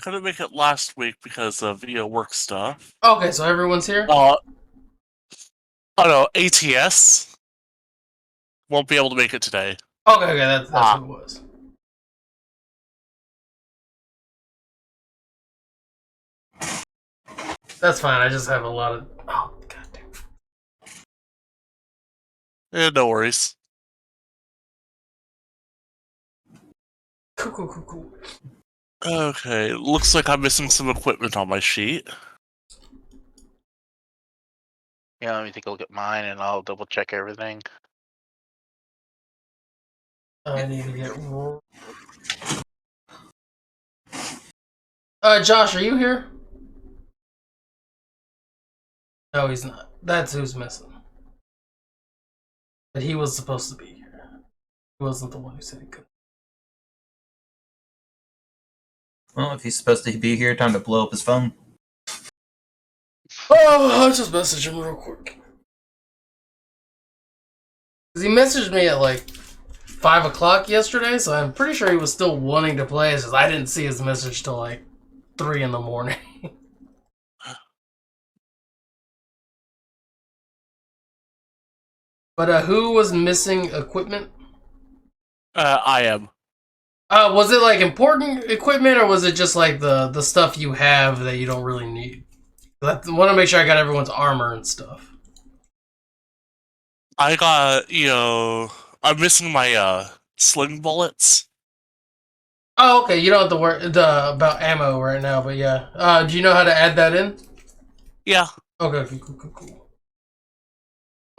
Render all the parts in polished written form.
couldn't make it last week because of work stuff. Okay, so everyone's here? Oh no, ATS won't be able to make it today. Okay, that's who it was. That's fine, I just have a lot of... Oh, goddamn. No worries. Cool. Okay, looks like I'm missing some equipment on my sheet. Yeah, let me take a look at mine and I'll double check everything. I need to get... Josh, are you here? No, he's not. That's who's missing. But he was supposed to be here. He wasn't the one who said he couldn't. Well, if he's supposed to be here, time to blow up his phone. Oh, I'll just message him real quick. Because he messaged me at like 5 o'clock yesterday, so I'm pretty sure he was still wanting to play. It's just I didn't see his message till like 3 in the morning. But who was missing equipment? I am. Was it like important equipment, or was it just like the stuff you have that you don't really need? I want to make sure I got everyone's armor and stuff. I got, I'm missing my sling bullets. Oh, okay. You don't have to worry about ammo right now, but yeah. Do you know how to add that in? Yeah. Okay, cool.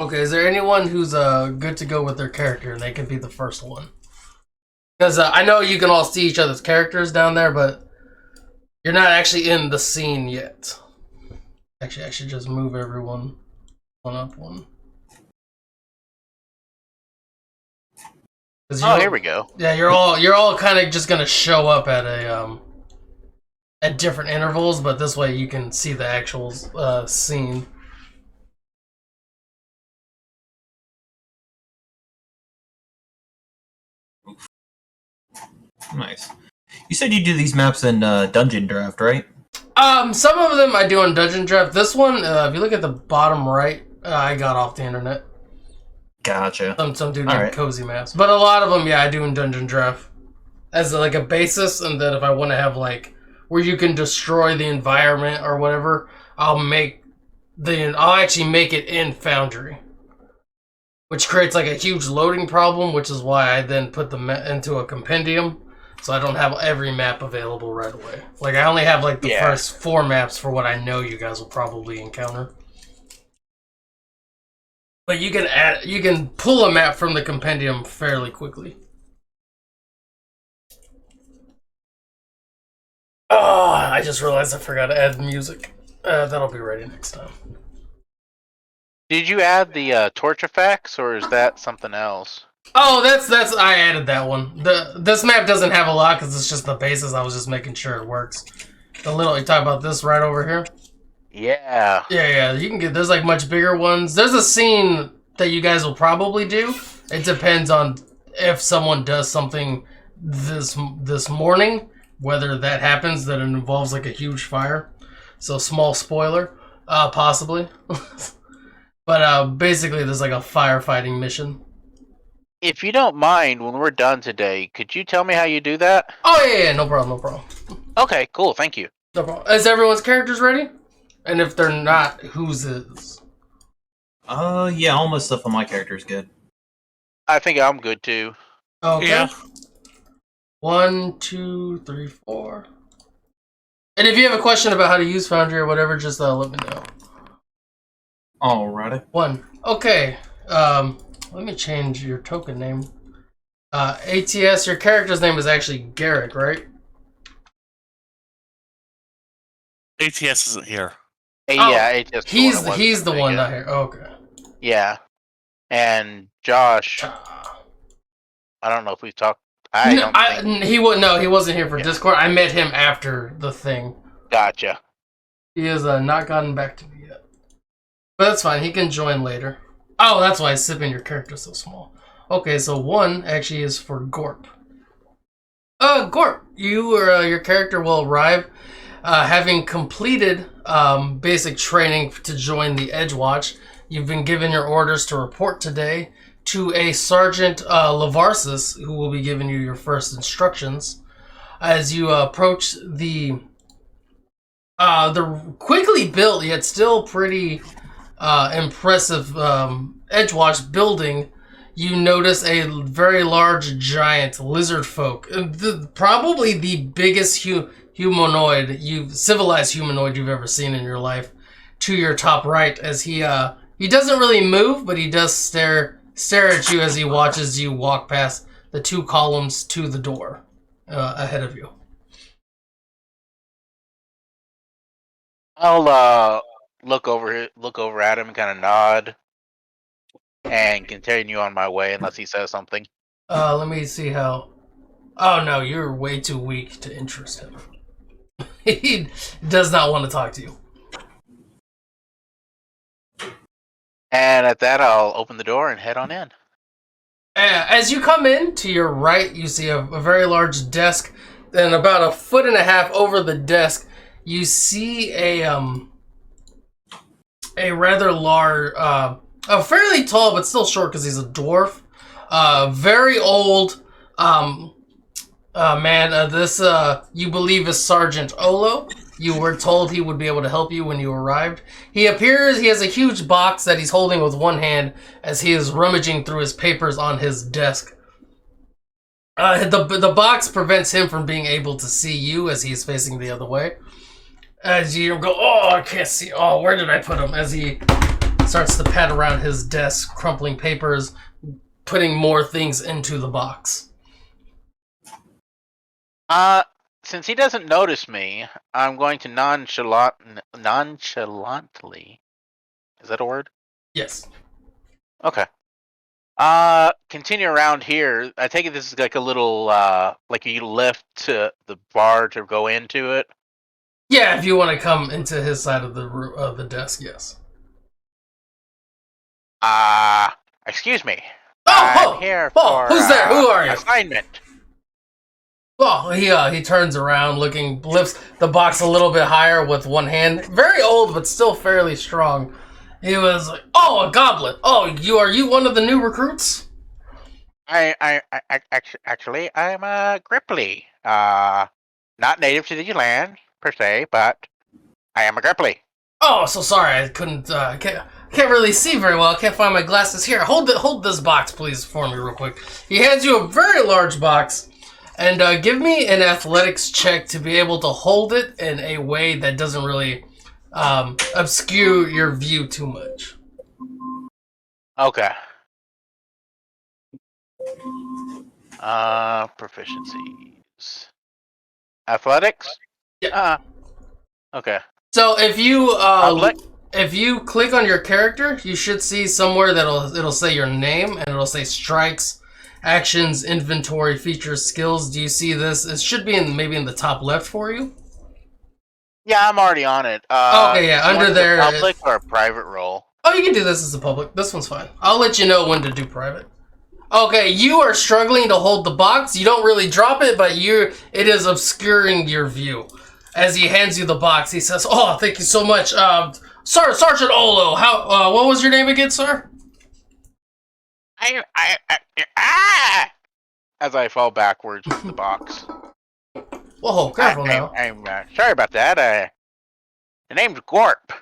Okay, is there anyone who's good to go with their character, and they can be the first one? Because I know you can all see each other's characters down there, but you're not actually in the scene yet. Actually, I should just move everyone one up one. Oh, here we go. Yeah, you're all kind of just gonna show up at at different intervals, but this way you can see the actual scene. Nice. You said you do these maps in Dungeon Draft, right? Some of them I do on Dungeon Draft. This one, if you look at the bottom right, I got off the internet. Gotcha. Some dude named Cozy Maps, but a lot of them, yeah, I do in Dungeon Draft as like a basis, and then if I want to have like where you can destroy the environment or whatever, I'll actually make it in Foundry, which creates like a huge loading problem, which is why I then put them into a compendium. So I don't have every map available right away. Like, I only have, like, the first 4 maps for what I know you guys will probably encounter. But you can pull a map from the compendium fairly quickly. Oh, I just realized I forgot to add music. That'll be ready next time. Did you add the torch effects, or is that something else? Oh, that's I added that one. This map doesn't have a lot because it's just the basis. I was just making sure it works. You talk about this right over here. Yeah. Yeah. You can get there's like much bigger ones. There's a scene that you guys will probably do. It depends on if someone does something this morning, whether that happens that it involves like a huge fire. So small spoiler, possibly. But basically, there's like a firefighting mission. If you don't mind, when we're done today, could you tell me how you do that? Oh, yeah, no problem. Okay, cool, thank you. No problem. Is everyone's characters ready? And if they're not, whose is? Yeah, all my stuff on my character is good. I think I'm good, too. Okay. Yeah. 1, 2, 3, 4. And if you have a question about how to use Foundry or whatever, just let me know. Alrighty. 1. Okay. Let me change your token name. ATS, your character's name is actually Garrick, right? ATS isn't here. Yeah, it just he's the one not here. Okay. Yeah. And Josh, I don't know if we've talked. He wasn't here for Discord. I met him after the thing. Gotcha. He has not gotten back to me yet. But that's fine. He can join later. Oh, that's why Sipping your character's so small. Okay, so 1 actually is for Gorp. Gorp, you or your character will arrive having completed basic training to join the Edgewatch. You've been given your orders to report today to a Sergeant Lavarsis, who will be giving you your first instructions. As you approach the quickly built yet still pretty impressive Edgewatch building, you notice a very large giant lizard folk, probably the biggest civilized humanoid you've ever seen in your life, to your top right, as he doesn't really move, but he does stare at you as he watches you walk past the two columns to the door ahead of you. I'll look over at him and kind of nod and continue on my way unless he says something. Let me see how... Oh no, you're way too weak to interest him. He does not want to talk to you. And at that, I'll open the door and head on in. As you come in, to your right, you see a very large desk. And about 1.5 feet over the desk, you see a rather large... fairly tall, but still short because he's a dwarf. Very old man. This, you believe, is Sergeant Olo. You were told he would be able to help you when you arrived. He has a huge box that he's holding with one hand as he is rummaging through his papers on his desk. The box prevents him from being able to see you as he is facing the other way. As you go, oh, I can't see. Oh, where did I put him? As he starts to pat around his desk, crumpling papers, putting more things into the box. Since he doesn't notice me, I'm going to nonchalantly... Is that a word? Yes. Okay. Continue around here. I take it this is like a little, like you lift to the bar to go into it? Yeah, if you want to come into his side of the desk, yes. Excuse me. Oh, I'm here for who's there? Who are you? Assignment. Oh, he turns around, lifts the box a little bit higher with one hand. Very old, but still fairly strong. He was like, "Oh, a goblin. Oh, are you one of the new recruits?" Actually, I'm a Gripply. Not native to the land per se, but I am a Gripply. Oh, so sorry, I couldn't. Can't really see very well. I can't find my glasses here. Hold this box, please, for me, real quick. He hands you a very large box, and give me an athletics check to be able to hold it in a way that doesn't really obscure your view too much. Okay. Proficiencies. Athletics? Yeah. Okay. So if you Public? if you click on your character, you should see somewhere it'll say your name, and it'll say strikes, actions, inventory, features, skills. Do you see this? It should be maybe in the top left for you. Yeah, I'm already on it. Okay, yeah, under there. Public or a private role? Oh, you can do this as a public. This one's fine. I'll let you know when to do private. Okay, you are struggling to hold the box. You don't really drop it, but it is obscuring your view. As he hands you the box, he says, "Oh, thank you so much, Sergeant Olo. What was your name again, sir?" As I fall backwards with the box. Whoa, careful now. I'm sorry about that. The name's Gorp.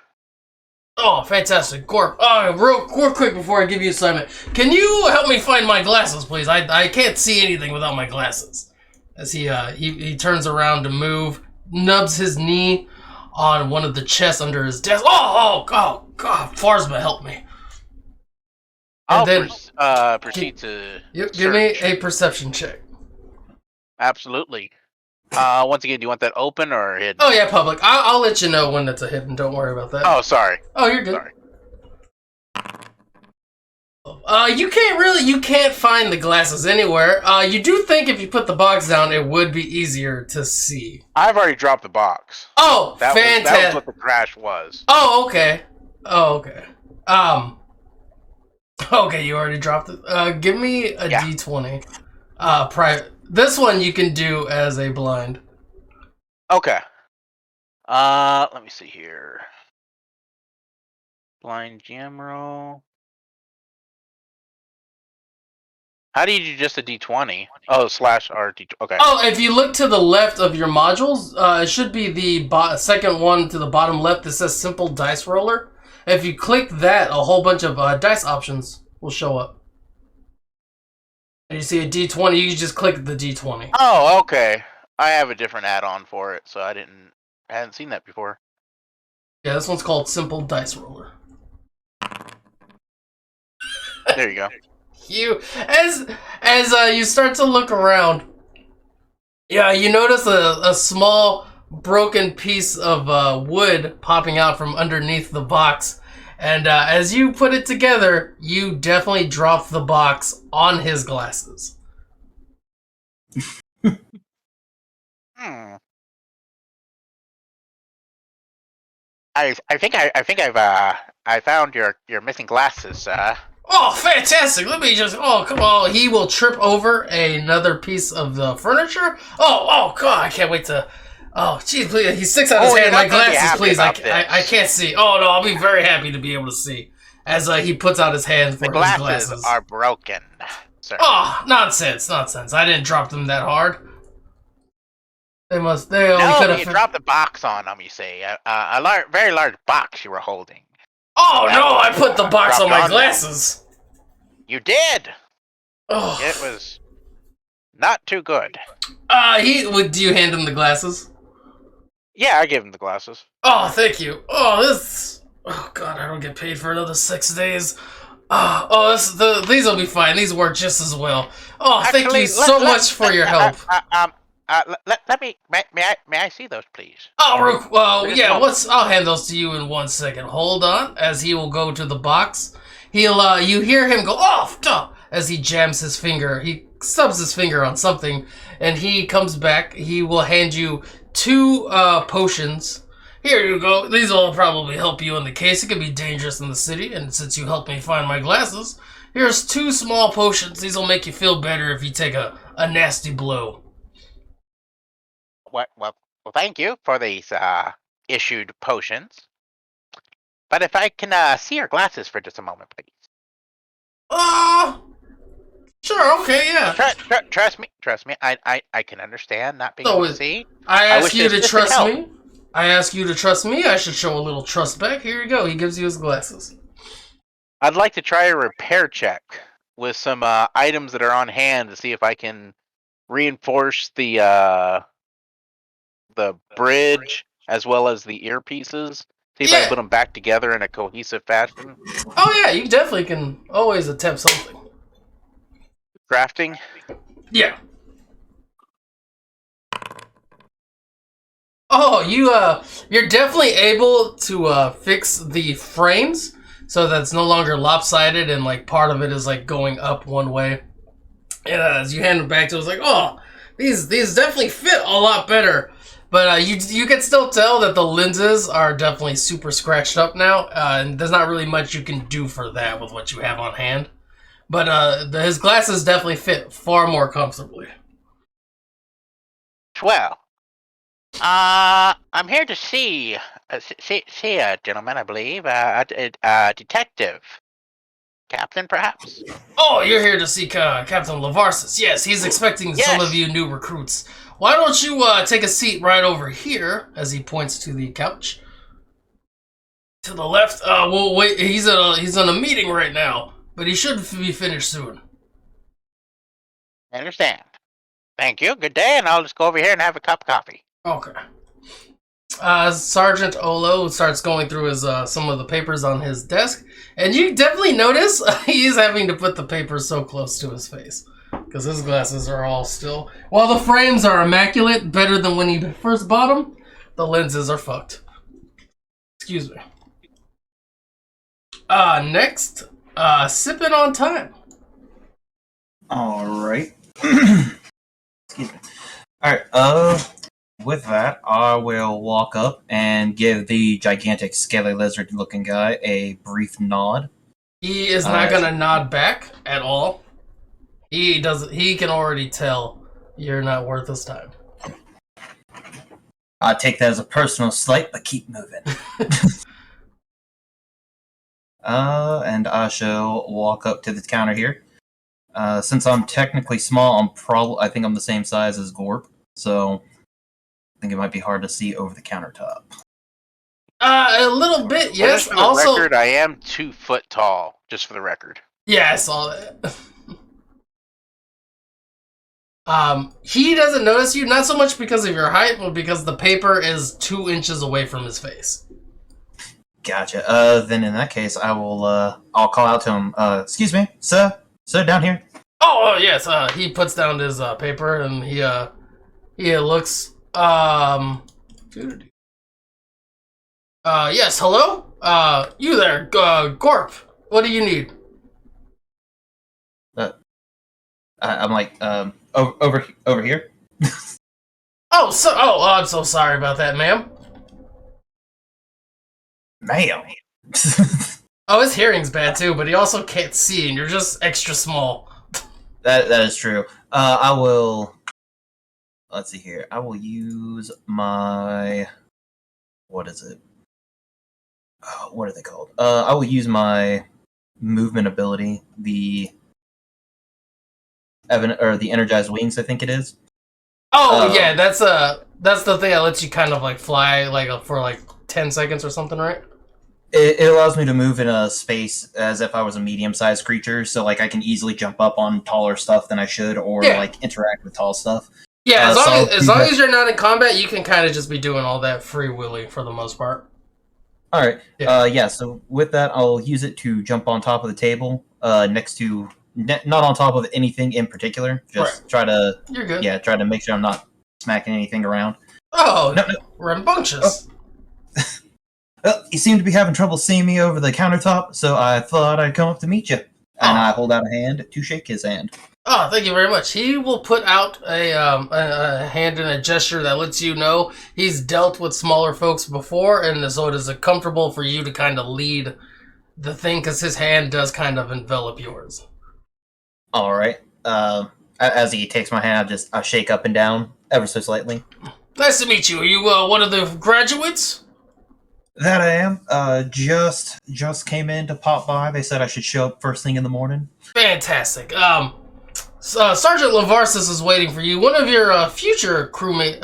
Oh, fantastic. Gorp. Real quick before I give you assignment. Can you help me find my glasses, please? I can't see anything without my glasses. As he turns around to move, nubs his knee on one of the chests under his desk. Oh, God, Farzma, help me. I'll proceed to give me a perception check. Absolutely. Once again, do you want that open or hidden? Oh yeah, public. I'll let you know when it's a hidden. Don't worry about that. Oh, sorry. Oh, you're good. Sorry. You can't find the glasses anywhere. You do think if you put the box down, it would be easier to see. I've already dropped the box. Oh, fantastic. That was what the crash was. Oh, okay. Okay, you already dropped it. Give me a D20. This one you can do as a blind. Okay. Let me see here. Blind GM roll. How do you do just a D20? Oh, slash R D. Okay. Oh, if you look to the left of your modules, it should be the second one to the bottom left that says Simple Dice Roller. If you click that, a whole bunch of dice options will show up. And you see a D20, you can just click the D20. Oh, okay. I have a different add-on for it, so I hadn't seen that before. Yeah, this one's called Simple Dice Roller. There you go. You as you start to look around, yeah, you notice a small broken piece of wood popping out from underneath the box, and as you put it together, you definitely drop the box on his glasses. Hmm. I think I found your missing glasses. Oh, fantastic! Let me just. Oh, come on! He will trip over another piece of the furniture. Oh, God! I can't wait to. Oh, geez, please! He sticks out his hand. My glasses, please! I can't see. Oh no! I'll be very happy to be able to see as he puts out his hand for The his glasses glasses. are broken, sir. Oh, nonsense! I didn't drop them that hard. They only No, could but you have. dropped the box on them. You see, very large box you were holding. Oh no! I put the box on my Dropped on glasses. You did. Oh. It was not too good. Do you hand him the glasses? Yeah, I gave him the glasses. Oh, thank you. Oh God, I don't get paid for another 6 days. These will be fine. These work just as well. Oh, thank you so much for your help. Let me. May I see those, please? Oh, well, Just yeah. a moment. I'll hand those to you in 1 second. Hold on, as he will go to the box. You hear him go off, as he jams his finger. He stubs his finger on something, and he comes back. He will hand you 2 potions. Here you go. These will probably help you in the case. It could be dangerous in the city, and since you helped me find my glasses, here's 2 small potions. These will make you feel better if you take a nasty blow. Well, thank you for these issued potions. But if I can see your glasses for just a moment, please. Sure, okay, yeah. Trust me. I can understand not being So able to see. I ask wish you to this could trust help. me. I ask you to trust me. I should show a little trust back. Here you go. He gives you his glasses. I'd like to try a repair check with some items that are on hand to see if I can reinforce the bridge as well as the earpieces. See if I Yeah. can put them back together in a cohesive fashion. Oh yeah, you definitely can always attempt something. Crafting. Yeah. Oh, you're definitely able to fix the frames so that it's no longer lopsided and like part of it is like going up one way. And as you hand it back to, it's like, oh, these definitely fit a lot better. But you can still tell that the lenses are definitely super scratched up now, and there's not really much you can do for that with what you have on hand. But his glasses definitely fit far more comfortably. Well, I'm here to see a gentleman, I believe, a detective, captain, perhaps. Oh, you're here to see Captain Lavarsis. Yes, he's expecting some Yes. of you new recruits. Why don't you take a seat right over here, as he points to the couch. To the left. Well, wait. He's in a meeting right now, but he should be finished soon. I understand. Thank you. Good day, and I'll just go over here and have a cup of coffee. Okay. Sergeant Olo starts going through his some of the papers on his desk, and you definitely notice he's having to put the papers so close to his face because his glasses are all still. While the frames are immaculate, better than when he first bought them, the lenses are fucked. Excuse me. Next, sipping on time. All right. Excuse me. All right. With that, I will walk up and give the gigantic scaly lizard-looking guy a brief nod. He is not gonna nod back at all. He doesn't. He can already tell You're not worth his time. I take that as a personal slight, but keep moving. And I shall walk up to the counter here. Since I'm technically small, I think I'm the same size as Gorp, so I think it might be hard to see over the countertop. A little bit, yes. For the Also, record, I am 2 foot tall, just for the record. yeah, I saw that. He doesn't notice you, not so much because of your height, but because the paper is 2 inches away from his face. Gotcha. Then in that case, I'll call out to him. Excuse me, sir, down here. Oh, yes. He puts down his paper and he looks. Yes. Hello. You there, Gorp? What do you need? I'm like, over here. I'm so sorry about that, ma'am. Ma'am. Oh, his hearing's bad too, but he also can't see, and you're just extra small. That is true. I will. Let's see here. I will use my. What is it? What are they called? I will use my movement ability, the energized wings, I think it is. Oh yeah, that's the thing that lets you kind of like fly for like 10 seconds or something, right? It allows me to move in a space as if I was a medium-sized creature, so like I can easily jump up on taller stuff than I should, or like interact with tall stuff. Yeah, as long as you're not in combat, you can kind of just be doing all that free willy for the most part. All right. Yeah. So with that, I'll use it to jump on top of the table, next to not on top of anything in particular. Just try to. You're good. Yeah, try to make sure I'm not smacking anything around. Oh, no. Rambunctious. Well, you seem to be having trouble seeing me over the countertop, so I thought I'd come up to meet you. And I hold out a hand to shake his hand. Oh, thank you very much. He will put out a hand in a gesture that lets you know he's dealt with smaller folks before, and so it is comfortable for you to kind of lead the thing, because his hand does kind of envelop yours. All right. As he takes my hand, I shake up and down ever so slightly. Nice to meet you. Are you one of the graduates? That I am. Just came in to pop by. They said I should show up first thing in the morning. Fantastic. Sergeant Lavarsis is waiting for you. One of your future crewmate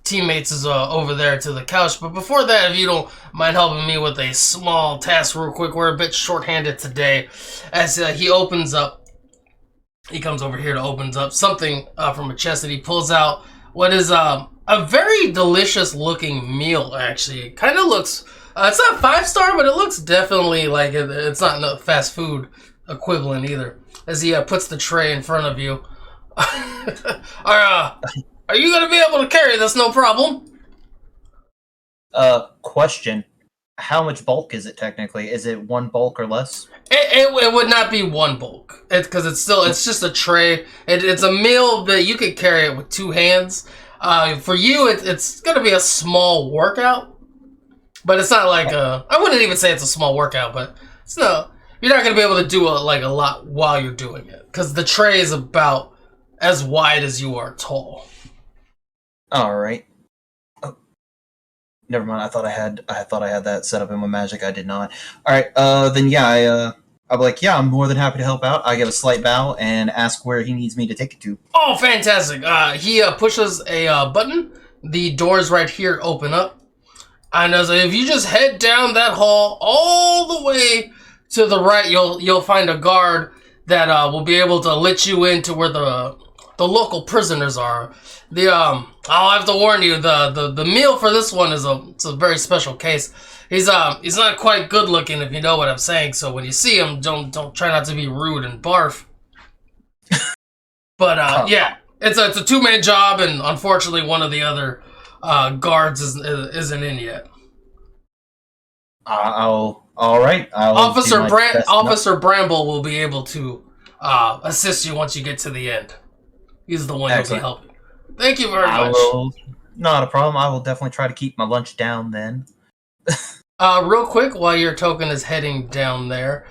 teammates is over there to the couch. But before that, if you don't mind helping me with a small task real quick, we're a bit short-handed today. As he opens up, he comes over here to opens up something from a chest that he pulls out. What is a very delicious looking meal, actually. It kind of looks, it's not 5-star, but it looks definitely like it's not a fast food equivalent either. As he puts the tray in front of you. Are you going to be able to carry this, no problem? Question. How much bulk is it technically? Is it 1 bulk or less? It would not be 1 bulk. Because it's just a tray. It's a meal, but you could carry it with 2 hands. For you, it's going to be a small workout. But it's not like I wouldn't even say it's a small workout, but it's no. You're not going to be able to do a lot while you're doing it. Because the tray is about as wide as you are tall. Alright. Oh. Never mind, I thought I had that set up in my magic. I did not. Alright, then yeah, I'll be like, yeah, I'm more than happy to help out. I give a slight bow and ask where he needs me to take it to. Oh, fantastic. He pushes a button. The doors right here open up. And as if you just head down that hall all the way to the right, you'll find a guard that will be able to let you into where the local prisoners are. I'll have to warn you, the meal for this one is a very special case. He's not quite good looking, if you know what I'm saying. So when you see him, don't try not to be rude and barf. But yeah, it's a 2-man job, and unfortunately, one of the other guards isn't in yet. All right. Officer Bramble will be able to assist you once you get to the end. He's the one who'll be helping. Thank you very much. Not a problem. I will definitely try to keep my lunch down then. Real quick, while your token is heading down there,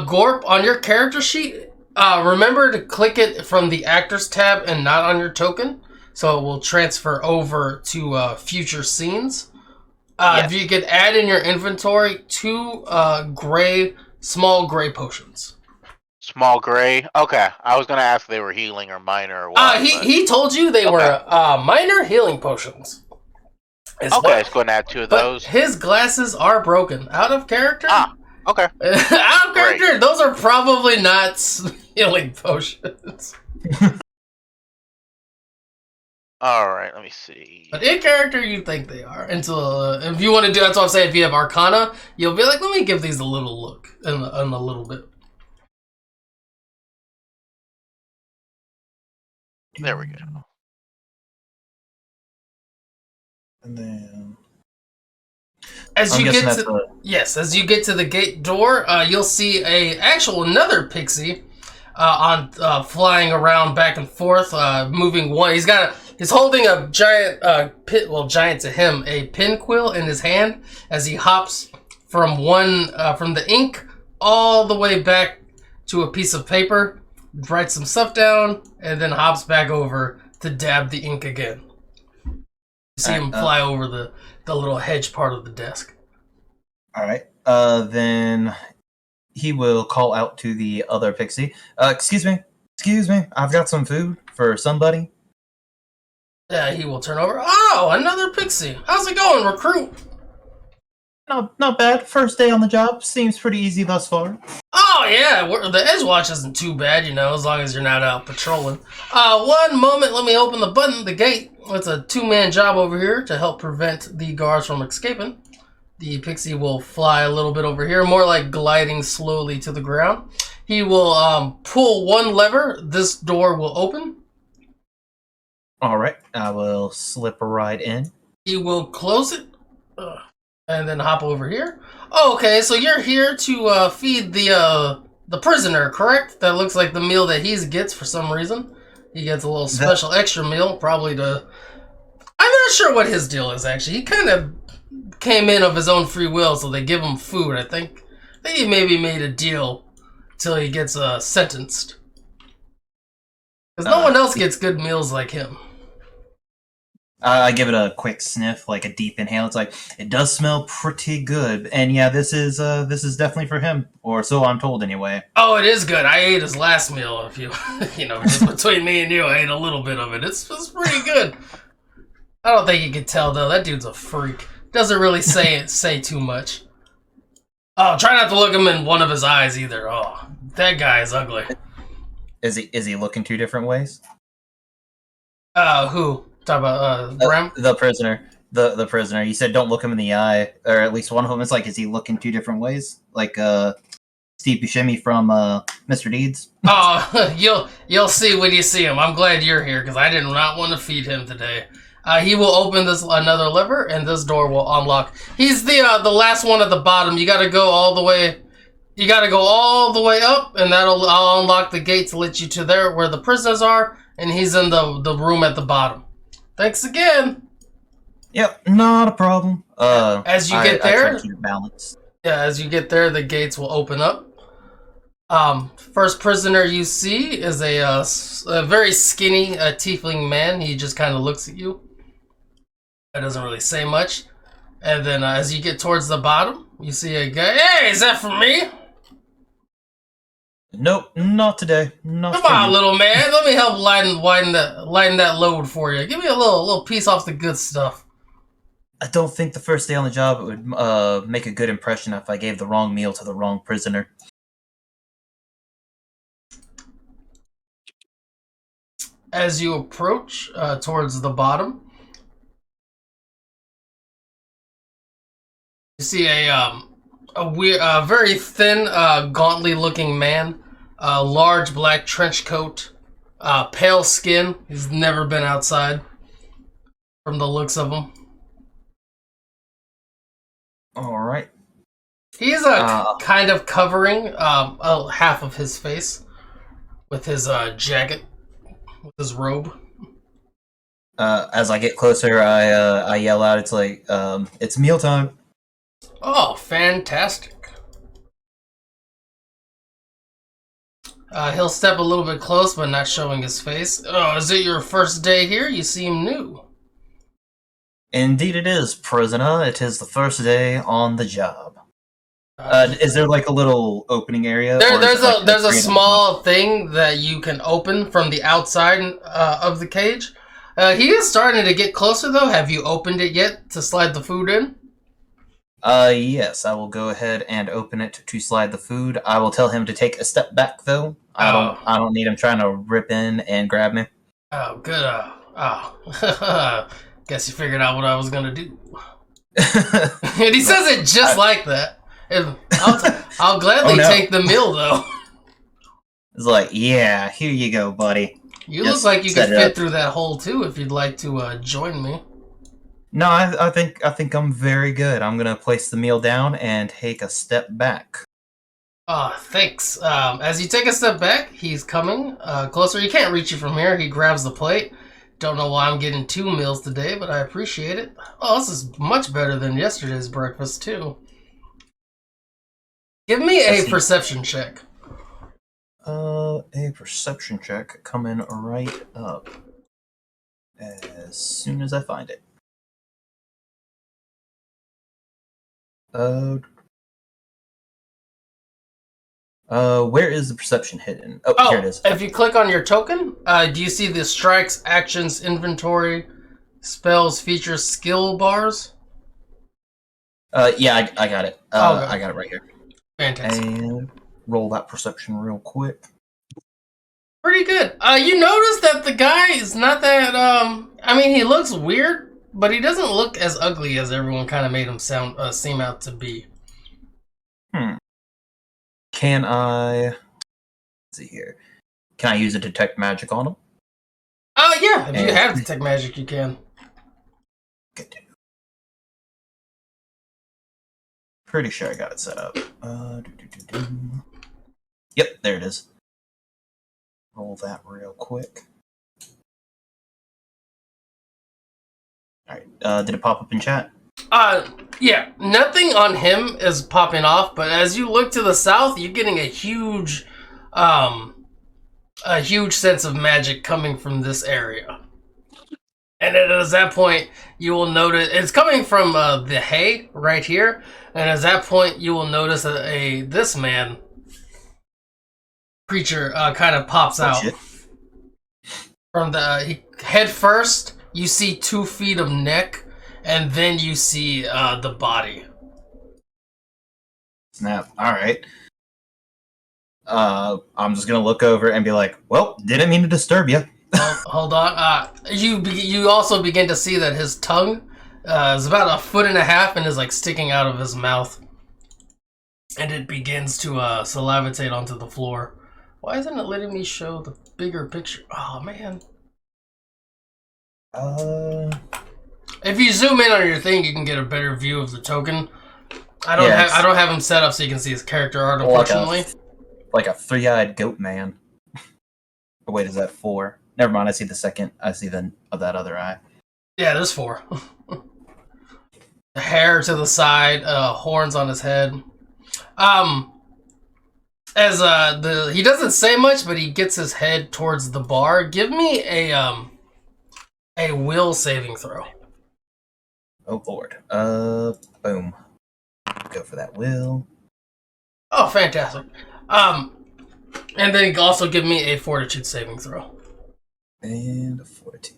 Gorp, on your character sheet, Remember to click it from the Actors tab and not on your token, so it will transfer over to future scenes. Yes. If you could add in your inventory 2 small gray potions. Small gray. Okay, I was gonna ask if they were healing or minor or what. He told you they were minor healing potions. Okay, let's go and add 2 of But those. his glasses are broken. Out of character? Okay. Out of character, Great. those are probably not healing potions. All right, let me see. But in character, you think they are. Until if you want to do, that's what I'm saying. If you have Arcana, you'll be like, let me give these a little look in a little bit. There we go. And then As I'm you guessing get that's to as you get to the gate door, you'll see another pixie flying around back and forth, moving one. He's holding a giant giant to him, a pin quill in his hand as he hops from the ink all the way back to a piece of paper, writes some stuff down, and then hops back over to dab the ink again. You see him fly over the little hedge part of the desk. all right. Then he will call out to the other pixie. Excuse me. I've got some food for somebody. Yeah, he will turn over. Oh, another pixie. How's it going, recruit? No, not bad. First day on the job. Seems pretty easy thus far. Oh, yeah, the Edgewatch isn't too bad, as long as you're not out patrolling. One moment, let me open the gate. It's a 2-man job over here to help prevent the guards from escaping. The pixie will fly a little bit over here, more like gliding slowly to the ground. He will pull one lever. This door will open. All right. I will slip right in. He will close it. And then hop over here. Oh, okay, so you're here to feed the prisoner, correct? That looks like the meal that he gets for some reason. He gets a little special extra meal, probably to... I'm not sure what his deal is, actually. He kind of came in of his own free will, so they give him food, I think. I think he maybe made a deal till he gets sentenced. Because no one else gets good meals like him. I give it a quick sniff, like a deep inhale. It's like, it does smell pretty good. And yeah, this is definitely for him. Or so I'm told anyway. Oh, it is good. I ate his last meal. If you, just between me and you, I ate a little bit of it. It's pretty good. I don't think you can tell, though. That dude's a freak. Doesn't really say too much. Oh, try not to look him in one of his eyes either. Oh, that guy is ugly. Is he looking 2 different ways? Who? Talk about Bram? The prisoner. The prisoner. You said don't look him in the eye, or at least one of them. It's like, is he looking 2 different ways? Like Steve Buscemi from Mr. Deeds. Oh, you'll see when you see him. I'm glad you're here because I did not want to feed him today. He will open another lever, and this door will unlock. He's the last one at the bottom. You got to go all the way. You got to go all the way up, and I'll unlock the gate to let you to there where the prisoners are, and he's in the room at the bottom. Thanks again. Yep, not a problem. As you get I there, try to keep it balanced. Yeah, as you get there, the gates will open up. First prisoner you see is a very skinny tiefling man. He just kind of looks at you. That doesn't really say much. And then as you get towards the bottom, you see a guy. Hey, is that for me? Nope, not today. Not Come for on, you. little man. Let me help lighten that load for you. Give me a little piece off the good stuff. I don't think the first day on the job it would make a good impression if I gave the wrong meal to the wrong prisoner. As you approach towards the bottom, you see a very thin, gauntly-looking man, large black trench coat, pale skin. He's never been outside, from the looks of him. All right. He's kind of covering half of his face with his jacket, with his robe. As I get closer, I yell out. It's like, it's mealtime. Oh, fantastic. He'll step a little bit close, but not showing his face. Oh, is it your first day here? You seem new. Indeed it is, prisoner. It is the first day on the job. Is there like a little opening area? There's like a small thing that you can open from the outside of the cage. He is starting to get closer, though. Have you opened it yet to slide the food in? Yes, I will go ahead and open it to slide the food. I will tell him to take a step back, though. I don't need him trying to rip in and grab me. Oh, good. Guess you figured out what I was gonna do. And he says it just like that. I'll gladly take the meal, though. It's like, yeah, here you go, buddy. You look like you could fit through that hole too. If you'd like to join me. No, I think I'm very good. I'm gonna place the meal down and take a step back. Thanks. As you take a step back, he's coming closer. He can't reach you from here. He grabs the plate. Don't know why I'm getting 2 meals today, but I appreciate it. Oh, this is much better than yesterday's breakfast too. Give me a perception check. A perception check coming right up as soon as I find it. Where is the perception hidden? Oh, here it is. If you click on your token, do you see the strikes, actions, inventory, spells, features, skill bars? Yeah, I got it. Okay. I got it right here. Fantastic. And roll that perception real quick. Pretty good. You notice that the guy is not that, I mean, he looks weird, but he doesn't look as ugly as everyone kind of made him seem out to be. Can I... Let's see here. Can I use a detect magic on him? Yeah. If you have detect magic, you can. Good. Pretty sure I got it set up. Yep, there it is. Roll that real quick. Alright, did it pop up in chat? Yeah, nothing on him is popping off, but as you look to the south, you're getting a huge sense of magic coming from this area. And at that point, you will notice it's coming from the hay right here. And at that point, you will notice that this man creature kind of pops out shit. from the head first. You see 2 feet of neck, and then you see the body. Snap. Alright. I'm just gonna look over and be like, well, didn't mean to disturb you. Hold on. You also begin to see that his tongue is about 1.5 feet and is like sticking out of his mouth. And it begins to salivatate onto the floor. Why isn't it letting me show the bigger picture? Oh, man. If you zoom in on your thing, you can get a better view of the token. I don't have him set up so you can see his character art, unfortunately. Like a 3-eyed goat man. Oh, wait, is that 4? Never mind, I see the second. I see that other eye. Yeah, there's 4. The hair to the side, horns on his head. He doesn't say much, but he gets his head towards the bar. Give me a will saving throw. Oh lord. Boom. Go for that will. Oh, fantastic. And then also give me a fortitude saving throw. And a fortitude.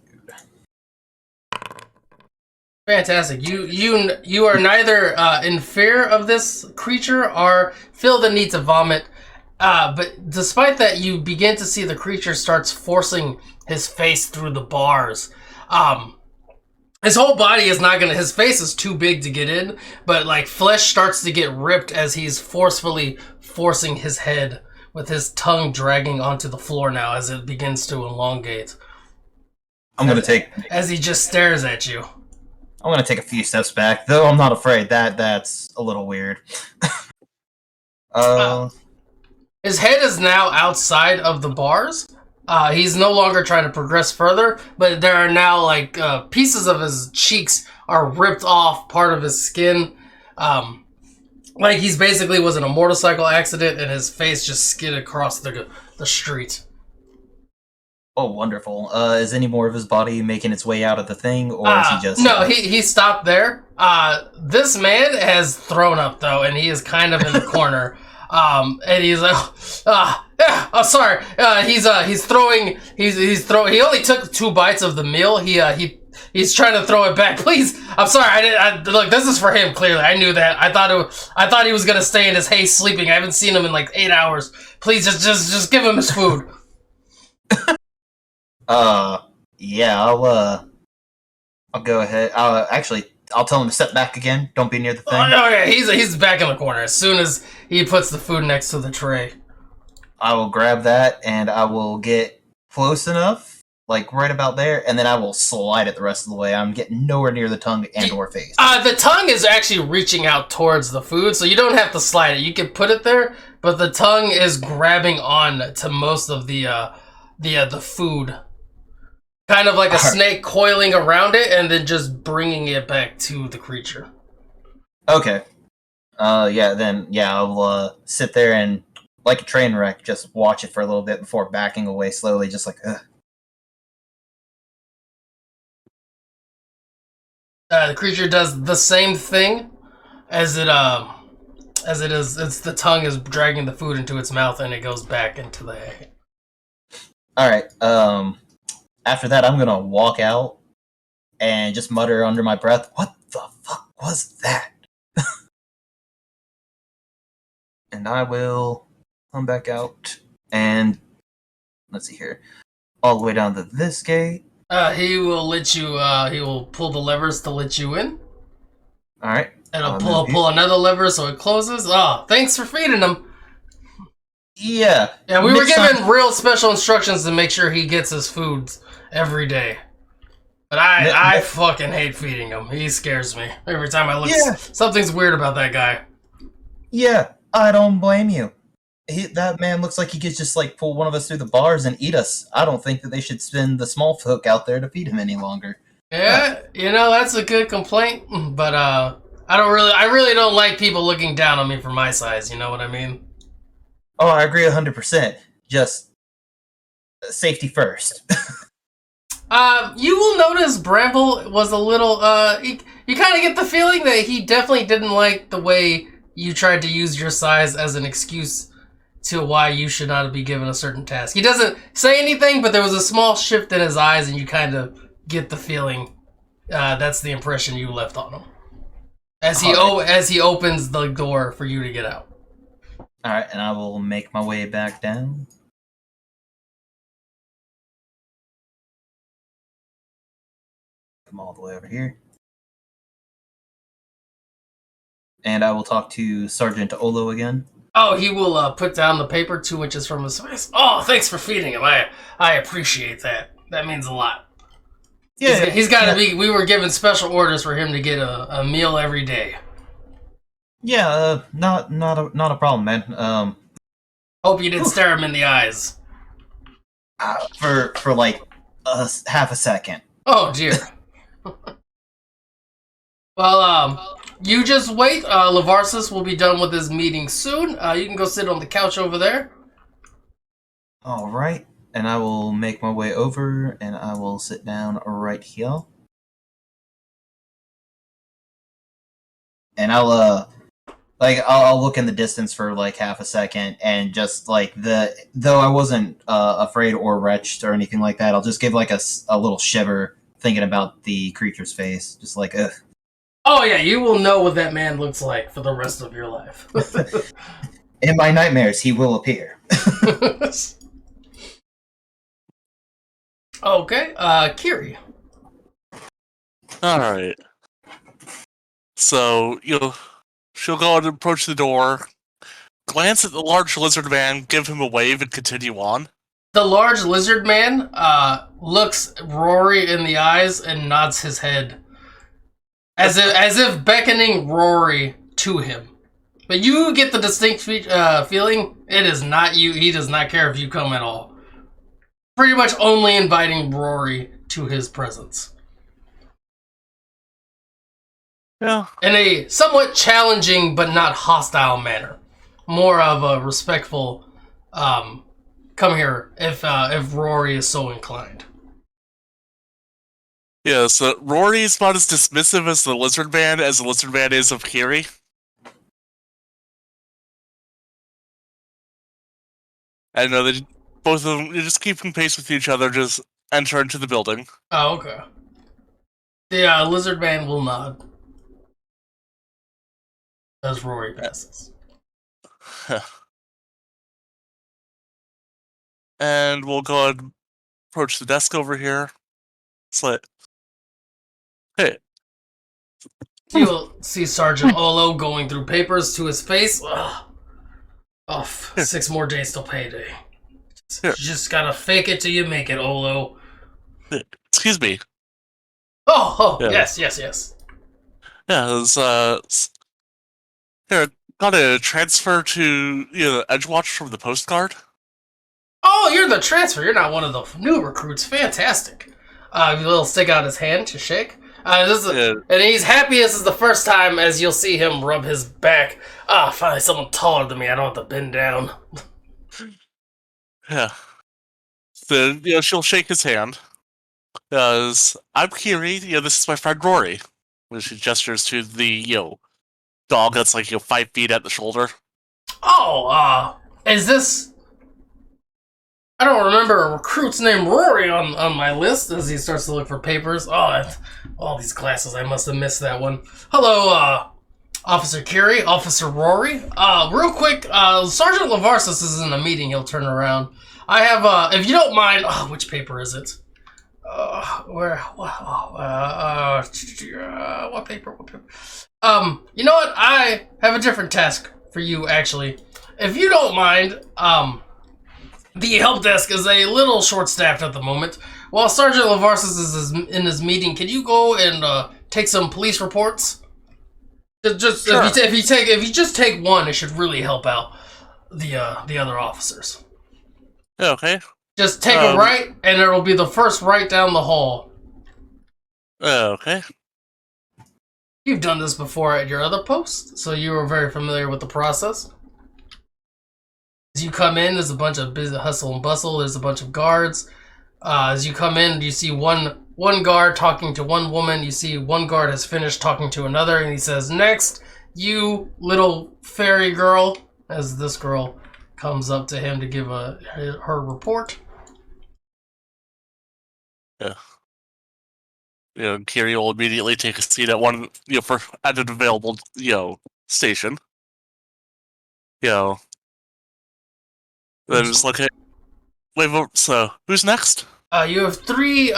Fantastic. You are neither in fear of this creature or feel the need to vomit. But despite that, you begin to see the creature starts forcing his face through the bars. His whole body is not gonna. His face is too big to get in, but like flesh starts to get ripped as he's forcefully forcing his head, with his tongue dragging onto the floor now as it begins to elongate. As he just stares at you. I'm gonna take a few steps back, though I'm not afraid. That's a little weird. His head is now outside of the bars. He's no longer trying to progress further, but there are now like pieces of his cheeks are ripped off, part of his skin. Like he's basically was in a motorcycle accident and his face just skid across the street. Oh, wonderful. Is any more of his body making its way out of the thing, or is he just... No, he stopped there. This man has thrown up, though, and he is kind of in the corner. And he's like, I'm sorry. He's throwing, he only took 2 bites of the meal. He's trying to throw it back. Please, I'm sorry. Look, this is for him, clearly. I knew that. I thought he was going to stay in his haste sleeping. I haven't seen him in like 8 hours. Please, just give him his food. Yeah, I'll go ahead. I'll tell him to step back again. Don't be near the thing. Oh, no, yeah, he's back in the corner as soon as he puts the food next to the tray. I will grab that, and I will get close enough, like right about there, and then I will slide it the rest of the way. I'm getting nowhere near the tongue and or face. The tongue is actually reaching out towards the food, so you don't have to slide it. You can put it there, but the tongue is grabbing on to most of the food. Kind of like a snake coiling around it and then just bringing it back to the creature. Okay. I'll sit there and, like a train wreck, just watch it for a little bit before backing away slowly, just like, ugh. The creature does the same thing as it is. It's the tongue is dragging the food into its mouth and it goes back into the egg. Alright, after that, I'm gonna walk out and just mutter under my breath, what the fuck was that? And I will come back out and, let's see here, all the way down to this gate. He will let you, he will pull the levers to let you in. Alright. And he'll pull another lever so it closes. Oh, thanks for feeding him. Yeah. Yeah, we were given real special instructions to make sure he gets his foods every day. But I fucking hate feeding him. He scares me. Every time I look, something's weird about that guy. Yeah, I don't blame you. That man looks like he could just like pull one of us through the bars and eat us. I don't think that they should send the small folk out there to feed him any longer. Yeah, that's a good complaint. But I really don't like people looking down on me for my size. You know what I mean? Oh, I agree 100%. Just safety first. You will notice Bramble was a little, you kind of get the feeling that he definitely didn't like the way you tried to use your size as an excuse to why you should not be given a certain task. He doesn't say anything, but there was a small shift in his eyes, and you kind of get the feeling that's the impression you left on him. As he opens the door for you to get out. Alright, and I will make my way back down. Come all the way over here. And I will talk to Sergeant Olo again. Oh, he will put down the paper 2 inches from his face. Oh, thanks for feeding him. I appreciate that. That means a lot. Yeah, he's got to be. We were given special orders for him to get a meal every day. Yeah, not a problem, man. Hope you didn't stare him in the eyes. For like half a second. Oh dear. Well, you just wait. Lavarsis will be done with his meeting soon. You can go sit on the couch over there. All right, and I will make my way over, and I will sit down right here. And I'll look in the distance for like half a second, and just like though I wasn't afraid or wretched or anything like that, I'll just give like a little shiver thinking about the creature's face, just like ugh. Oh yeah, you will know what that man looks like for the rest of your life. In my nightmares, he will appear. Okay, Kiri. Alright. So, she'll go and approach the door, glance at the large lizard man, give him a wave, and continue on. The large lizard man looks Rory in the eyes and nods his head. As if beckoning Rory to him. But you get the distinct feeling it is not you. He does not care if you come at all. Pretty much only inviting Rory to his presence. Yeah. In a somewhat challenging but not hostile manner. More of a respectful, come here if Rory is so inclined. Yeah, so Rory's not as dismissive as the lizard man is of Kiri. And they both of them just keeping pace with each other, just enter into the building. Oh, okay. The lizard man will nod as Rory passes. And we'll go ahead and approach the desk over here. It's like, hey. You'll see Sergeant Olo going through papers to his face. Ugh. Oh, 6 more days till payday. You just gotta fake it till you make it, Olo. Excuse me. Yeah. Yes. Yeah, it was, here, got a transfer to Edgewatch from the postcard. Oh, you're the transfer. You're not one of the new recruits. Fantastic. He'll stick out his hand to shake. And he's happy this is the first time, as you'll see him rub his back. Finally someone taller than me. I don't have to bend down. Yeah. So, she'll shake his hand. I'm Kiri. This is my friend Rory. When she gestures to the, dog that's 5 feet at the shoulder. Oh, is this... I don't remember a recruit's name Rory on my list as he starts to look for papers. All these glasses, I must have missed that one. Hello, Officer Kiri, Officer Rory. Real quick, Sergeant Lavarsis is in a meeting. He'll turn around. I have, if you don't mind... which paper is it? What paper? You know what? I have a different task for you, actually. If you don't mind, the help desk is a little short-staffed at the moment. While Sergeant Lavarsis is in his meeting, can you go and take some police reports? Sure. If you just take one, it should really help out the other officers. Okay. Just take a right, and it'll be the first right down the hall. Okay. You've done this before at your other post, so you are very familiar with the process. As you come in, there's a bunch of busy hustle and bustle. There's a bunch of guards. As you come in, you see one guard talking to one woman. You see one guard has finished talking to another, and he says, "Next, you little fairy girl," as this girl comes up to him to give her report. Yeah. Kiri will immediately take a seat at one, at an available, station. Then just hey, wait, so who's next? You have 3,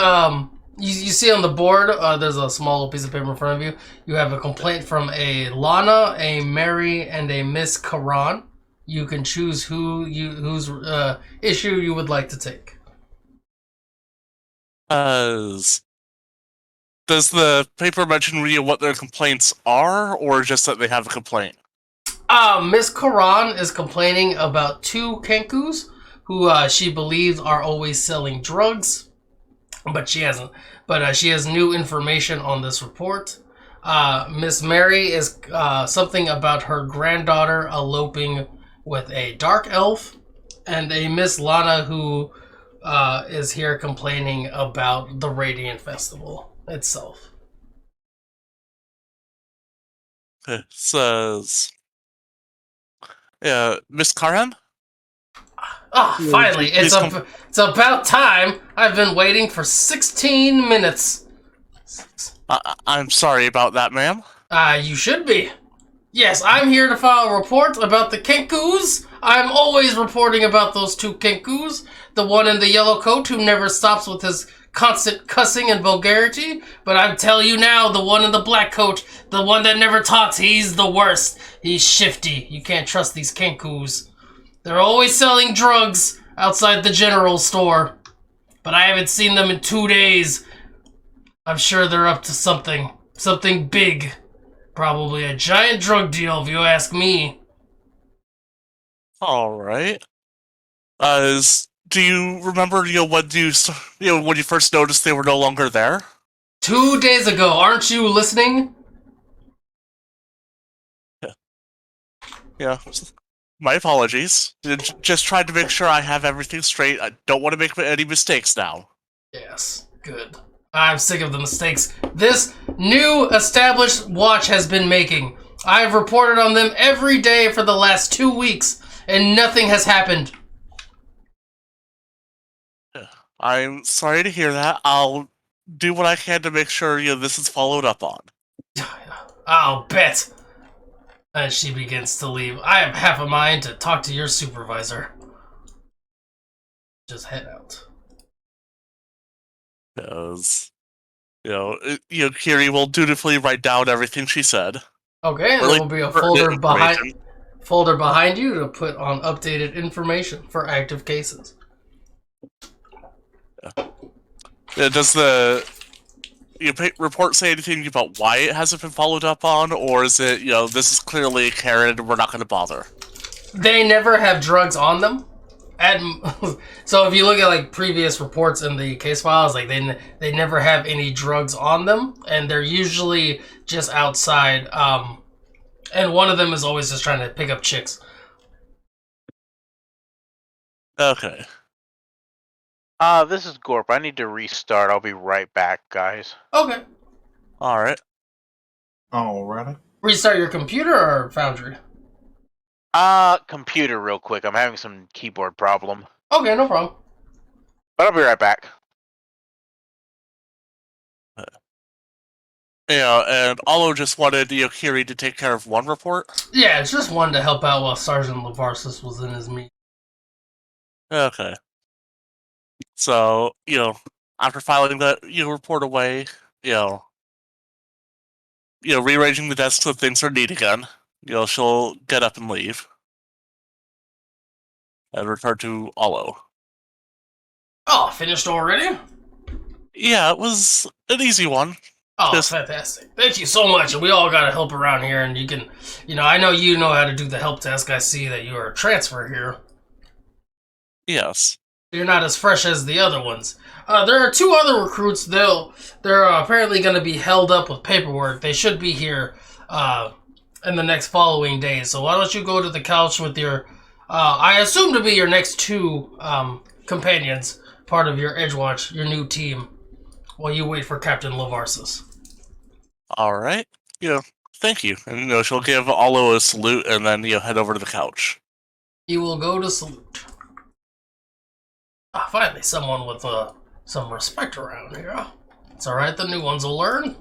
you see on the board, there's a small piece of paper in front of you. You have a complaint from a Lana, a Mary, and a Miss Karan. You can choose whose issue you would like to take. Does the paper mention what their complaints are, or just that they have a complaint? Miss Karan is complaining about 2 Kenkus who she believes are always selling drugs, but she hasn't. But she has new information on this report. Miss Mary is something about her granddaughter eloping with a dark elf, and a Miss Lana who is here complaining about the Radiant Festival itself. It says, Miss Karan? Finally, it's about time. I've been waiting for 16 minutes. I'm sorry about that, ma'am. You should be. Yes, I'm here to file a report about the Kenkus. I'm always reporting about those 2 Kenkus. The one in the yellow coat who never stops with his constant cussing and vulgarity. But I'm telling you now, the one in the black coat, the one that never talks, he's the worst. He's shifty. You can't trust these Kenkus. They're always selling drugs outside the general store. But I haven't seen them in 2 days. I'm sure they're up to something. Something big. Probably a giant drug deal, if you ask me. Alright. Do you remember, when you first noticed they were no longer there? 2 days ago, aren't you listening? Yeah. My apologies. Just tried to make sure I have everything straight. I don't want to make any mistakes now. Yes, good. I'm sick of the mistakes this new established watch has been making. I've reported on them every day for the last 2 weeks, and nothing has happened. I'm sorry to hear that. I'll do what I can to make sure this is followed up on. I'll bet. As she begins to leave, I have half a mind to talk to your supervisor. Just head out. Because, Kiri will dutifully write down everything she said. Okay, and there will be a folder behind you to put on updated information for active cases. Does the report say anything about why it hasn't been followed up on, or is it, this is clearly Karen and we're not going to bother? They never have drugs on them. So if you look at previous reports in the case files, they never have any drugs on them, and they're usually just outside. And one of them is always just trying to pick up chicks. Okay. This is Gorp. I need to restart. I'll be right back, guys. Okay. Alright. Alrighty. Restart your computer or Foundry? Computer real quick. I'm having some keyboard problem. Okay, no problem. But I'll be right back. And Olo just wanted Kiri to take care of one report? Yeah, it's just one to help out while Sergeant Lavarsis was in his meeting. Okay. So, after filing that report away, rearranging the desk so things are neat again, she'll get up and leave. And return to Olo. Oh, finished already? Yeah, it was an easy one. Oh, fantastic. Thank you so much. And we all gotta help around here, and you can, I know you know how to do the help desk. I see that you are a transfer here. Yes. You're not as fresh as the other ones. There are 2 other recruits. They're apparently going to be held up with paperwork. They should be here in the next following days. So why don't you go to the couch with your, I assume to be your next 2 companions, part of your Edgewatch, your new team, while you wait for Captain Lavarsis. All right. Thank you. And she'll give Olo a salute and then head over to the couch. You will go to salute. Finally, someone with some respect around here. It's all right. The new ones will learn.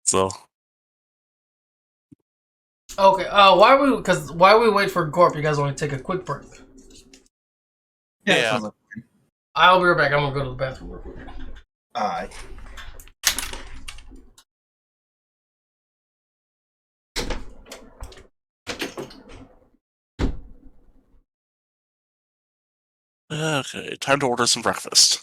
So. Okay. Why we wait for Gorp? You guys want to take a quick break? Yeah. I'll be right back. I'm gonna go to the bathroom real quick. Aye. Okay, time to order some breakfast.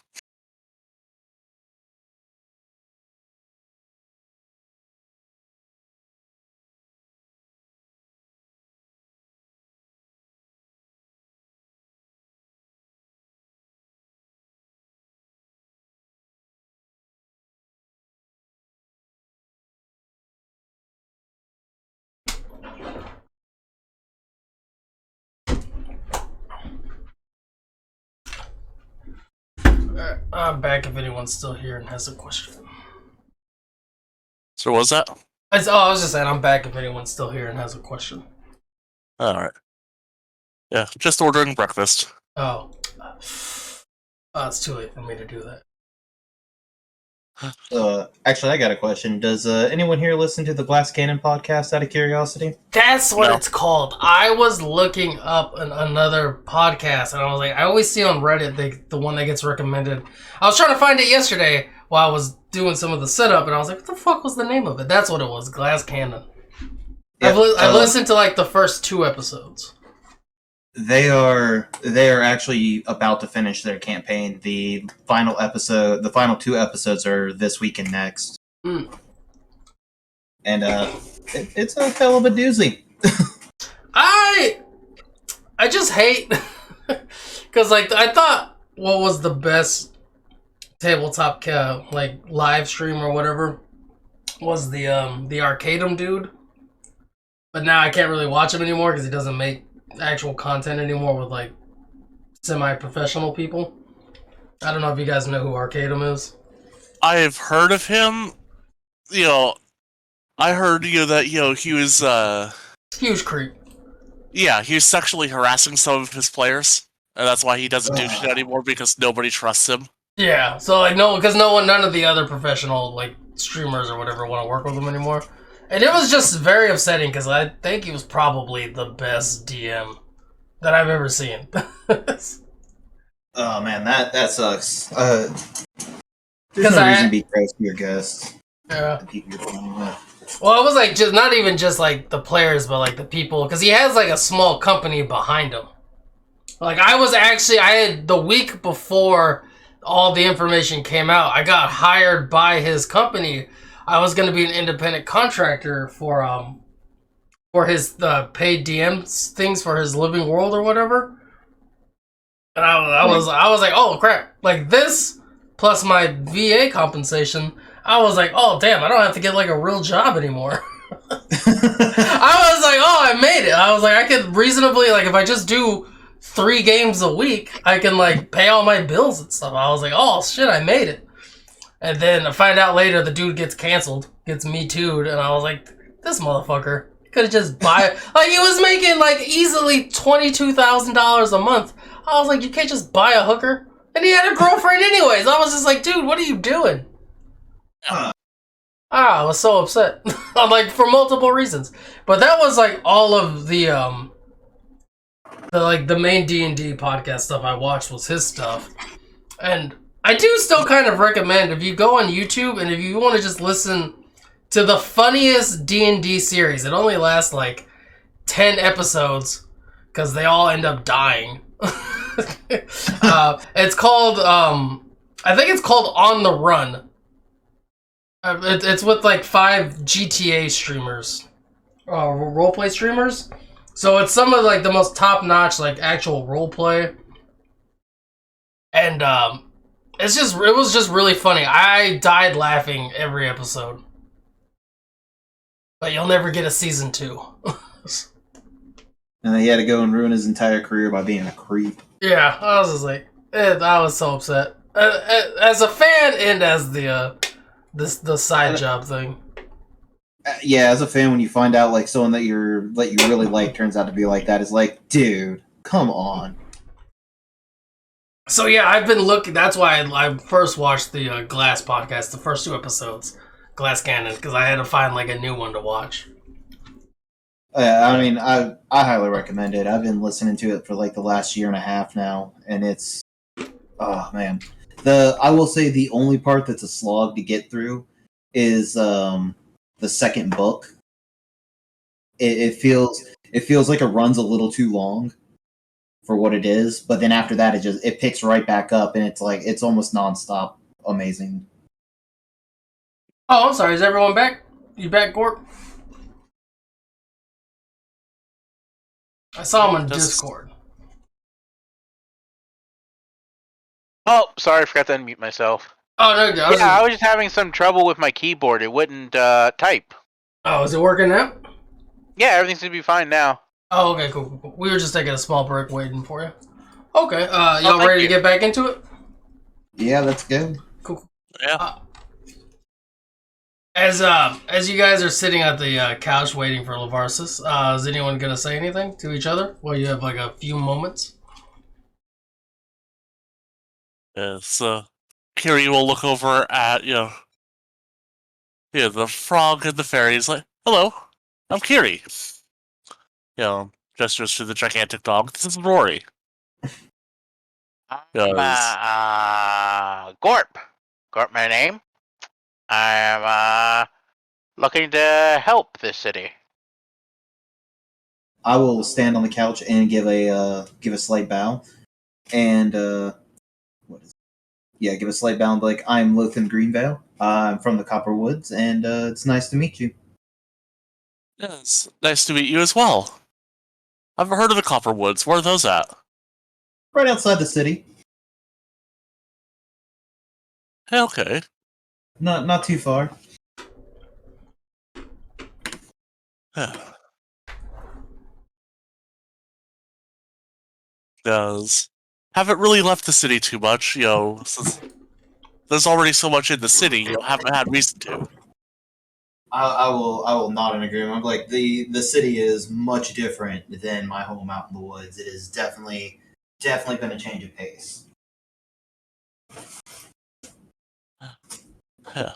I'm back if anyone's still here and has a question. So what was that? I was just saying I'm back if anyone's still here and has a question. Alright. Yeah, just ordering breakfast. Oh. It's too late for me to do that. Actually, I got a question. Does anyone here listen to the Glass Cannon podcast out of curiosity? That's what No. it's called. I was looking up another podcast, and I was like, I always see on Reddit the one that gets recommended. I was trying to find it yesterday while I was doing some of the setup, and I was like, what the fuck was the name of it? That's what it was, Glass Cannon. Yep, I've listened to like the first 2 episodes. They are actually about to finish their campaign. The final 2 episodes are this week and next. Mm. And it's a hell of a doozy. I just hate because I thought what was the best tabletop live stream or whatever was the Arcadum dude. but now I can't really watch him anymore because he doesn't make actual content anymore with like semi-professional people. I don't know if you guys know who Arcadum is. I've heard of him. I heard that he was Huge creep. yeah, he was sexually harassing some of his players, and that's why he doesn't do shit anymore because nobody trusts him. Yeah, so like because none of the other professional like streamers or whatever want to work with him anymore, and it was just very upsetting because I think he was probably the best DM that I've ever seen. Oh man, that sucks. There's 'Cause no reason to be gross to your guests. Yeah. The people you're playing with. Well, it was like just not even just like the players, but like the people, because he has like a small company behind him. Like I had the week before all the information came out, I got hired by his company. I was going to be an independent contractor for his paid DMs things for his living world or whatever. And I was like, oh crap! Like this plus my VA compensation. I was like, oh damn! I don't have to get like a real job anymore. I was like, oh, I made it. I was like, I could reasonably like if I just do 3 games a week, I can like pay all my bills and stuff. I was like, oh shit, I made it. And then I find out later the dude gets canceled, gets me too'd, and I was like, this motherfucker could have just like he was making like easily $22,000 a month. I was like, you can't just buy a hooker. And he had a girlfriend anyways. I was just like, dude, what are you doing? I was so upset. I'm like, for multiple reasons. But that was like all of the main D&D podcast stuff I watched was his stuff. And I do still kind of recommend if you go on YouTube and if you want to just listen to the funniest D&D series. It only lasts like 10 episodes because they all end up dying. It's called I think it's called On the Run. It's with like 5 GTA streamers, roleplay streamers. So it's some of like the most top-notch like actual roleplay, and it was just really funny. I died laughing every episode, but you'll never get a season 2. And he had to go and ruin his entire career by being a creep. Yeah, I was just like, I was so upset as a fan and as the side job thing. Yeah, as a fan, when you find out like someone that you really like turns out to be like that, it's like, dude, come on. So yeah, I've been looking. That's why I first watched the Glass podcast, the first 2 episodes, Glass Cannon, because I had to find like a new one to watch. I mean, I highly recommend it. I've been listening to it for like the last year and a half now, and it's, oh man. I will say the only part that's a slog to get through is the second book. It feels like it runs a little too long for what it is, but then after that it picks right back up, and it's like it's almost nonstop amazing. Oh, I'm sorry. Is everyone back? You back, Gorp? I saw him on Discord. Oh, sorry, I forgot to unmute myself. Oh, no, go. I was just having some trouble with my keyboard. It wouldn't type. Oh, is it working now? Yeah, everything's gonna be fine now. Oh, okay, cool. We were just taking a small break waiting for you. Okay, y'all ready to get back into it? Yeah, that's good. Cool. Yeah. As you guys are sitting at the couch waiting for Lavarsis, is anyone gonna say anything to each other while you have like a few moments? Yeah, so Kiri will look over at the frog and the fairy. He's like, "Hello, I'm Kiri." Gestures to the gigantic dog. This is Rory. Gorp. Gorp, my name. I'm looking to help this city. I will stand on the couch and give a slight bow, and give a slight bow and be like, I'm Lothan Greenvale. I'm from the Copper Woods, and it's nice to meet you. Yes, nice to meet you as well. I've heard of the Copper Woods. Where are those at? Right outside the city. Okay. Not too far. Yeah. Does haven't really left the city too much, since there's already so much in the city, haven't had reason to. I will nod in agreement. Like the city is much different than my home out in the woods. It is definitely going to change of pace. Yeah.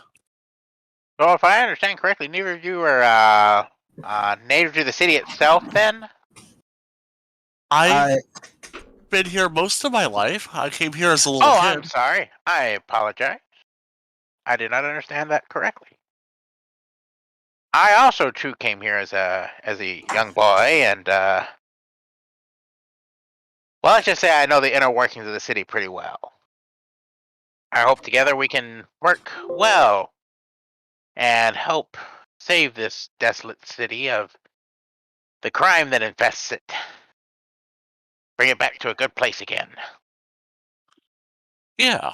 So if I understand correctly, neither of you are native to the city itself, then? I've been here most of my life. I came here as a little Oh, kid. I'm sorry. I apologize. I did not understand that correctly. I also too came here as a young boy, and well, let's just say I know the inner workings of the city pretty well. I hope together we can work well and help save this desolate city of the crime that infests it. Bring it back to a good place again. Yeah.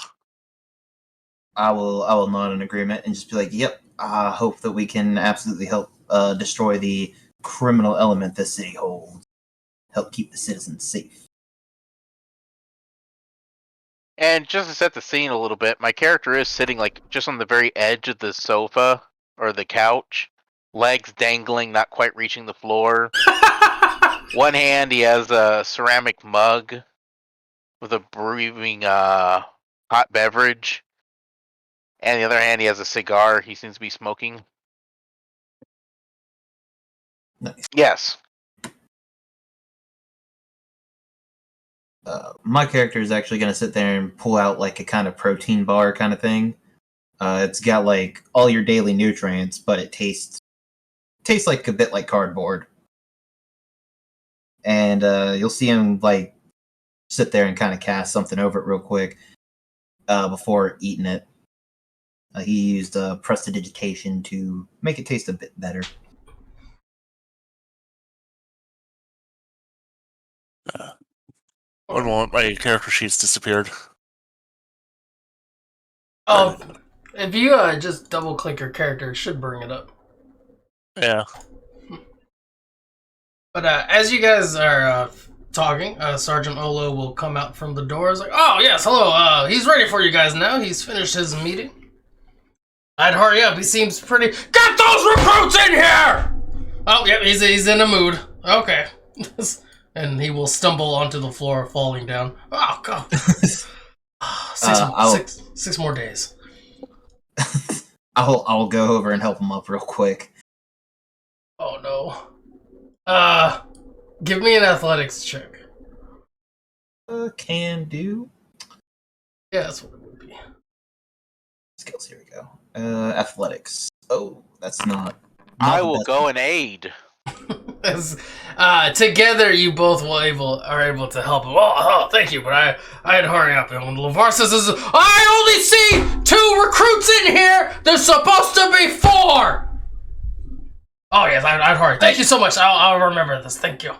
I will nod in agreement and just be like, yep. I hope that we can absolutely help destroy the criminal element this city holds. Help keep the citizens safe. And just to set the scene a little bit, my character is sitting like just on the very edge of the sofa or the couch, legs dangling, not quite reaching the floor. One hand, he has a ceramic mug with a brewing hot beverage, and the other hand, he has a cigar. He seems to be smoking. Nice. Yes. My character is actually going to sit there and pull out like a kind of protein bar kind of thing. It's got like all your daily nutrients, but it tastes like a bit like cardboard. And you'll see him like sit there and kind of cast something over it real quick before eating it. He used prestidigitation to make it taste a bit better. One moment, my character sheet's disappeared. Oh, if you just double click your character, it should bring it up. Yeah. But as you guys are talking, Sergeant Olo will come out from the door. He's like, "Oh yes, hello. He's ready for you guys now. He's finished his meeting. I'd hurry up. He seems pretty. Get those recruits in here! Oh, yep, he's in a mood. Okay." And he will stumble onto the floor, falling down. Oh god. Six more days. I'll go over and help him up real quick. Oh no. Give me an athletics check. Can do. Yeah, that's what it would be. Skills, here we go. Athletics. Oh, that's not I the will best. go and aid. Together, you both are able to help him. Oh, thank you, but I'd hurry up. And when LeVar says, "I only see 2 recruits in here. There's supposed to be 4." Oh yes, I'd hurry. Thank you so much. I'll remember this. Thank you.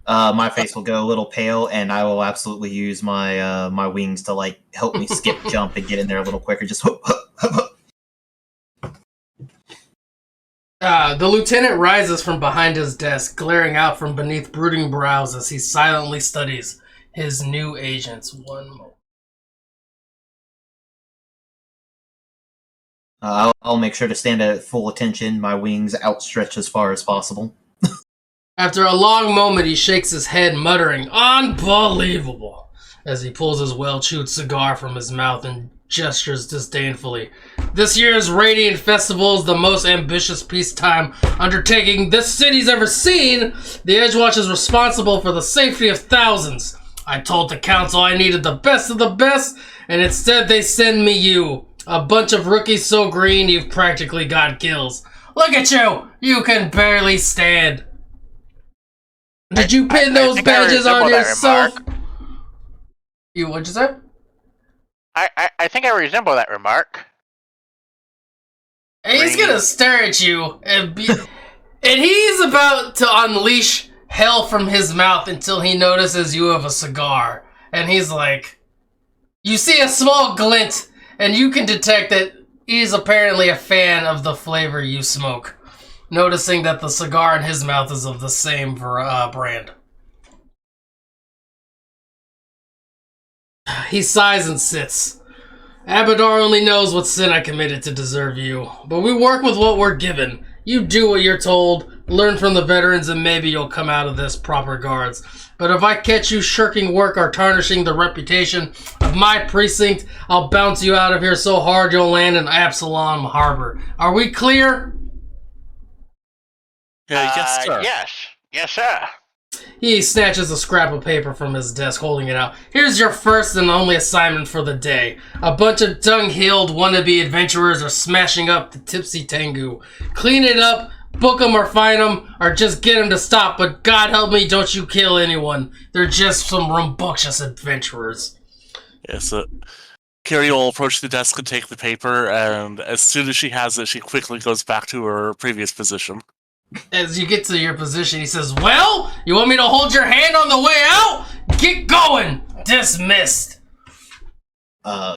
My face will go a little pale, and I will absolutely use my my wings to like help me skip, jump, and get in there a little quicker. Just whoop, whoop, whoop, whoop. The lieutenant rises from behind his desk, glaring out from beneath brooding brows as he silently studies his new agents. One moment. I'll make sure to stand at full attention, my wings outstretched as far as possible. After a long moment, he shakes his head, muttering, "Unbelievable," as he pulls his well-chewed cigar from his mouth and gestures disdainfully. "This year's Radiant Festival is the most ambitious peacetime undertaking this city's ever seen. The Edgewatch is responsible for the safety of thousands. I told the council I needed the best of the best, and instead they send me you. A bunch of rookies so green you've practically got kills. Look at you! You can barely stand." Did you pin those badges on yourself? You, what'd you say? I think I resemble that remark. And he's gonna stare at you and he's about to unleash hell from his mouth until he notices you have a cigar. And he's like, you see a small glint, and you can detect that he's apparently a fan of the flavor you smoke, noticing that the cigar in his mouth is of the same brand. He sighs and sits. Abadar only knows what sin I committed to deserve you, but we work with what we're given. You do what you're told, learn from the veterans, and maybe you'll come out of this proper guards. But if I catch you shirking work or tarnishing the reputation of my precinct, I'll bounce you out of here so hard you'll land in Absalom Harbor. Are we clear? Yes, sir. Yes, sir. He snatches a scrap of paper from his desk, holding it out. Here's your first and only assignment for the day. A bunch of dung-heeled wannabe adventurers are smashing up the Tipsy Tengu. Clean it up, book them or fine them, or just get them to stop, but God help me, don't you kill anyone. They're just some rambunctious adventurers. Yes, Carrie will approach the desk and take the paper, and as soon as she has it, she quickly goes back to her previous position. As you get to your position, he says, well, you want me to hold your hand on the way out? Get going! Dismissed. I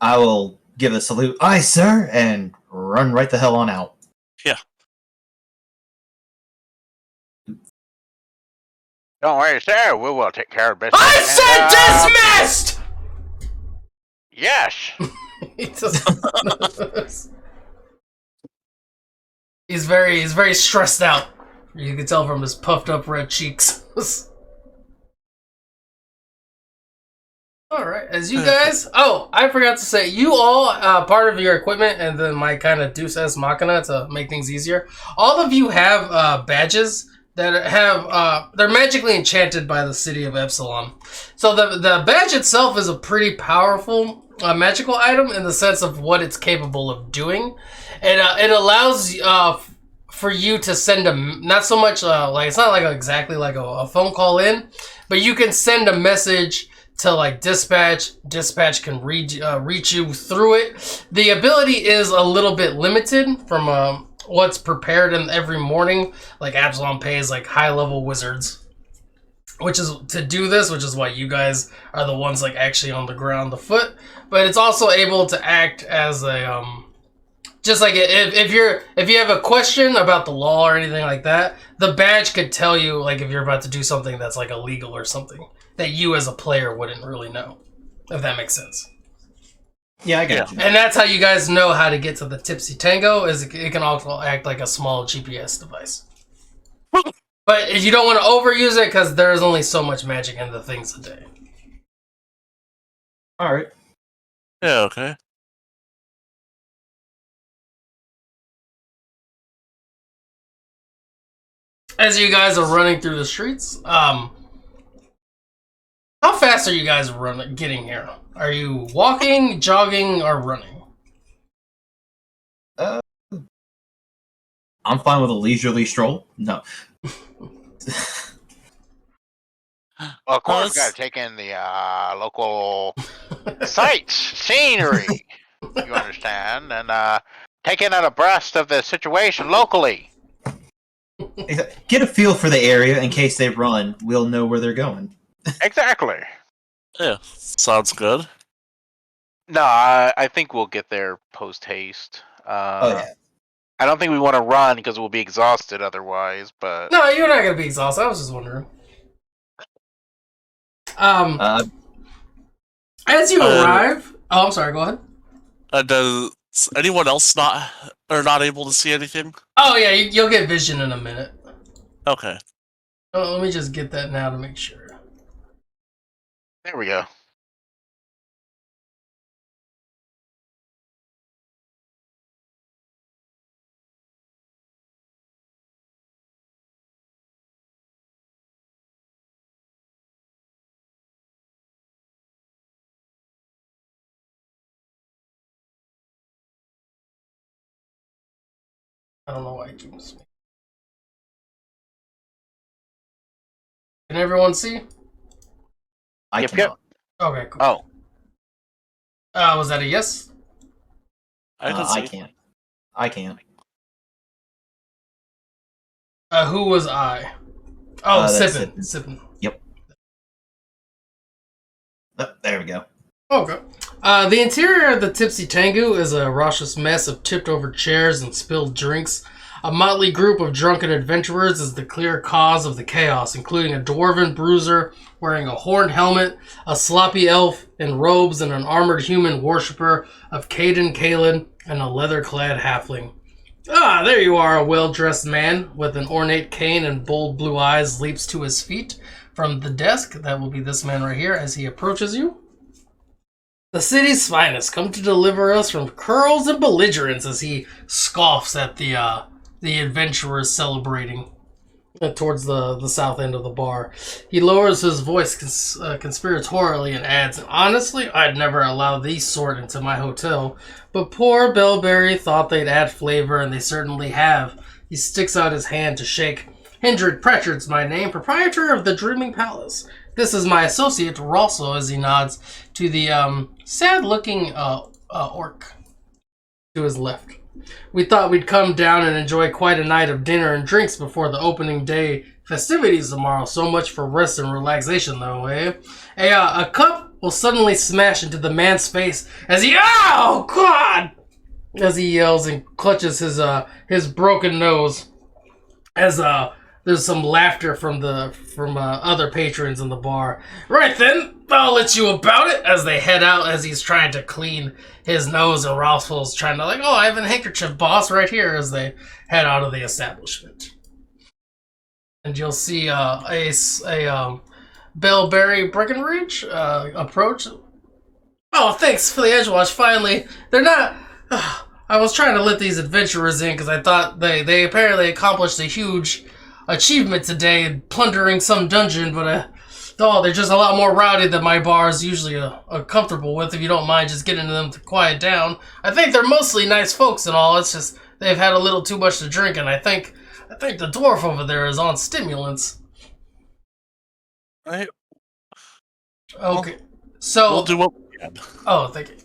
will give a salute, aye, sir, and run right the hell on out. Yeah. Don't worry, sir. We will take care of business. I said dismissed! Yes. He just... He's very stressed out. You can tell from his puffed up red cheeks. Alright, as you guys... Oh, I forgot to say, you all, part of your equipment, and then my kind of Deus Ex Machina to make things easier, all of you have badges that have... they're magically enchanted by the city of Epsilon. So the badge itself is a pretty powerful magical item in the sense of what it's capable of doing. It allows for you to send a, not so much like, it's not like exactly like a phone call in, but you can send a message to like dispatch. Dispatch can reach you through it. The ability is a little bit limited from what's prepared in every morning. Like Absalom pays like high level wizards, which is to do this, which is why you guys are the ones like actually on the ground, the foot. But it's also able to act as a just like if you have a question about the law or anything like that, the badge could tell you like if you're about to do something that's like illegal or something that you as a player wouldn't really know, if that makes sense. Yeah, I got you. And that's how you guys know how to get to the Tipsy Tango, is it can also act like a small GPS device. But if you don't want to overuse it, because there's only so much magic in the things a day. Alright. Yeah, okay. As you guys are running through the streets, how fast are you guys getting here? Are you walking, jogging, or running? I'm fine with a leisurely stroll. No. Well, of course, we got to take in the local sights, scenery. You understand, and taking out abreast of the situation locally. Get a feel for the area in case they run. We'll know where they're going. Exactly. Yeah, sounds good. No, I think we'll get there post haste. Oh yeah. I don't think we want to run because we'll be exhausted otherwise. But No, you're not gonna be exhausted. I was just wondering. As you arrive, oh, I'm sorry. Go ahead. Does anyone else not able to see anything? Oh yeah, you'll get vision in a minute. Okay. Oh, let me just get that now to make sure. there we go. I don't know why it keeps me. Can everyone see? I Yep, cannot. Okay, cool. Oh, Was that a yes? I can see. I can't. I can't. Who was I? Oh, That's Sippin. Yep. Oh, there we go. Okay. The interior of the Tipsy Tango is a raucous mess of tipped over chairs and spilled drinks. A motley group of drunken adventurers is the clear cause of the chaos, including a dwarven bruiser wearing a horned helmet, a sloppy elf in robes, and an armored human worshipper of Caden Kalen, and a leather-clad halfling. Ah, there you are, a well-dressed man with an ornate cane and bold blue eyes leaps to his feet from the desk. That will be this man right here as he approaches you. The city's finest come to deliver us from curls and belligerents as he scoffs at the adventurers celebrating towards the south end of the bar. He lowers his voice conspiratorially and adds, honestly, I'd never allow these sort into my hotel, but poor Bellberry thought they'd add flavor, and they certainly have. He sticks out his hand to shake. Hendrik Pritchard's my name, proprietor of the Dreaming Palace. This is my associate, Rosso, as he nods to the sad-looking orc to his left. We thought we'd come down and enjoy quite a night of dinner and drinks before the opening day festivities tomorrow. So much for rest and relaxation, though, eh? A cup will suddenly smash into the man's face as he, oh, God! As he yells and clutches his broken nose as there's some laughter from other patrons in the bar. Right then, I'll let you about it as they head out as he's trying to clean his nose, and Ralph's trying to I have a handkerchief, boss, right here as they head out of the establishment. And you'll see Bellberry Breckenridge approach. Oh, thanks for the Edgewatch. Finally, they're not. I was trying to let these adventurers in because I thought they apparently accomplished a huge achievement today in plundering some dungeon, but they're just a lot more rowdy than my bar is usually comfortable with. If you don't mind just getting them to quiet down. I think they're mostly nice folks and all. It's just they've had a little too much to drink, and I think the dwarf over there is on stimulants. Right. Okay, so we'll do what we can. Oh, thank you.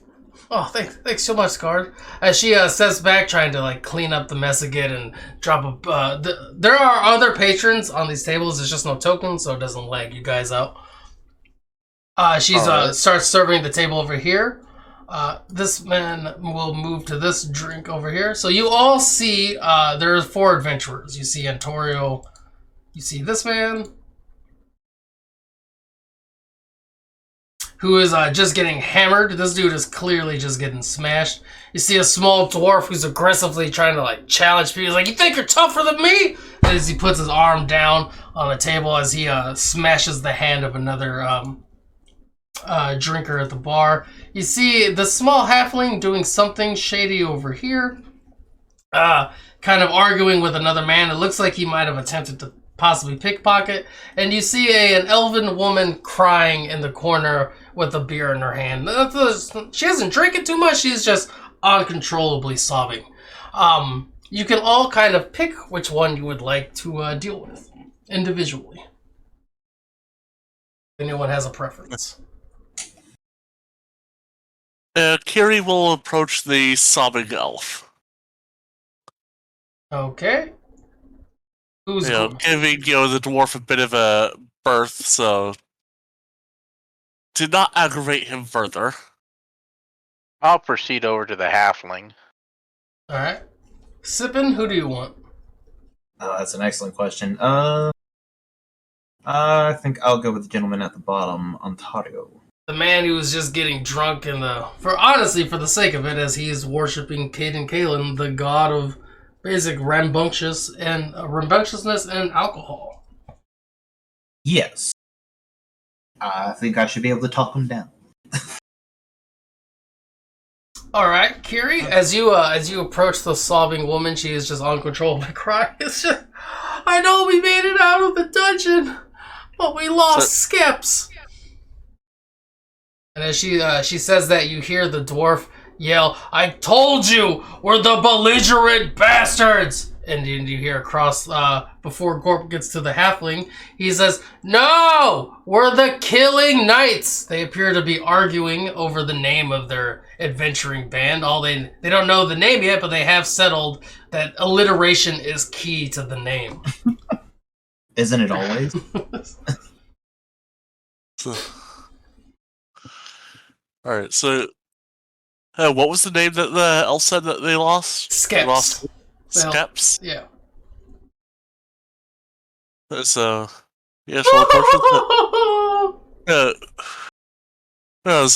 Oh, thanks so much, Scarred. As she steps back, trying to clean up the mess again and drop a. There are other patrons on these tables. There's just no tokens, so it doesn't lag you guys out. She's starts serving the table over here. This man will move to this drink over here. So you all see there's 4 adventurers. You see Antorio. You see this man, who is just getting hammered. This dude is clearly just getting smashed. You see a small dwarf who's aggressively trying to challenge people. He's like, you think you're tougher than me? As he puts his arm down on the table as he smashes the hand of another drinker at the bar. You see the small halfling doing something shady over here. Kind of arguing with another man. It looks like he might have attempted to possibly pickpocket. And you see an elven woman crying in the corner with a beer in her hand. She isn't drinking too much, she's just uncontrollably sobbing. You can all kind of pick which one you would like to deal with individually. If anyone has a preference. Kiri will approach the sobbing elf. Okay. Who's giving the dwarf a bit of a berth, so to not aggravate him further. I'll proceed over to the halfling. Alright. Sippin', who do you want? That's an excellent question. I think I'll go with the gentleman at the bottom, Ontario. The man who was just getting drunk for the sake of it, as he is worshipping Caden Kalen, the god of basic rambunctiousness and alcohol. Yes. I think I should be able to talk him down. Alright, Kiri, as you approach the sobbing woman, she is just uncontrollably crying. It's just, I know we made it out of the dungeon, but we lost Skips. And as she says that, you hear the dwarf yell, I told you, we're the belligerent bastards! And you hear across, before Gorp gets to the halfling, he says, no! We're the killing knights! They appear to be arguing over the name of their adventuring band. They don't know the name yet, but they have settled that alliteration is key to the name. Isn't it always? Alright, so what was the name that the elf said that they lost? Skeps. Steps. Yeah. So, yeah, she'll approach it.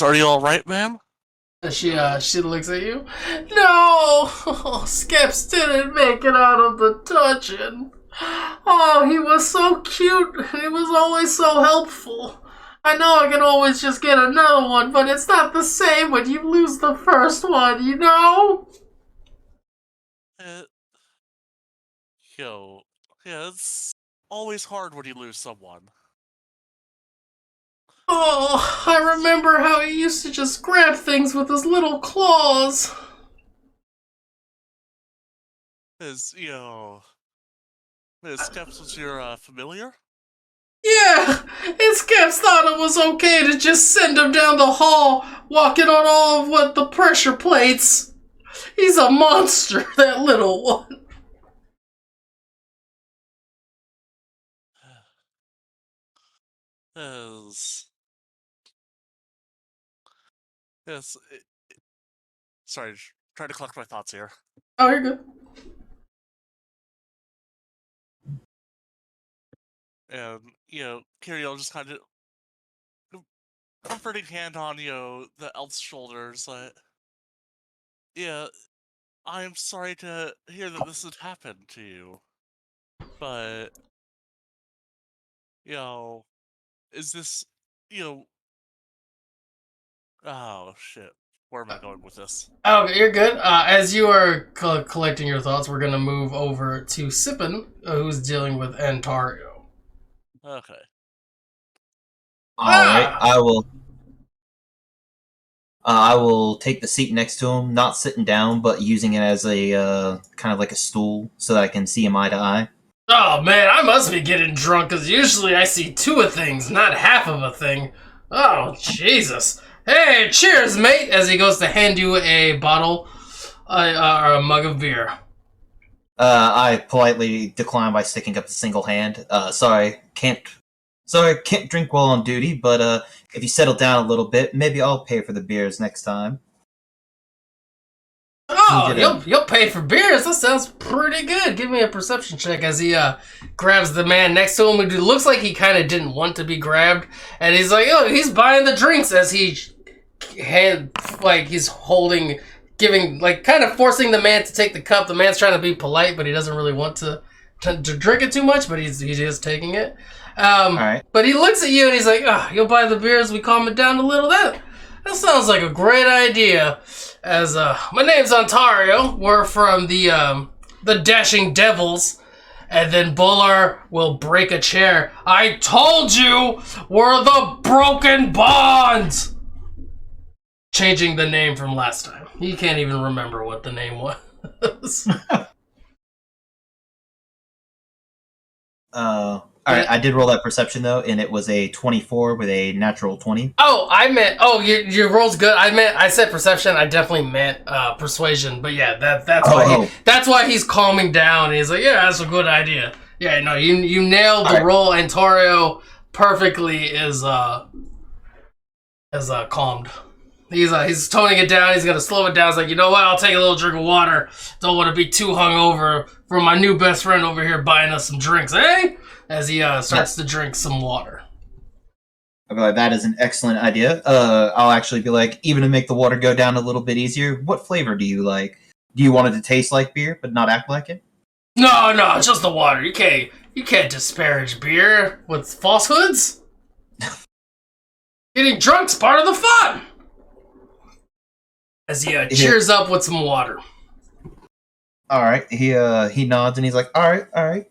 Are you all right, ma'am? She looks at you. No, Skips didn't make it out of the dungeon. Oh, he was so cute. He was always so helpful. I know I can always just get another one, but it's not the same when you lose the first one, you know? Yeah, it's always hard when you lose someone. Oh, I remember how he used to just grab things with his little claws. Miss Steps was your familiar? Yeah, and Skips thought it was okay to just send him down the hall, walking on all of what the pressure plates. He's a monster, that little one. Yes. Yes. Sorry, trying to collect my thoughts here. Oh, you're good. And, Kiriel just kind of comforting hand on, the elf's shoulders. Yeah, I am sorry to hear that this had happened to you. But, is this, oh, shit. Where am I going with this? Okay, you're good. As you are collecting your thoughts, we're going to move over to Sippin, who's dealing with Antario. Okay. Alright, I will take the seat next to him, not sitting down, but using it as a kind of like a stool so that I can see him eye to eye. Oh man, I must be getting drunk because usually I see two of things, not half of a thing. Oh, Jesus. Hey, cheers, mate, as he goes to hand you a bottle or a mug of beer. I politely decline by sticking up the single hand. Sorry, can't drink while on duty, but if you settle down a little bit, maybe I'll pay for the beers next time. Oh, you'll pay for beers? That sounds pretty good. Give me a perception check as he grabs the man next to him who looks like he kind of didn't want to be grabbed. And he's like, oh, he's buying the drinks as he's holding, giving, kind of forcing the man to take the cup. The man's trying to be polite, but he doesn't really want to drink it too much, but he's just taking it. Right. But he looks at you and he's like, you'll buy the beers, we calm it down a little. That sounds like a great idea. As my name's Ontario, we're from the Dashing Devils, and then Buller will break a chair. I told you, we're the Broken Bonds. Changing the name from last time. He can't even remember what the name was. Alright, I did roll that perception though, and it was a 24 with a natural 20. Your roll's good. I said perception, I definitely meant persuasion, but yeah, that's why he's calming down, and he's like, yeah, that's a good idea. Yeah, no, you nailed the roll, and Tario perfectly is calmed. He's toning it down, he's gonna slow it down, he's like, you know what, I'll take a little drink of water, don't want to be too hungover for my new best friend over here buying us some drinks, eh? As he starts to drink some water. I'll be like, that is an excellent idea. I'll actually be like, even to make the water go down a little bit easier, what flavor do you like? Do you want it to taste like beer, but not act like it? No, it's just the water. You can't disparage beer with falsehoods. Getting drunk's part of the fun. As he cheers up with some water. Alright, he nods and he's like, alright.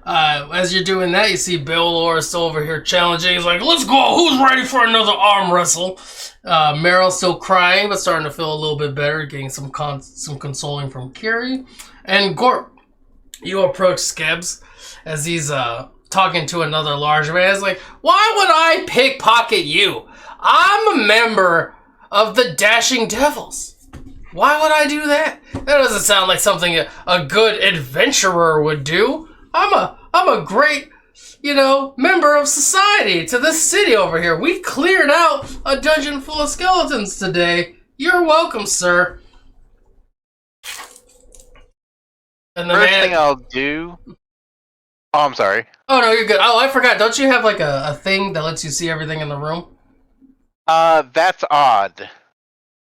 As you're doing that, you see Beolor still over here challenging. He's like, let's go! Who's ready for another arm wrestle? Meryl's still crying, but starting to feel a little bit better, getting some consoling from Kiri. And Gorp, you approach Skebs as he's talking to another large man. He's like, why would I pickpocket you? I'm a member of the Dashing Devils. Why would I do that? That doesn't sound like something a good adventurer would do. I'm a great, member of society to this city over here. We cleared out a dungeon full of skeletons today. You're welcome, sir. And the First man. thing I'll do. Oh, I'm sorry. Oh no, you're good. Oh, I forgot. Don't you have like a thing that lets you see everything in the room? That's odd.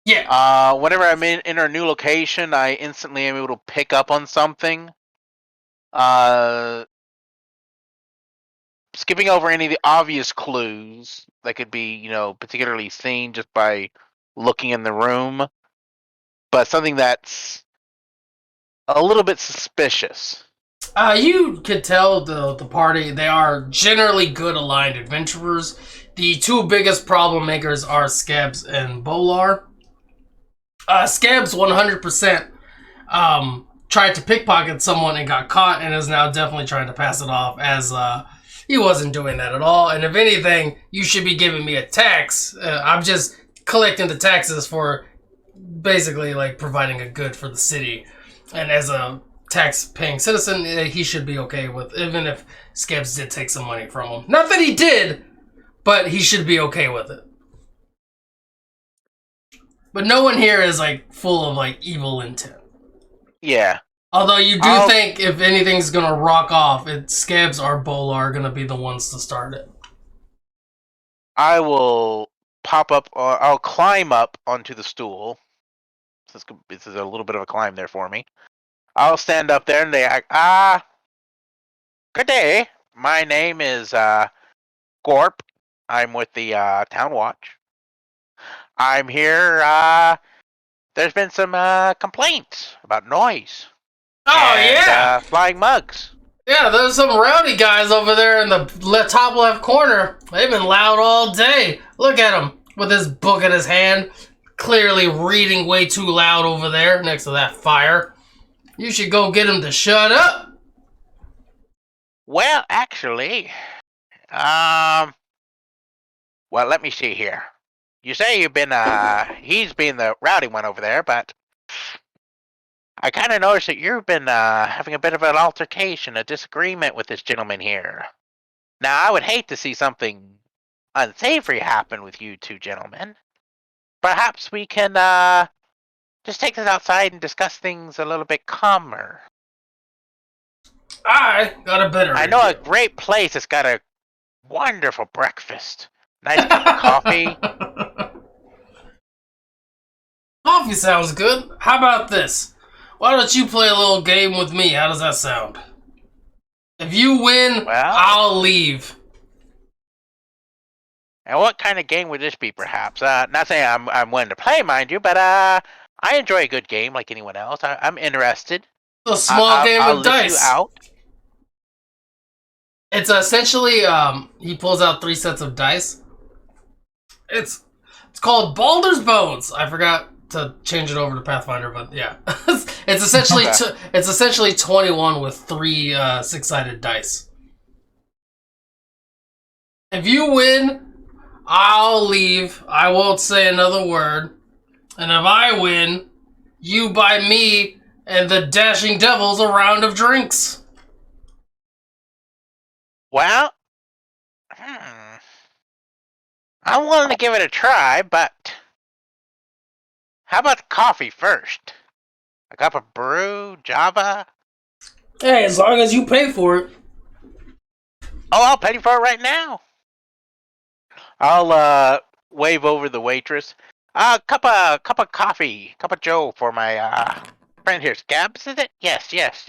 Yeah. Whenever I'm in our new location, I instantly am able to pick up on something. Skipping over any of the obvious clues that could be, particularly seen just by looking in the room, but something that's a little bit suspicious. You could tell the party, they are generally good aligned adventurers. The two biggest problem makers are Scabs and Bolar. Scabs 100% tried to pickpocket someone and got caught and is now definitely trying to pass it off as he wasn't doing that at all. And if anything, you should be giving me a tax. I'm just collecting the taxes for basically like providing a good for the city. And as a tax-paying citizen, he should be okay with, even if Scabs did take some money from him. Not that he did, but he should be okay with it. But no one here is like full of like evil intent. Yeah. Although you do think if anything's gonna rock off, Scabs or Bolar are gonna be the ones to start it. I will pop up, I'll climb up onto the stool. This is a little bit of a climb there for me. I'll stand up there and they good day. My name is Gorp. I'm with the Town Watch. I'm here. There's been some complaints about noise. Oh, and, yeah! Flying mugs. Yeah, there's some rowdy guys over there in the top left corner. They've been loud all day. Look at him with his book in his hand. Clearly reading way too loud over there next to that fire. You should go get him to shut up. Well, actually, well, let me see here. You say you've been, he's been the rowdy one over there, but I kind of noticed that you've been having a bit of an altercation, a disagreement with this gentleman here. Now, I would hate to see something unsavory happen with you two gentlemen. Perhaps we can just take this outside and discuss things a little bit calmer. I got a better I know a idea. great place that's got a wonderful breakfast. Nice cup of coffee. Coffee sounds good. How about this? Why don't you play a little game with me? How does that sound? If you win, Well, I'll leave. And what kind of game would this be, perhaps? Not saying I'm willing to play, mind you, but I enjoy a good game like anyone else. I'm interested. It's a small game I'll with list dice. you out. It's essentially he pulls out 3 sets of dice. It's called Baldur's Bones. I forgot to change it over to Pathfinder, but yeah, it's essentially it's essentially 21 with 3 6-sided dice. If you win, I'll leave. I won't say another word. And if I win, you buy me and the Dashing Devils a round of drinks. Well, I'm willing to give it a try, but how about the coffee first? A cup of brew, Java? Hey, as long as you pay for it. Oh, I'll pay for it right now. I'll wave over the waitress. Cup of coffee, cup of Joe for my friend here. Scabs, is it? Yes. Yes,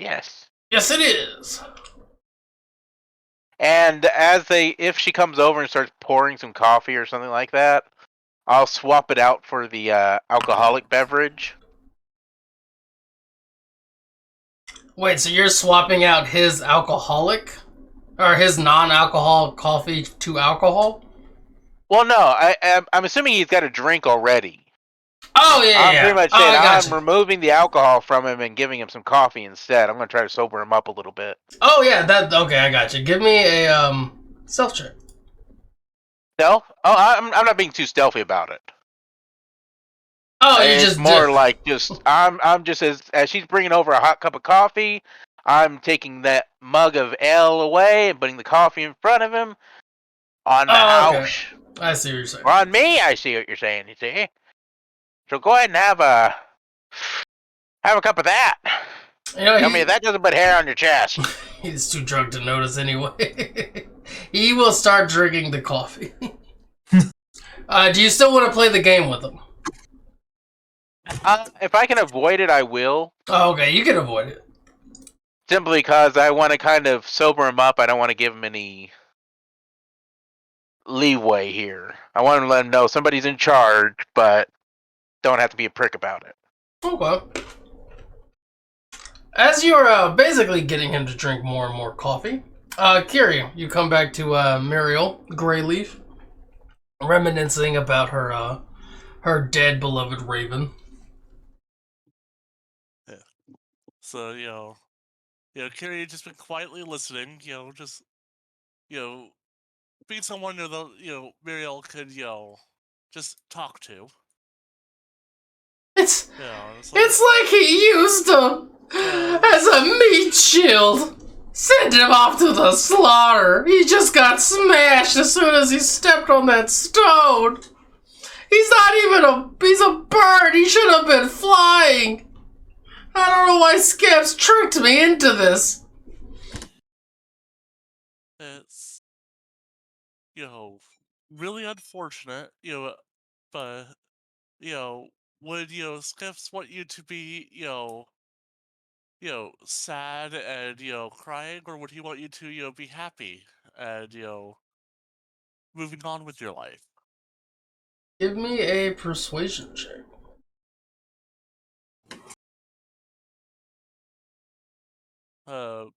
it is. And if she comes over and starts pouring some coffee or something like that, I'll swap it out for the alcoholic beverage. Wait, so you're swapping out his alcoholic? Or his non-alcoholic coffee to alcohol? Well, no, I'm assuming he's got a drink already. Oh, yeah, I'm pretty much saying I'm you. removing the alcohol from him and giving him some coffee instead. I'm going to try to sober him up a little bit. Oh, yeah, okay, I got you. Give me a self check. No? Oh, I'm not being too stealthy about it. Oh, you it's just more like I'm just as she's bringing over a hot cup of coffee, I'm taking that mug of ale away and putting the coffee in front of him. On the house. Okay. I see what you're saying. Or on me, I see what you're saying, you see? So go ahead and have a cup of that. You know, Tell me if that doesn't put hair on your chest. he's too drunk to notice anyway. He will start drinking the coffee. Do you still want to play the game with him? If I can avoid it, I will. Oh, okay, you can avoid it. Simply because I want to kind of sober him up. I don't want to give him any leeway here. I want to let him know somebody's in charge, but don't have to be a prick about it. Okay. As you're basically getting him to drink more and more coffee, Kiri, you come back to Muriel Greyleaf, reminiscing about her dead beloved raven. So, Carrie just been quietly listening, just, being someone that, Muriel could, just talk to. It's It's like he used him as a meat shield. Send him off to the slaughter. He just got smashed as soon as he stepped on that stone. He's not even he's a bird. He should have been flying. I don't know why Scamps tricked me into this. It's, really unfortunate, but, would, Skiffs want you to be, sad and, crying, or would he want you to, be happy and, moving on with your life? Give me a persuasion check.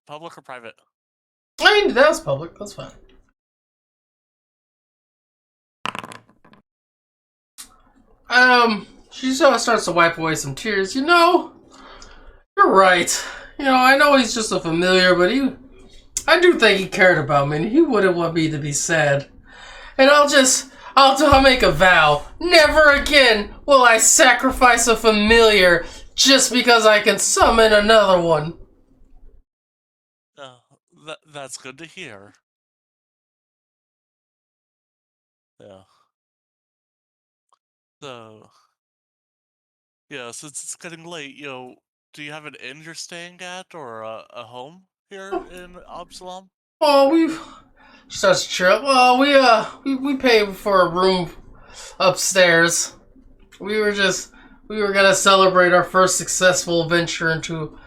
Public or private? I mean, that's public. That's fine. She starts to wipe away some tears. You're right. I know he's just a familiar, but I do think he cared about me, and he wouldn't want me to be sad. And I'll make a vow. Never again will I sacrifice a familiar just because I can summon another one. That's good to hear. Yeah. So, since it's getting late, do you have an inn you're staying at or a home here in Absalom? Oh, starts to chill. Well, we paid for a room upstairs. We were gonna celebrate our first successful venture into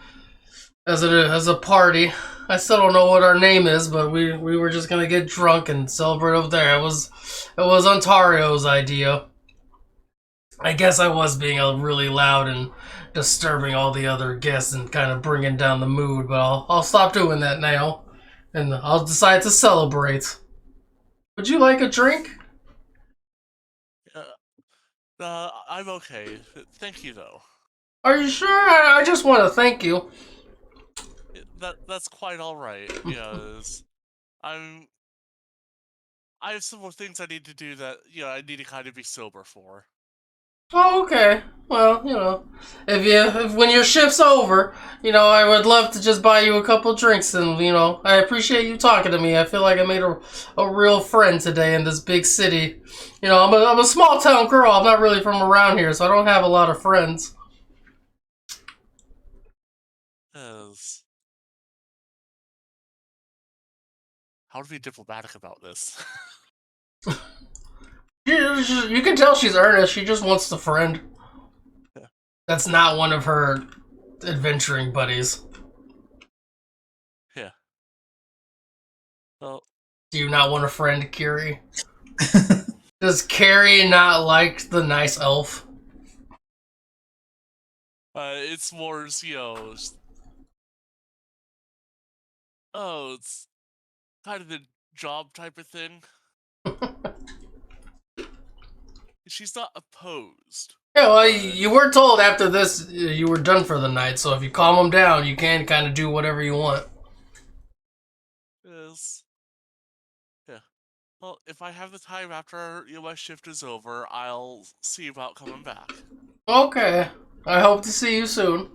as a party. I still don't know what our name is, but we were just gonna get drunk and celebrate over there. It was Ontario's idea. I guess I was being really loud and disturbing all the other guests and kind of bringing down the mood, but I'll stop doing that now, and I'll decide to celebrate. Would you like a drink? I'm okay. Thank you, though. Are you sure? I just want to thank you. That's quite all right. Yes, I have some more things I need to do that I need to kind of be sober for. Oh, okay. Well, if when your shift's over, I would love to just buy you a couple drinks, and I appreciate you talking to me. I feel like I made a real friend today in this big city. I'm a small town girl. I'm not really from around here, so I don't have a lot of friends. Yes. How to be diplomatic about this? You can tell she's earnest. She just wants the friend. Yeah. That's not one of her adventuring buddies. Yeah. Well, do you not want a friend, Kiri? Does Carrie not like the nice elf? It's more, it's kind of the job type of thing. She's not opposed. Yeah, well, you were told after this you were done for the night, so if you calm them down, you can kind of do whatever you want. Yes. Yeah. Well, if I have the time after my shift is over, I'll see about coming back. Okay. I hope to see you soon.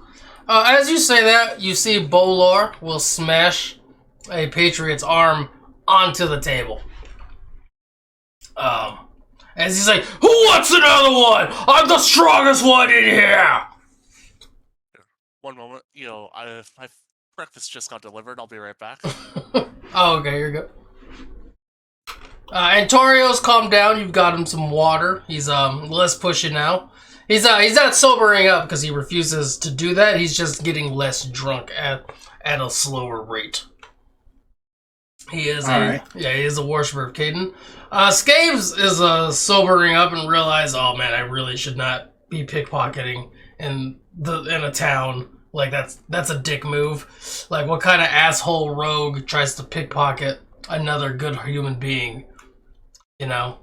As you say that, you see Bolor will smash a Patriot's arm onto the table. As he's like, who wants another one? I'm the strongest one in here! One moment. my breakfast just got delivered. I'll be right back. Oh, okay, you're good. Antorio's calmed down. You've got him some water. He's less pushy now. He's not sobering up because he refuses to do that. He's just getting less drunk at a slower rate. He is he is a worshiper of Caden. Scaves is sobering up and realize, oh man, I really should not be pickpocketing in a town. Like that's a dick move. Like what kind of asshole rogue tries to pickpocket another good human being? You know,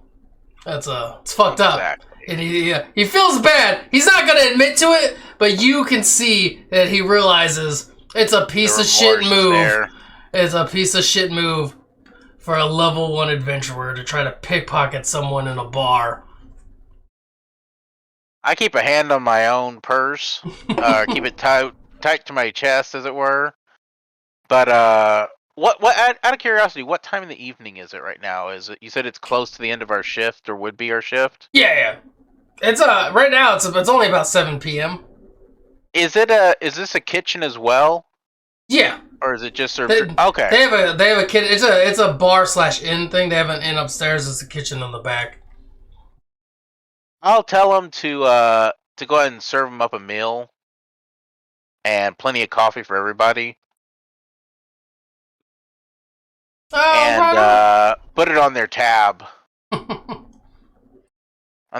it's fucked up. And he feels bad. He's not gonna admit to it, but you can see that he realizes it's a piece of shit move. It's a piece of shit move for a level 1 adventurer to try to pickpocket someone in a bar. I keep a hand on my own purse. Keep it tight to my chest, as it were. But what? Out of curiosity, what time in the evening is it right now? Is it? You said it's close to the end of our shift, or would be our shift? Yeah. It's right now. It's only about 7 p.m. Is this a kitchen as well? Yeah. Or is it just okay? They have a kitchen. It's a bar/inn thing. They have an inn upstairs. It's a kitchen on the back. I'll tell them to go ahead and serve them up a meal and plenty of coffee for everybody. And put it on their tab. I'm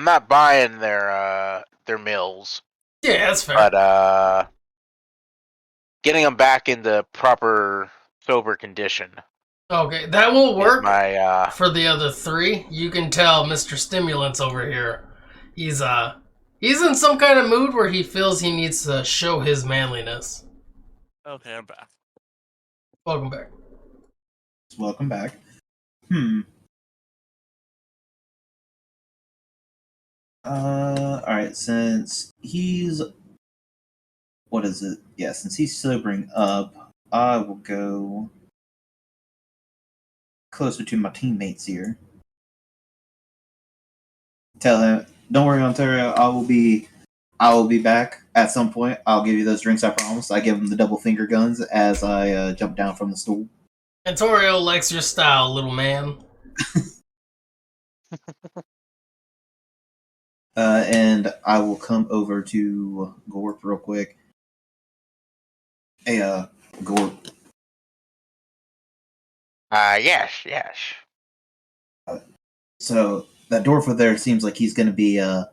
not buying their meals. Yeah, that's fair. But getting them back into proper sober condition. Okay, that will work My for the other 3. You can tell Mr. Stimulants over here. He's in some kind of mood where he feels he needs to show his manliness. Okay, I'm back. Welcome back. Welcome back. Alright, since he's... What is it? Yeah, since he's sobering up, I will go closer to my teammates here. Tell him, don't worry, Ontario, I will be back at some point. I'll give you those drinks, I promise. I give him the double finger guns as I jump down from the stool. Antorio likes your style, little man. And I will come over to Gorp real quick. Hey, Gorp. Yes. So that dwarf over there seems like he's going to be a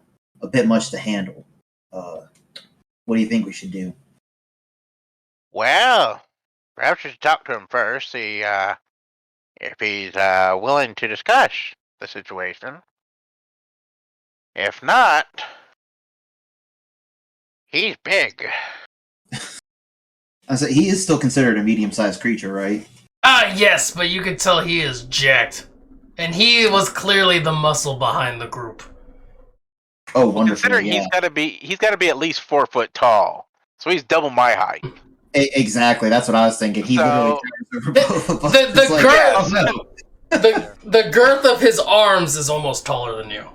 bit much to handle. What do you think we should do? Well, perhaps you should talk to him first. See if he's willing to discuss the situation. If not, he's big. I said he is still considered a medium-sized creature, right? Yes, but you can tell he is jacked. And he was clearly the muscle behind the group. Oh, wonderful! Considering he's got to be at least 4 foot tall, so he's double my height. Exactly, that's what I was thinking. He literally towers over both of us. The girth of his arms is almost taller than you.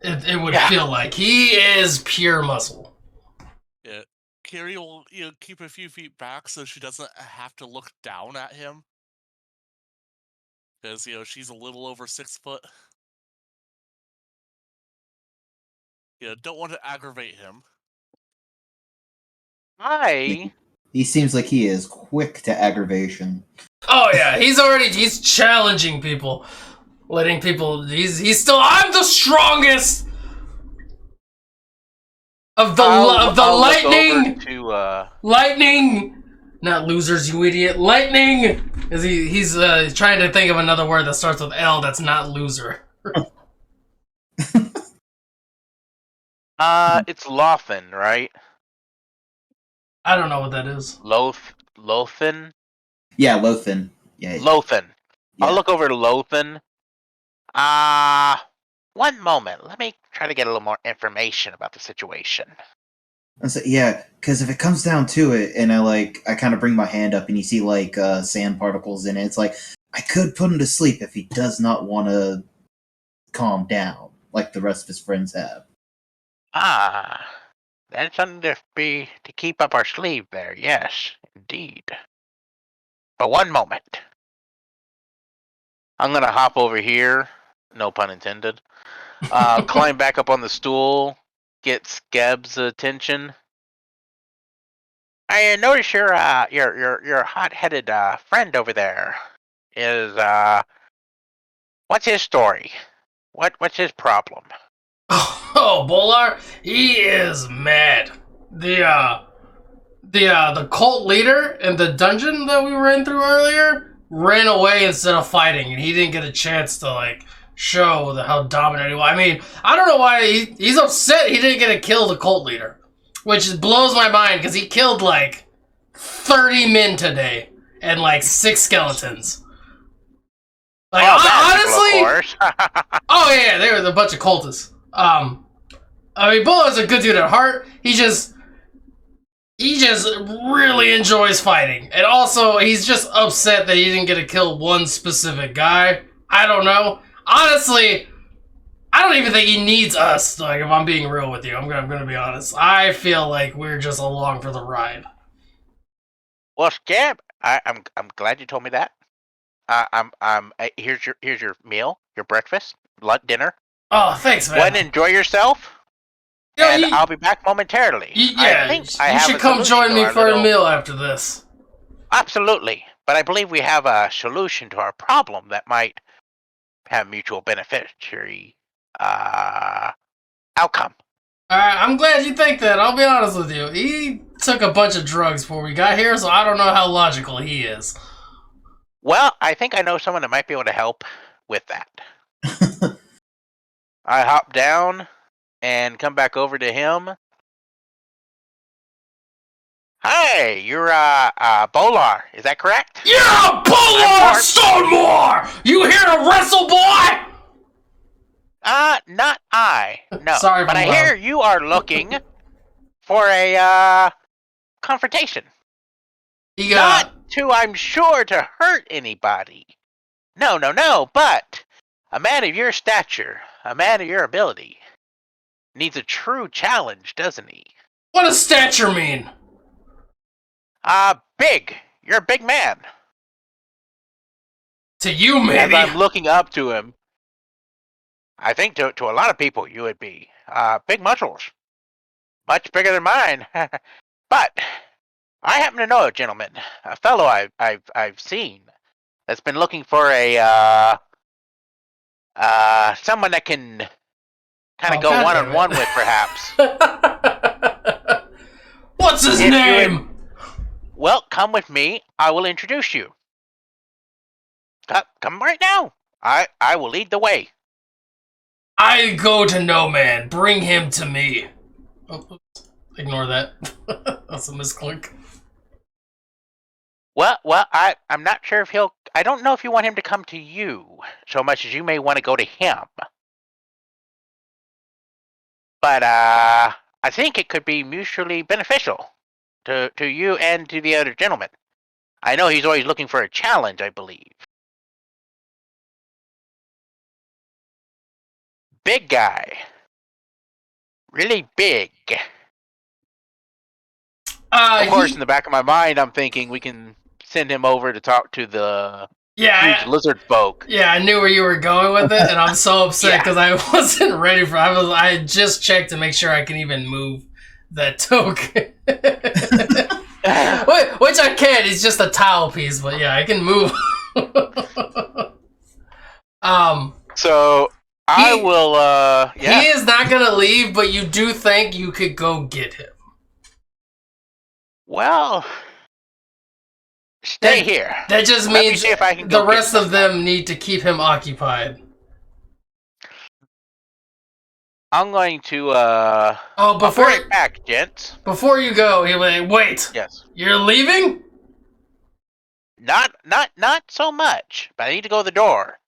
It would feel like he is pure muscle. Yeah, Carrie will keep a few feet back so she doesn't have to look down at him. Because she's a little over 6 foot. Don't want to aggravate him. He seems like he is quick to aggravation. Oh yeah, he's challenging people, letting people. He's still. I'm the strongest of the lightning. Lightning, not losers, you idiot. Lightning. He's trying to think of another word that starts with L. That's not loser. It's Lothan, right? I don't know what that is. Lothan? Yeah, Lothan. Yeah. Lothan. Yeah. I'll look over to Lothan. One moment. Let me try to get a little more information about the situation. And so, yeah, because if it comes down to it, and I kind of bring my hand up, and you see sand particles in it, it's like I could put him to sleep if he does not want to calm down, like the rest of his friends have. That's something to keep up our sleeve there. Yes, indeed. But one moment. I'm gonna hop over here. No pun intended. Climb back up on the stool. Get Skeb's attention. I notice your hot-headed friend over there is what's his story? What's his problem? Oh, Bolar, he is mad. The cult leader in the dungeon that we ran through earlier ran away instead of fighting, and he didn't get a chance to like show how dominant he was. I mean, I don't know why he's upset he didn't get to kill the cult leader, which blows my mind because he killed like 30 men today and like 6 skeletons. Like honestly, oh yeah, they were a bunch of cultists. I mean, Bolar's a good dude at heart. He just really enjoys fighting. And also, he's just upset that he didn't get to kill one specific guy. I don't know. Honestly, I don't even think he needs us. Like, if I'm being real with you, I'm gonna be honest. I feel like we're just along for the ride. Well, Scab, I'm glad you told me that. Here's your meal, your breakfast, lunch, dinner. Oh, thanks, man. Go ahead and enjoy yourself. And I'll be back momentarily. Yeah, you should come join me for a meal after this. Absolutely. But I believe we have a solution to our problem that might have mutual beneficiary outcome. I'm glad you think that. I'll be honest with you. He took a bunch of drugs before we got here, so I don't know how logical he is. Well, I think I know someone that might be able to help with that. I hop down and come back over to him. Hi, you're Bolar, is that correct? Yeah, Bolar Stonemore! You here to wrestle, boy? Not I. No. Sorry, but I hear you are looking for a confrontation. Not to, I'm sure, to hurt anybody. No, but a man of your stature, a man of your ability, needs a true challenge, doesn't he? What does stature mean? Big. You're a big man. To you, maybe. As I'm looking up to him, I think to a lot of people you would be. Big muscles. Much bigger than mine. But I happen to know a gentleman, a fellow I've seen, that's been looking for a someone that can kind of go one-on-one with, perhaps. What's his name? Well, come with me. I will introduce you. Come right now. I will lead the way. I go to no man. Bring him to me. Oh, ignore that. That's a misclick. Well, I'm not sure if he'll... I don't know if you want him to come to you so much as you may want to go to him. But, I think it could be mutually beneficial to you and to the other gentleman. I know he's always looking for a challenge, I believe. Big guy. Really big. Of course, in the back of my mind, I'm thinking we can send him over to talk to the huge lizard folk. Yeah, I knew where you were going with it, and I'm so upset because I wasn't ready for. I had just checked to make sure I can even move that token, which I can. It's just a tile piece, but yeah, I can move. So I will. Yeah. He is not gonna leave, but you do think you could go get him. Well, stay here. That just means the rest of them need to keep him occupied. I'm going to, before I'll be right back, gents. Before you go, he went, wait. Yes. You're leaving? Not so much, but I need to go to the door.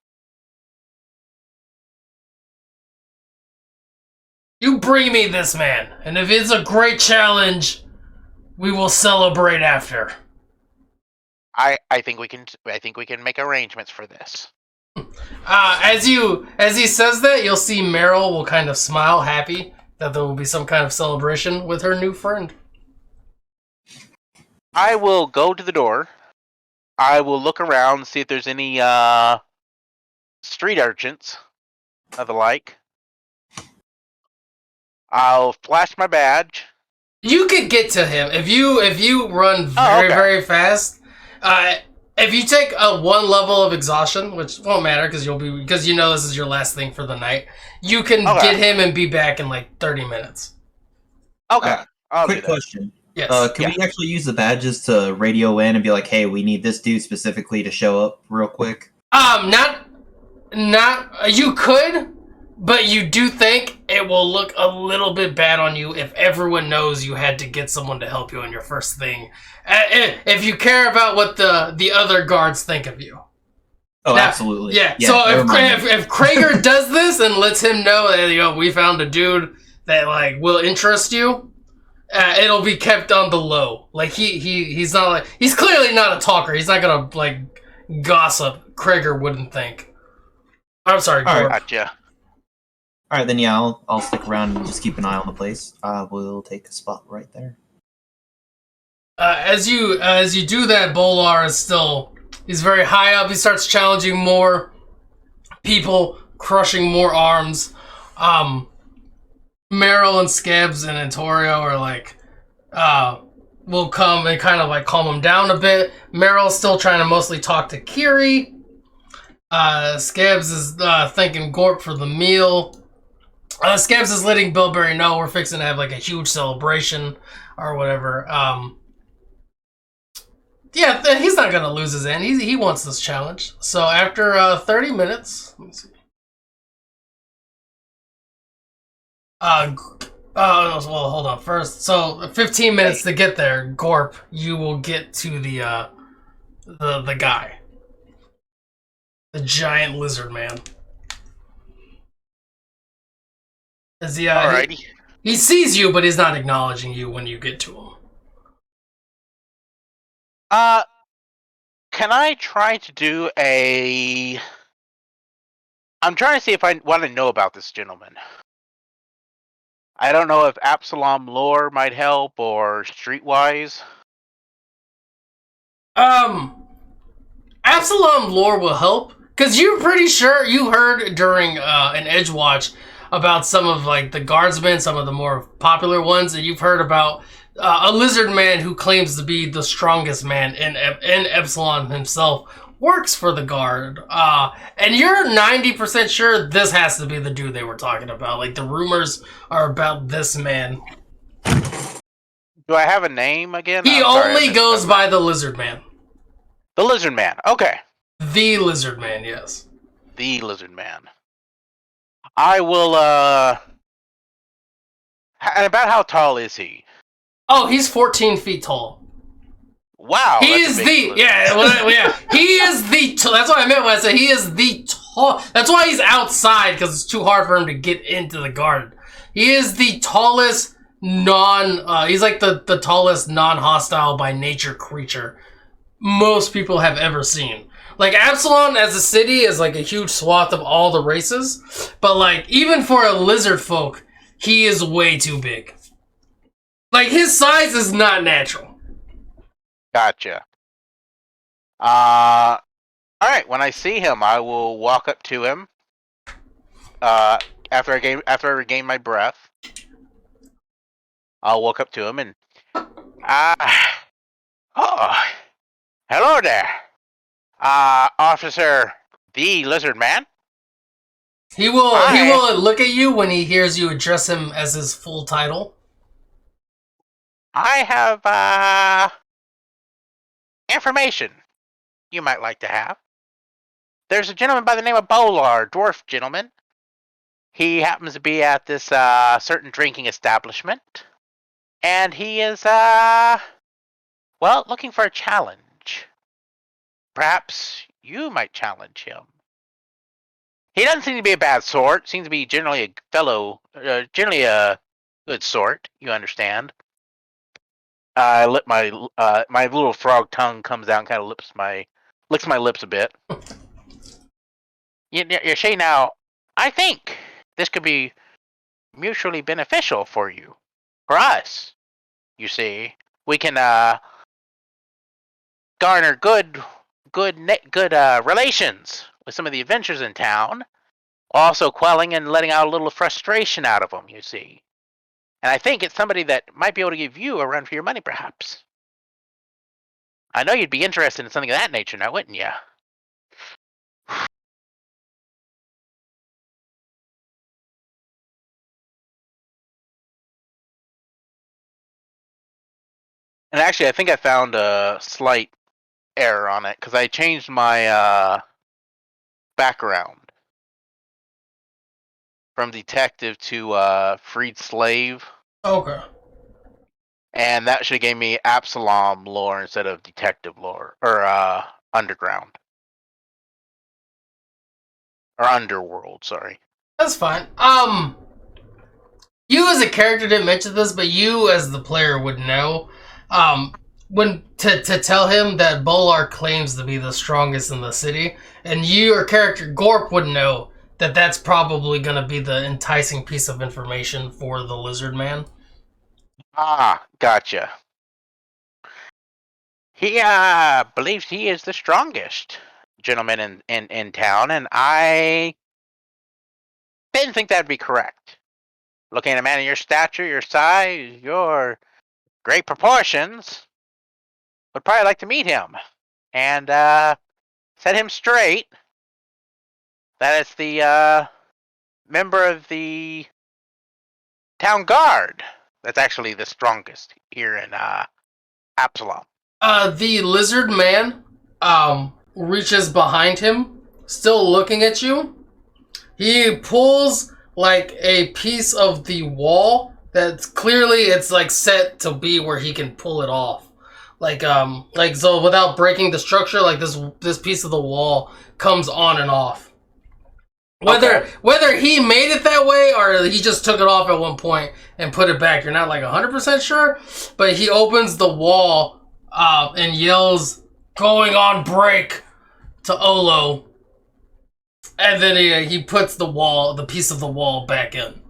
You bring me this man, and if it's a great challenge, we will celebrate after. I think we can make arrangements for this. As he says that, you'll see Meryl will kind of smile happy, that there will be some kind of celebration with her new friend. I will go to the door. I will look around, see if there's any street urchins of the like. I'll flash my badge. You could get to him if you run very very fast. If you take a 1 level of exhaustion, which won't matter because you know this is your last thing for the night, you can get him and be back in like 30 minutes. Okay. Quick question. Yes. Can we actually use the badges to radio in and be like, hey, we need this dude specifically to show up real quick? Not you could, but you do think it will look a little bit bad on you if everyone knows you had to get someone to help you on your first thing. If you care about what the other guards think of you. Oh, now, absolutely. Yeah. So if Krager does this and lets him know that we found a dude that like will interest you, it'll be kept on the low. Like he's not like he's clearly not a talker. He's not gonna like gossip. Krager wouldn't think. I'm sorry, Gorp. Gotcha. All right, then yeah, I'll stick around and just keep an eye on the place. We'll take a spot right there. As you do that, Bolar he's very high up. He starts challenging more people, crushing more arms. Meryl and Scabs and Antorio are like, will come and kind of like calm him down a bit. Meryl's still trying to mostly talk to Kiri. Scabs is thanking Gorp for the meal. Scabs is letting Bilberry know we're fixing to have like a huge celebration or whatever. Yeah, he's not gonna lose his end. He wants this challenge. So after 30 minutes, let me see. Well, hold on. First, so 15 minutes to get there, Gorp. You will get to the guy, the giant lizard man. Alrighty. He sees you, but he's not acknowledging you when you get to him. Can I try to do I'm trying to see if I want to know about this gentleman. I don't know if Absalom lore might help or Streetwise. Absalom lore will help because you're pretty sure you heard during an Edgewatch about some of like the guardsmen, some of the more popular ones, and you've heard about a lizard man who claims to be the strongest man in Epsilon himself works for the guard. And you're 90% sure this has to be the dude they were talking about. Like the rumors are about this man. Do I have a name again? He only goes by the lizard man. The lizard man. Okay. The lizard man, yes. The lizard man. I will, and about how tall is he? Oh, he's 14 feet tall. Wow. He is the, yeah, he is the, that's what I meant when I said he is the tall, that's why he's outside, because it's too hard for him to get into the garden. He is the tallest he's like the tallest non-hostile by nature creature most people have ever seen. Like, Absalom as a city is like a huge swath of all the races, but like, even for a lizard folk, he is way too big. Like, his size is not natural. Gotcha. Alright, when I see him, I will walk up to him. After I regain my breath, I'll walk up to him and hello there. Officer the Lizard Man. He will look at you when he hears you address him as his full title. I have information you might like to have. There's a gentleman by the name of Bolar, dwarf gentleman. He happens to be at this certain drinking establishment, and he is looking for a challenge. Perhaps you might challenge him. He doesn't seem to be a bad sort. Seems to be generally generally a good sort. You understand? I lip my my little frog tongue comes out and kind of licks my lips a bit. You say now. I think this could be mutually beneficial for you, for us. You see, we can garner good relations with some of the adventurers in town, also quelling and letting out a little frustration out of them. You see, and I think it's somebody that might be able to give you a run for your money, perhaps. I know you'd be interested in something of that nature, now, wouldn't you? And actually, I think I found a slight error on it because I changed my background from detective to freed slave, Okay. and that should have gave me Absalom lore instead of detective lore or underground or underworld. Sorry. That's fine. You as a character didn't mention this, but you as the player would know. When to tell him that Bolar claims to be the strongest in the city, and your character Gorp would know that that's probably going to be the enticing piece of information for the lizard man. Ah, gotcha. He believes he is the strongest gentleman in town, and I didn't think that'd be correct. Looking at a man of your stature, your size, your great proportions, would probably like to meet him and set him straight that it's the member of the town guard that's actually the strongest here in Absalom. The lizard man reaches behind him, still looking at you. He pulls like a piece of the wall that's clearly it's like set to be where he can pull it off. Like so without breaking the structure, like this piece of the wall comes on and off. Whether he made it that way or he just took it off at one point and put it back, you're not like 100% sure. But he opens the wall and yells, "Going on break!" to Olo. And then he puts the piece of the wall back in.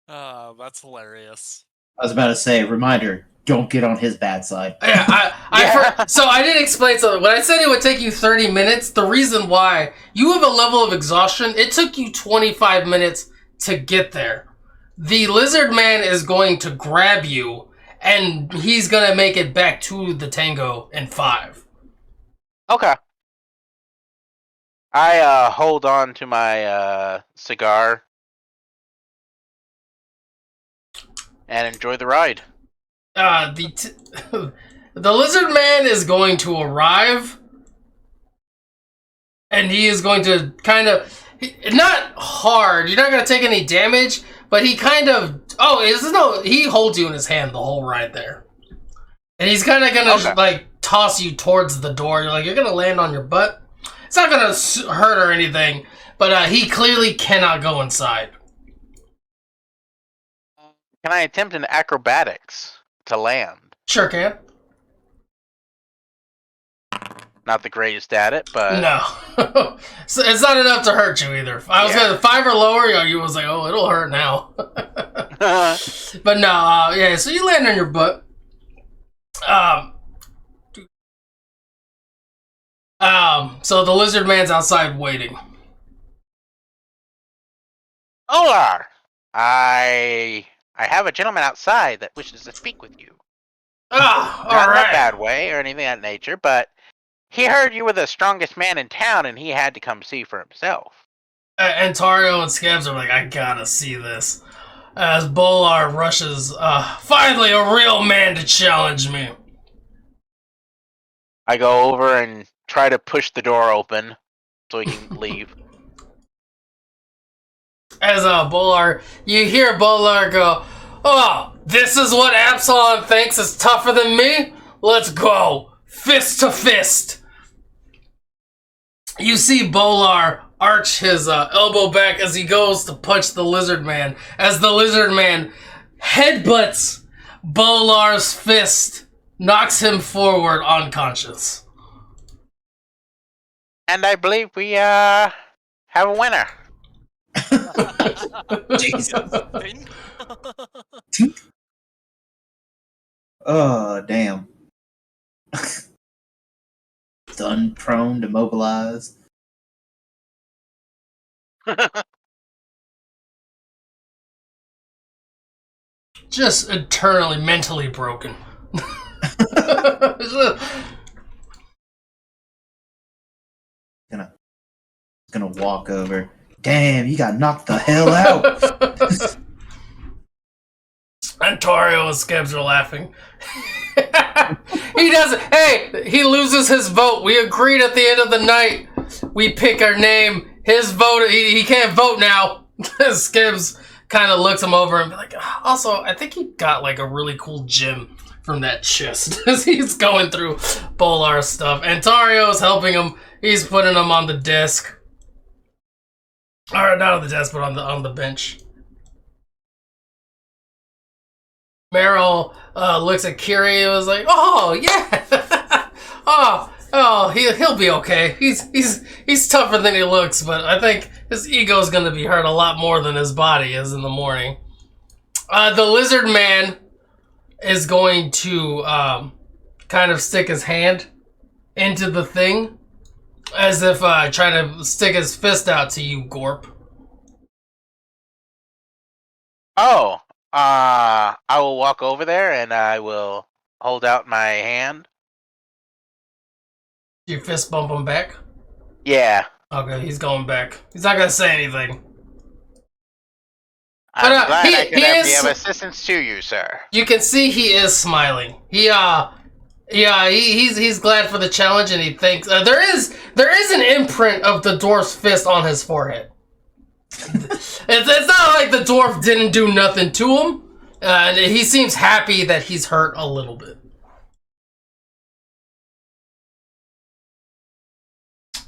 That's hilarious. I was about to say, reminder, don't get on his bad side. Yeah, so I didn't explain something. When I said it would take you 30 minutes, the reason why, you have a level of exhaustion, it took you 25 minutes to get there. The lizard man is going to grab you, and he's going to make it back to the tango in 5. Okay. I hold on to my cigar and enjoy the ride. The lizard man is going to arrive, and he is going to kind of, not hard, you're not going to take any damage, but he kind of, he holds you in his hand the whole ride there. And he's kind of going to like toss you towards the door. You're like, you're going to land on your butt. It's not going to hurt or anything, but he clearly cannot go inside. Can I attempt an acrobatics to land? Sure can. Not the greatest at it, but... No. So it's not enough to hurt you either. I was going to 5 or lower, you was like, oh, it'll hurt now. But no, so you land on your butt. So the lizard man's outside waiting. Olar! I have a gentleman outside that wishes to speak with you. Not Not in right. a bad way or anything of that nature, but he heard you were the strongest man in town and he had to come see for himself. Antario and Scabs are like, I gotta see this. As Bolar rushes, finally a real man to challenge me. I go over and try to push the door open so he can leave. As Bolar, you hear Bolar go, "Oh, this is what Absalom thinks is tougher than me? Let's go, fist to fist." You see Bolar arch his elbow back as he goes to punch the lizard man. As the lizard man headbutts Bolar's fist, knocks him forward unconscious. And I believe we have a winner. Jesus. Thing? Oh, damn. Stun prone, demobilized. Just eternally mentally broken. Gonna walk over. Damn, you got knocked the hell out. Antario and Skibbs are laughing. He doesn't. Hey, he loses his vote. We agreed at the end of the night. We pick our name. His vote. He can't vote now. Skibbs kind of looks him over and be like, also, I think he got like a really cool gem from that chest as he's going through Bolar's stuff. Antario's helping him. He's putting him on the desk. Or not on the desk, but on the bench. Meryl looks at Kiri and was like, "Oh yeah, he'll be okay. He's tougher than he looks, but I think his ego's gonna be hurt a lot more than his body is in the morning." The lizard man is going to kind of stick his hand into the thing, as if trying to stick his fist out to you, Gorp. Oh, I will walk over there and I will hold out my hand. Your fist bump him back? Yeah. Okay, he's going back. He's not gonna say anything. I'm glad I could be is, of assistance to you, sir. You can see he is smiling. He's glad for the challenge, and he thinks there is an imprint of the dwarf's fist on his forehead. It's not like the dwarf didn't do nothing to him. He seems happy that he's hurt a little bit.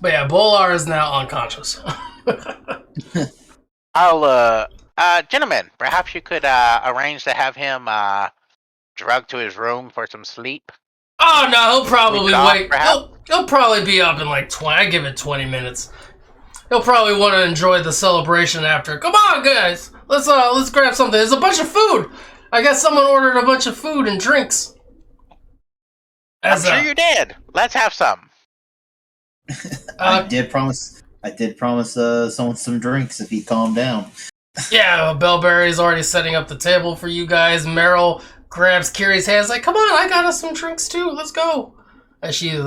But yeah, Bolar is now unconscious. Gentlemen, perhaps you could arrange to have him drugged to his room for some sleep. Oh no, he'll probably wait. Perhaps? He'll probably be up in like 20. I give it 20 minutes. He'll probably want to enjoy the celebration after. Come on, guys, let's grab something. There's a bunch of food. I guess someone ordered a bunch of food and drinks. I'm sure you did. Let's have some. I did promise someone some drinks if he calmed down. Yeah, Bellberry's already setting up the table for you guys. Meryl grabs Kiri's hands like, "Come on, I got us some drinks too. Let's go." As she's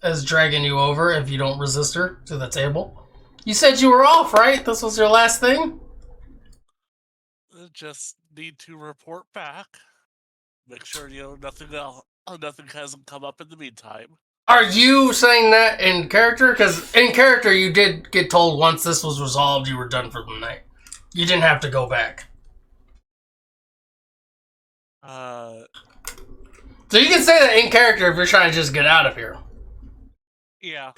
is dragging you over if you don't resist her to the table. You said you were off, right? This was your last thing? Just need to report back. Make sure nothing hasn't come up in the meantime. Are you saying that in character? Because in character, you did get told once this was resolved, you were done for the night. You didn't have to go back. So you can say that in character if you're trying to just get out of here. Yeah.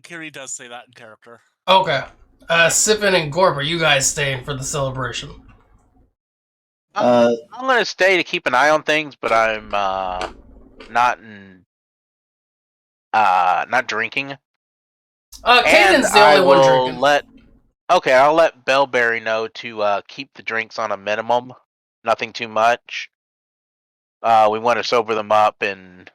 Kiri does say that in character. Okay. Sippin and Gorp, are you guys staying for the celebration? I'm gonna stay to keep an eye on things, but I'm not drinking. Caden's the only one drinking. I'll let Bellberry know to keep the drinks on a minimum, nothing too much. We want to sober them up and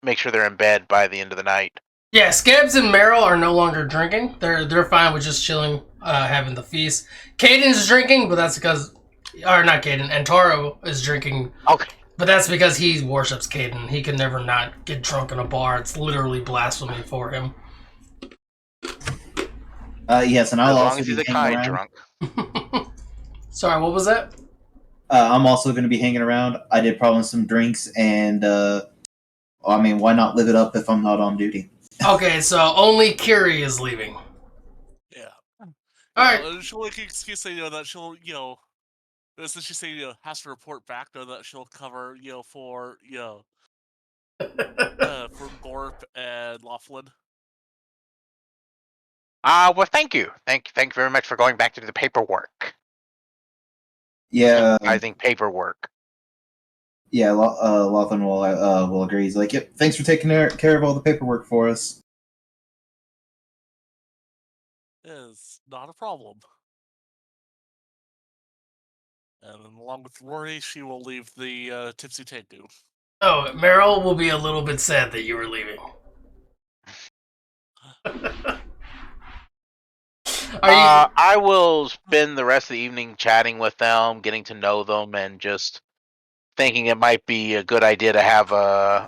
make sure they're in bed by the end of the night. Yeah, Skibbs and Meryl are no longer drinking. They're fine with just chilling, having the feast. Caden's drinking, but that's because, or not Caden, Antoro is drinking. Okay. But that's because he worships Caden. He can never not get drunk in a bar. It's literally blasphemy for him. Yes, and I'll as long also as he's be a kind around. drunk. Sorry, what was that? I'm also going to be hanging around. I did promise some drinks, and why not live it up if I'm not on duty? Okay, so only Kiri is leaving. Yeah. Alright. She'll make an excuse that she'll since she say has to report back, that she'll cover for for Gorp and Laughlin. Well, thank you very much for going back to do the paperwork. Yeah. I think paperwork. Yeah, Laughlin will agree. He's like, "Yep, thanks for taking care of all the paperwork for us." Is not a problem. And then along with Rory, she will leave the Tipsy Tango. Oh, Meryl will be a little bit sad that you were leaving. I will spend the rest of the evening chatting with them, getting to know them, and just thinking it might be a good idea to have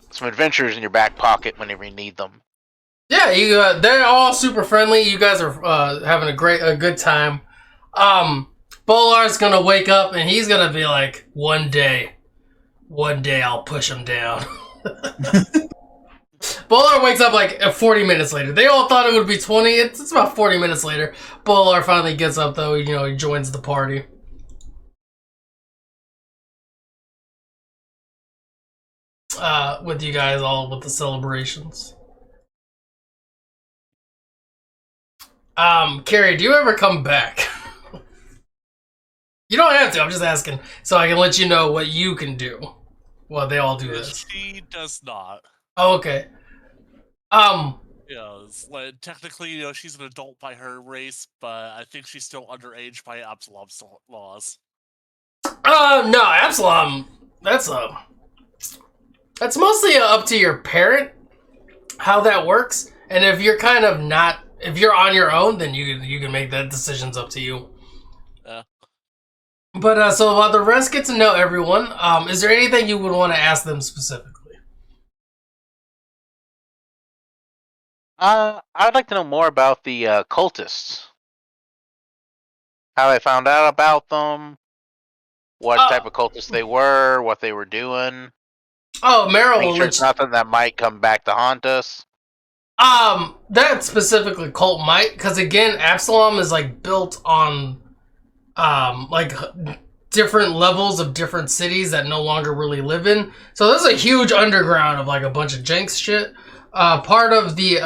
some adventures in your back pocket whenever you need them. Yeah, they're all super friendly. You guys are having a good time. Bolar's gonna wake up and he's gonna be like, one day I'll push him down. Bolar wakes up like 40 minutes later. They all thought it would be 20. It's about 40 minutes later. Bolar finally gets up though. You know, he joins the party. With you guys all with the celebrations. Carrie, do you ever come back? You don't have to. I'm just asking so I can let you know what you can do. Well, they all do this. She does not. Oh, okay. Technically, she's an adult by her race, but I think she's still underage by Absalom's laws. No, Absalom. That's mostly up to your parent how that works. And if you're kind of not, if you're on your own, then you can make that decisions up to you. Yeah. But so while the rest get to know everyone, is there anything you would want to ask them specifically? I'd like to know more about the cultists. How I found out about them, what type of cultists they were, what they were doing. Oh, Meryl Make will sure it's nothing that might come back to haunt us. That specifically cult might, because again, Absalom is like built on like different levels of different cities that no longer really live in. So there's a huge underground of like a bunch of janks shit. Part of the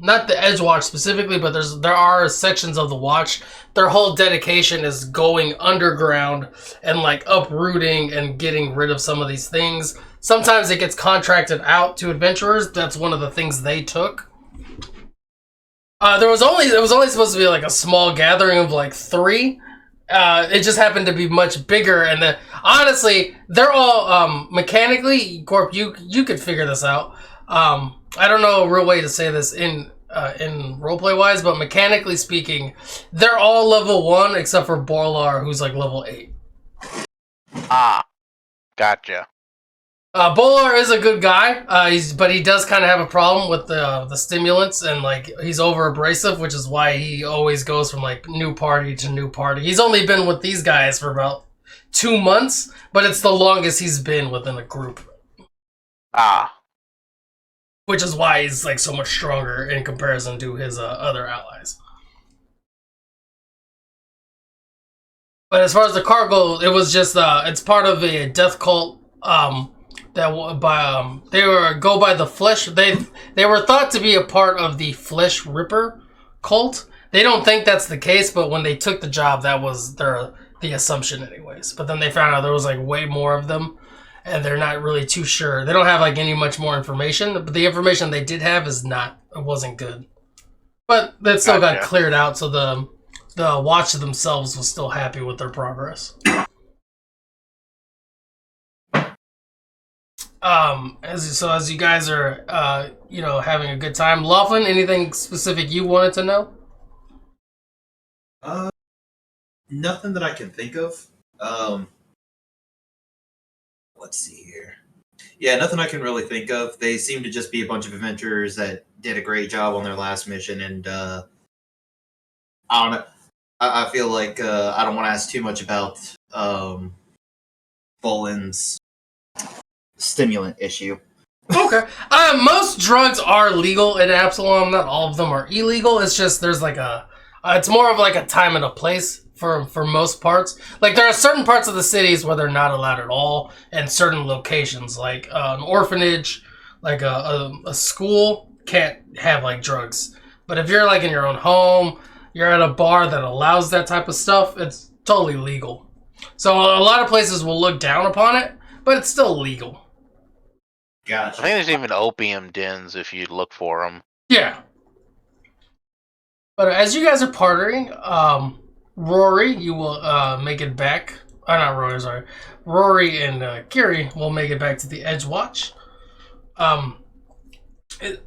not the Edgewatch specifically, but there are sections of the Watch. Their whole dedication is going underground and like uprooting and getting rid of some of these things. Sometimes it gets contracted out to adventurers. That's one of the things they took. It was only supposed to be like a small gathering of like 3. It just happened to be much bigger, and honestly, they're all mechanically. Corp, you could figure this out. I don't know a real way to say this in roleplay wise, but mechanically speaking, they're all level 1 except for Borlar, who's like level 8. Ah, gotcha. Bolar is a good guy, but he does kind of have a problem with the stimulants, and like he's over abrasive, which is why he always goes from like new party to new party. He's only been with these guys for about 2 months, but it's the longest he's been within a group. Ah. Which is why he's like so much stronger in comparison to his other allies. But as far as the cargo, it was just it's part of a death cult. They go by the flesh. They were thought to be a part of the Flesh Ripper cult. They don't think that's the case, but when they took the job, that was the assumption, anyways. But then they found out there was like way more of them, and they're not really too sure. They don't have like any much more information, but the information they did have wasn't good. But that still got cleared out, so the Watch themselves was still happy with their progress. As you guys are having a good time, Laughlin, anything specific you wanted to know? Nothing that I can think of. Let's see here. Yeah, nothing I can really think of. They seem to just be a bunch of adventurers that did a great job on their last mission, and I don't know. I feel like I don't want to ask too much about Bolin's stimulant issue. Okay. Most drugs are legal in Absalom. Not all of them are illegal. It's just there's like it's more of like a time and a place for most parts. Like there are certain parts of the cities where they're not allowed at all, and certain locations like an orphanage, like a school can't have like drugs. But if you're like in your own home, you're at a bar that allows that type of stuff, it's totally legal. So a lot of places will look down upon it, but it's still legal. Gotcha. I think there's even opium dens if you look for them. Yeah. But as you guys are partying, Rory, you will make it back. Not Rory, sorry. Rory and Kiri will make it back to the Edgewatch.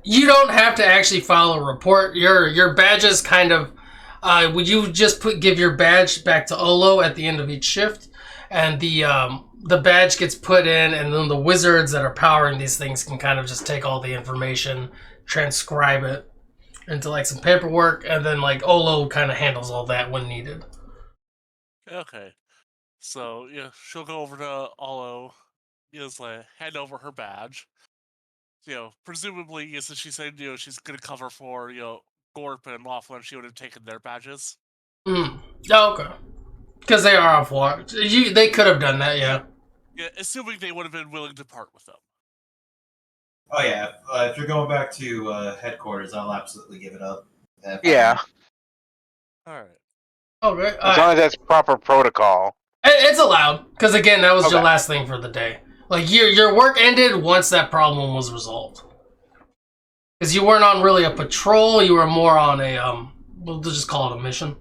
You don't have to actually file a report. Your badges kind of. Would you just give your badge back to Olo at the end of each shift, and the badge gets put in, and then the wizards that are powering these things can kind of just take all the information, transcribe it into like some paperwork, and then like Olo kind of handles all that when needed. Okay. So, yeah, she'll go over to Olo, just like hand over her badge. Presumably, since she said, she's gonna cover for, Gorp and Laughlin, she would have taken their badges. Oh, okay. Because they are off watch. They could have done that, yeah. Yeah, assuming they would have been willing to part with them. Oh yeah, if you're going back to headquarters, I'll absolutely give it up. Yeah, Alright. Okay. as long as that's proper protocol. It's allowed, because again, that was your Okay. last thing for the day. Like, your work ended once that problem was resolved. Because you weren't on really a patrol, you were more on a, we'll just call it a mission.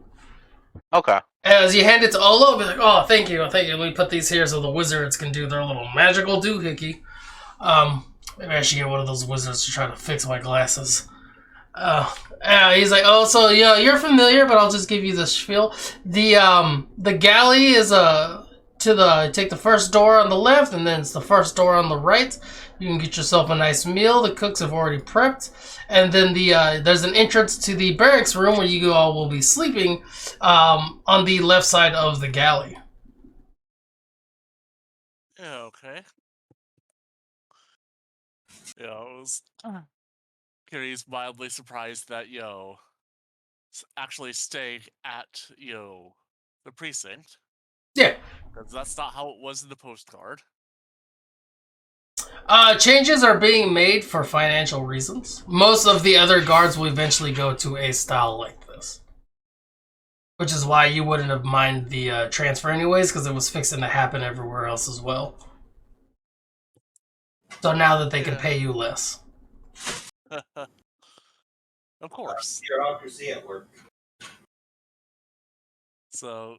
Okay. As you hand it to Olo, be like, oh, thank you. Let me put these here so the wizards can do their little magical doohickey. Maybe I should get one of those wizards to try to fix my glasses. He's like, oh, so yeah, you're familiar, but I'll just give you the spiel. The galley is take the first door on the left, and then it's the first door on the right. You can get yourself a nice meal. The cooks have already prepped, and then there's an entrance to the barracks room where you all will be sleeping, on the left side of the galley. Yeah, okay. Kiri's mildly surprised that, actually staying at, the precinct. Yeah. Because that's not how it was in the postcard. Changes are being made for financial reasons. Most of the other guards will eventually go to a style like this. Which is why you wouldn't have minded the transfer anyways, because it was fixing to happen everywhere else as well. So now that they can pay you less. Of course. Bureaucracy at work. So,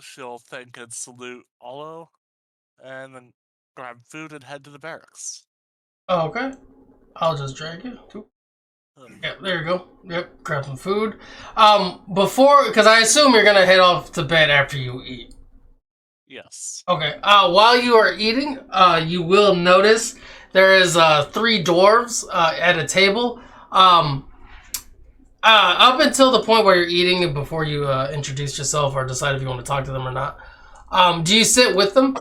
she'll thank and salute Olo, and then grab food and head to the barracks. Oh, okay. I'll just drag you. Yeah, there you go. Yep, grab some food. Because I assume you're gonna head off to bed after you eat. Yes. Okay. While you are eating, you will notice there is 3 dwarves at a table. Up until the point where you're eating and before you introduce yourself or decide if you want to talk to them or not, do you sit with them?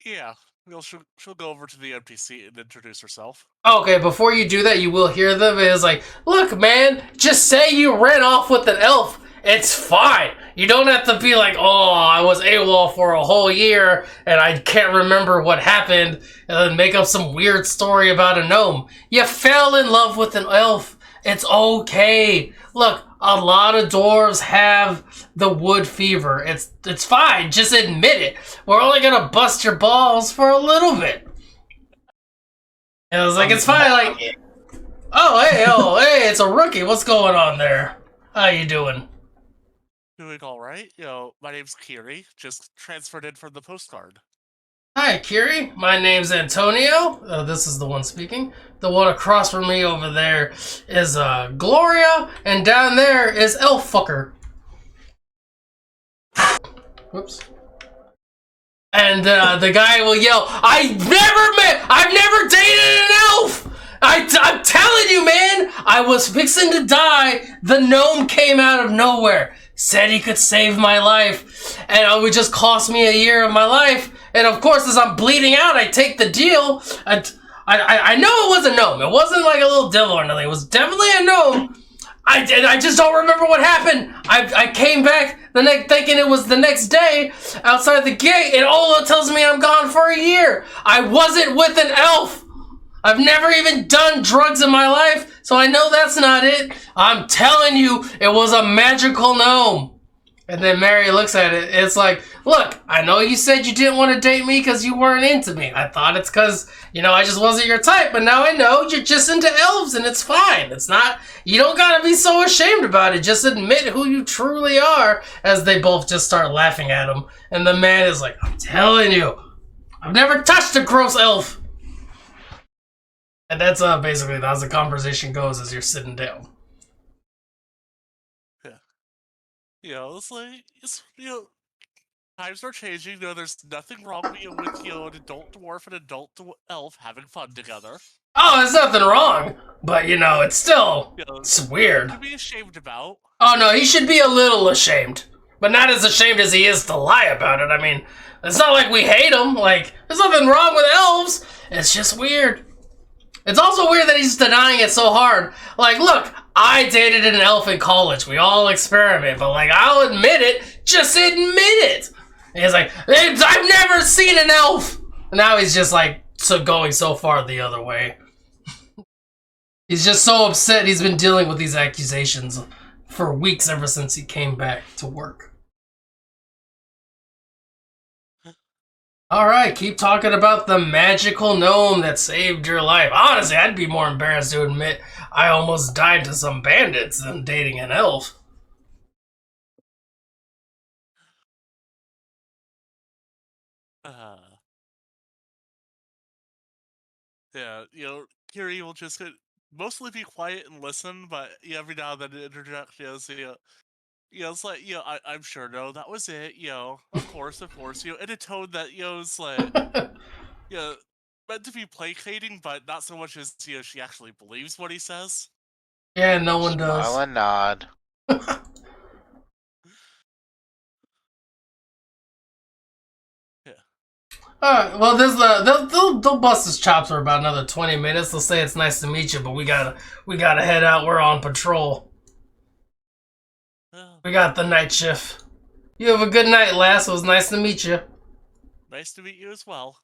Yeah. She'll go over to the empty seat and introduce herself. Okay, before you do that, you will hear them. It's like, look, man, just say you ran off with an elf. It's fine. You don't have to be like, oh, I was AWOL for a whole year and I can't remember what happened, and then make up some weird story about a gnome. You fell in love with an elf. It's okay. Look, a lot of dwarves have the wood fever. It's fine. Just admit it. We're only gonna bust your balls for a little bit. And I was like, it's fine. Like, oh, hey, it's a rookie. What's going on there? How you doing? Doing alright. My name's Kiri. Just transferred in from the postcard. Hi, Kiri. My name's Antonio. This is the one speaking. The one across from me over there is Gloria, and down there is Elf Fucker. Whoops. And the guy will yell, I've never dated an elf! I'm telling you, man! I was fixing to die. The gnome came out of nowhere. Said he could save my life. And it would just cost me a year of my life. And of course, as I'm bleeding out, I take the deal. I know it was a gnome. It wasn't like a little devil or nothing. It was definitely a gnome. I just don't remember what happened. I came back thinking it was the next day outside the gate, and Ola tells me I'm gone for a year. I wasn't with an elf. I've never even done drugs in my life, so I know that's not it. I'm telling you, it was a magical gnome. And then Mary looks at it. It's like, look, I know you said you didn't want to date me because you weren't into me. I thought it's because, I just wasn't your type. But now I know you're just into elves and it's fine. It's not, you don't got to be so ashamed about it. Just admit who you truly are, as they both just start laughing at him. And the man is like, I'm telling you, I've never touched a gross elf. And that's basically how the conversation goes as you're sitting down. It's like, times are changing. There's nothing wrong with an adult dwarf and adult elf having fun together. Oh, there's nothing wrong. But, it's still, it's weird. To be ashamed about. Oh, no, he should be a little ashamed. But not as ashamed as he is to lie about it. I mean, it's not like we hate him. Like, there's nothing wrong with elves. It's just weird. It's also weird that he's denying it so hard. Like, look, I dated an elf in college. We all experiment, but I'll admit it. Just admit it. And he's like, I've never seen an elf. And now he's just going so far the other way. He's just so upset. He's been dealing with these accusations for weeks ever since he came back to work. Alright, keep talking about the magical gnome that saved your life. Honestly, I'd be more embarrassed to admit I almost died to some bandits than dating an elf. Yeah, Kiri will just mostly be quiet and listen, but every now and then interject, it's like, I'm sure, no, that was it, of course, in a tone that, is like, meant to be placating, but not so much as, she actually believes what he says. Yeah, no one does. Smile and nod. Alright, well, they'll bust his chops for about another 20 minutes. They'll say it's nice to meet you, but we gotta head out. We're on patrol. We got the night shift. You have a good night, lass. It was nice to meet you. Nice to meet you as well.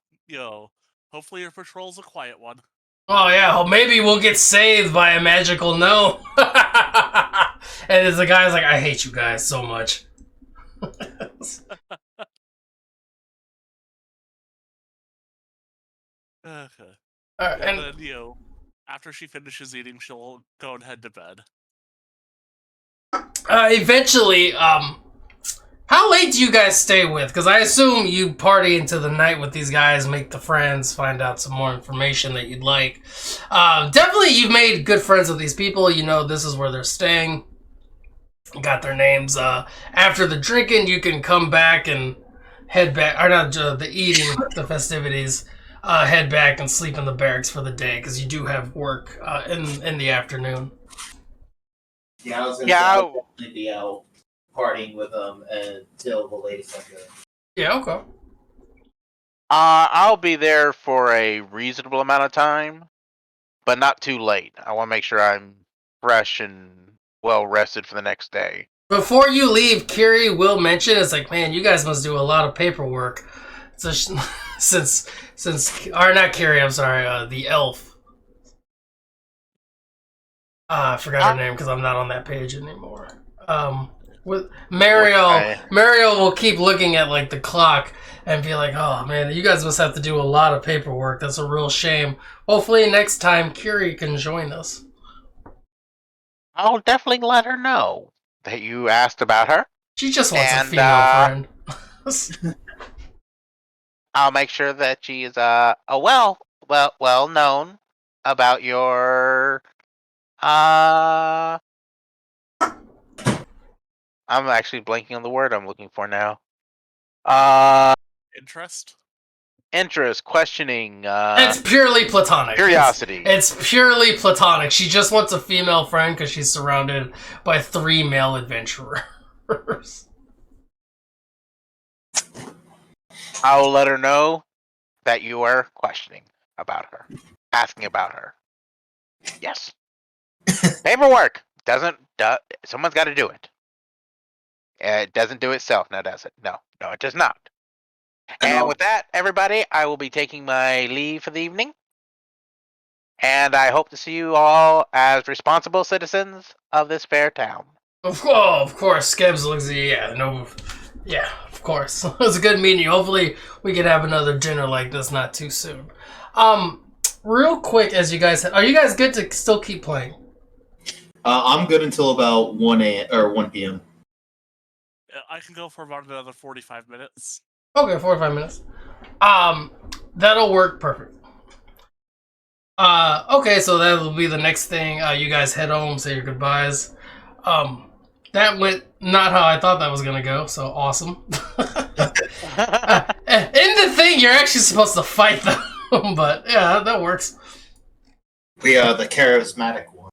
Hopefully your patrol's a quiet one. Oh yeah, maybe we'll get saved by a magical gnome. And the guy's like, I hate you guys so much. Okay. And then, after she finishes eating, she'll go and head to bed. Eventually, how late do you guys stay with? Because I assume you party into the night with these guys, make the friends, find out some more information that you'd like. Definitely, you've made good friends with these people. This is where they're staying. Got their names. After the drinking, you can come back and head back, or not the eating, the festivities. Head back and sleep in the barracks for the day because you do have work in the afternoon. Yeah, I was gonna say I'll definitely be out partying with them until the ladies come good. Yeah, okay. I'll be there for a reasonable amount of time, but not too late. I want to make sure I'm fresh and well rested for the next day. Before you leave, Kiri will mention, it's like, man, you guys must do a lot of paperwork. So since or not Kiri, I'm sorry, the elf. I forgot her name because I'm not on that page anymore. With Mario will keep looking at the clock and be like, oh man, you guys must have to do a lot of paperwork. That's a real shame. Hopefully next time Kiri can join us. I'll definitely let her know that you asked about her. She just wants a female friend. I'll make sure that she is well known about your I'm actually blanking on the word I'm looking for now. Interest, questioning. It's purely platonic. Curiosity. It's purely platonic. She just wants a female friend because she's surrounded by 3 male adventurers. I'll let her know that you are questioning about her, asking about her. Yes. Paperwork someone's got to do it. It doesn't do itself, now does it? No, it does not. And with that, everybody, I will be taking my leave for the evening. And I hope to see you all as responsible citizens of this fair town. Of course, Skebs looks. Yeah, no, yeah, of course. It's a good meeting you. Hopefully, we can have another dinner like this not too soon. Real quick, as you guys, are you guys good to still keep playing? I'm good until about 1 p.m. I can go for about another 45 minutes. Okay, 45 minutes. That'll work perfect. Okay, so that'll be the next thing. You guys head home, say your goodbyes. That went not how I thought that was gonna go, so awesome. In the thing, you're actually supposed to fight them, but yeah, that works. We are the charismatic one.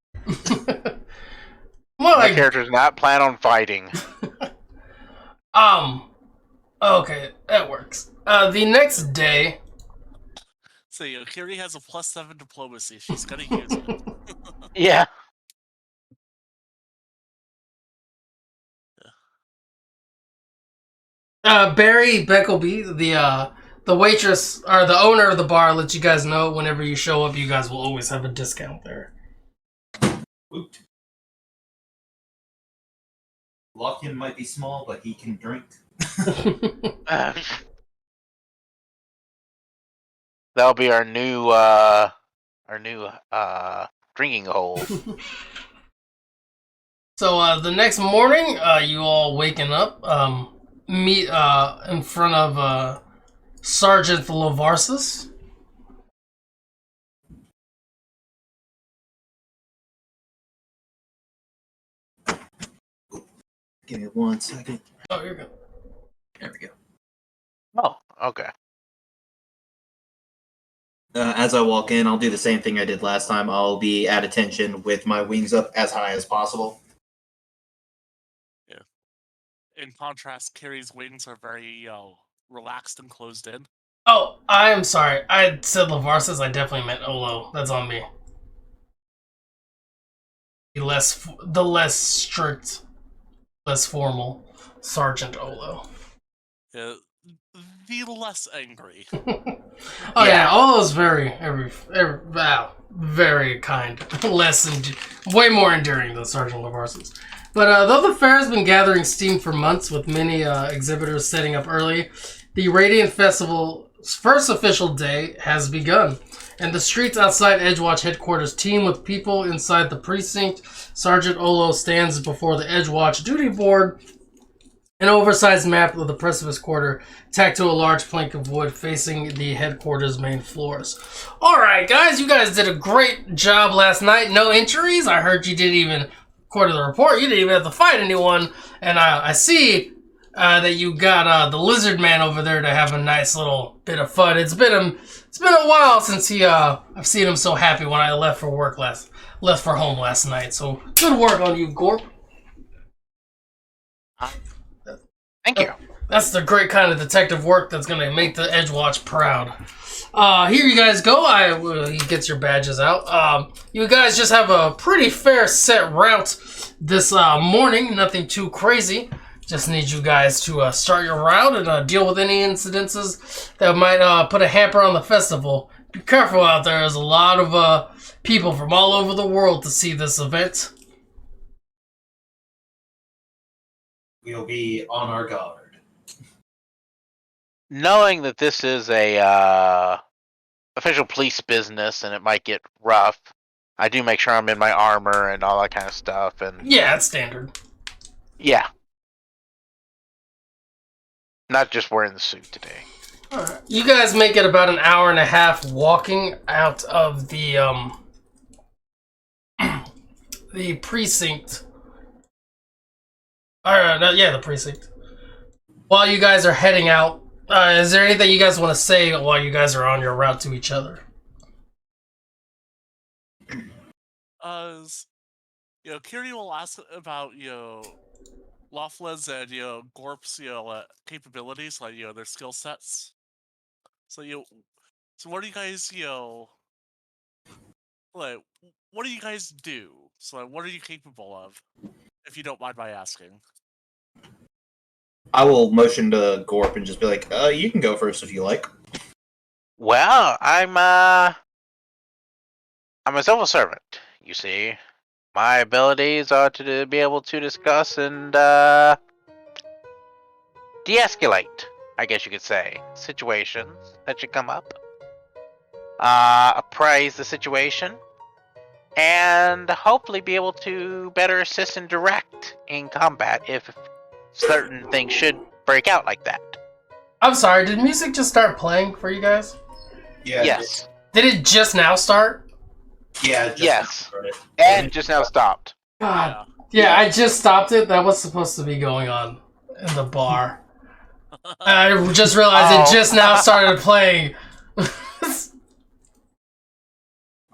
Well, My like, character's not plan on fighting. okay, that works. The next day, So, Kiri has a +7 diplomacy. She's gonna use it. Yeah. Barry Beckleby, the waitress or the owner of the bar, lets you guys know whenever you show up, you guys will always have a discount there. Woot. Lock-in might be small, but he can drink. That'll be our new drinking hole. So the next morning, you all waking up, meet in front of Sergeant Lavarsis. Give me 1 second. Oh, you're good. There we go. Oh, okay. As I walk in, I'll do the same thing I did last time. I'll be at attention with my wings up as high as possible. In contrast, Kiri's wings are very, relaxed and closed in. Oh, I am sorry. I said Lavarsis. I definitely meant Olo. That's on me. The less strict, less formal Sergeant Olo. The less angry. Oh yeah, Olo's very very kind. Less way more enduring than Sergeant Lavarsis. But though the fair has been gathering steam for months, with many exhibitors setting up early, the Radiant Festival's first official day has begun. And the streets outside Edgewatch headquarters teem with people inside the precinct. Sergeant Olo stands before the Edgewatch duty board, an oversized map of the Precipice Quarter tacked to a large plank of wood facing the headquarters main floors. Alright guys, you guys did a great job last night. No injuries. I heard you didn't even, according to the report, you didn't even have to fight anyone. And I see that you got the lizard man over there to have a nice little bit of fun. It's been a while since I've seen him so happy when I left for home last night. So good work on you, Gorp. Thank you. That's the great kind of detective work that's going to make the Edgewatch proud. Here you guys go. He gets your badges out. You guys just have a pretty fair set route this morning. Nothing too crazy. Just need you guys to start your route and deal with any incidences that might put a hamper on the festival. Be careful out there. There's a lot of people from all over the world to see this event. We'll be on our guard. Knowing that this is a official police business and it might get rough, I do make sure I'm in my armor and all that kind of stuff. And Yeah, it's standard. yeah, not just wearing the suit today. Alright. You guys make it about an hour and a half walking out of the the precinct. The precinct. While you guys are heading out, is there anything you guys want to say while you guys are on your route to each other? Kiri will ask about, Lofla's and, Gorp's, capabilities, like, their skill sets. So, so what do you guys, like, what do you guys do? So, like, what are you capable of? If you don't mind my asking. I will motion to Gorp and just be like, you can go first if you like. Well, I'm a civil servant, you see. My abilities are to be able to discuss and de-escalate, I guess you could say, situations that should come up. Appraise the situation, and hopefully be able to better assist and direct in combat if certain things should break out like that. I'm sorry, did music just start playing for you guys? Yeah. Yes. Did it just now start? Yeah. Just Yes. started. And just now stopped. God. Yeah, I just stopped it. That was supposed to be going on in the bar. I just realized it just now started playing.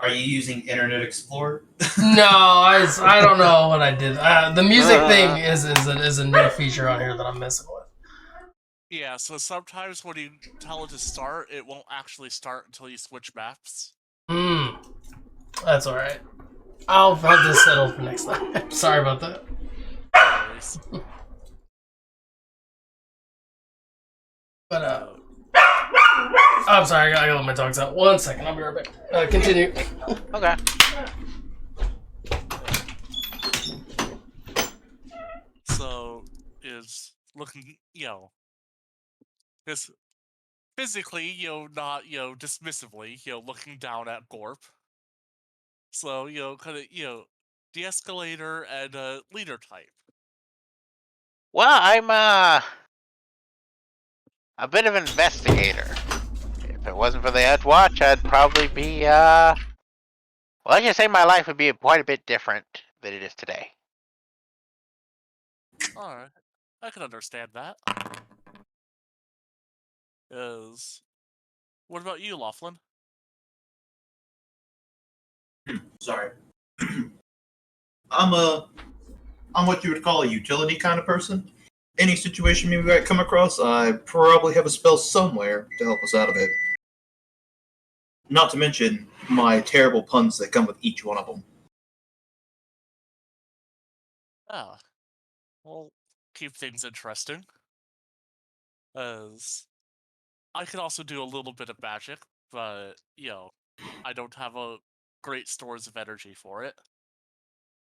Are you using Internet Explorer? No, I don't know what I did. The music thing is a new feature on here that I'm messing with. Yeah, so sometimes when you tell it to start, it won't actually start until you switch maps. That's alright. I'll have this settled for next time. Sorry about that. No worries. But, I'm sorry, I gotta let my dogs out. 1 second, I'll be right back. Continue. Okay. So, is looking, is physically, not, dismissively, looking down at Gorp. So, kind of, de-escalator and leader type. Well, I'm a bit of an investigator. If it wasn't for the Edgewatch, I'd probably be well, I should say my life would be quite a bit different than it is today. Alright, I can understand that. What about you, Laughlin? Sorry. I'm what you would call a utility kind of person. Any situation we might come across, I probably have a spell somewhere to help us out of it. Not to mention my terrible puns that come with each one of them. Ah, well, keep things interesting. As I can also do a little bit of magic, but, I don't have a great stores of energy for it.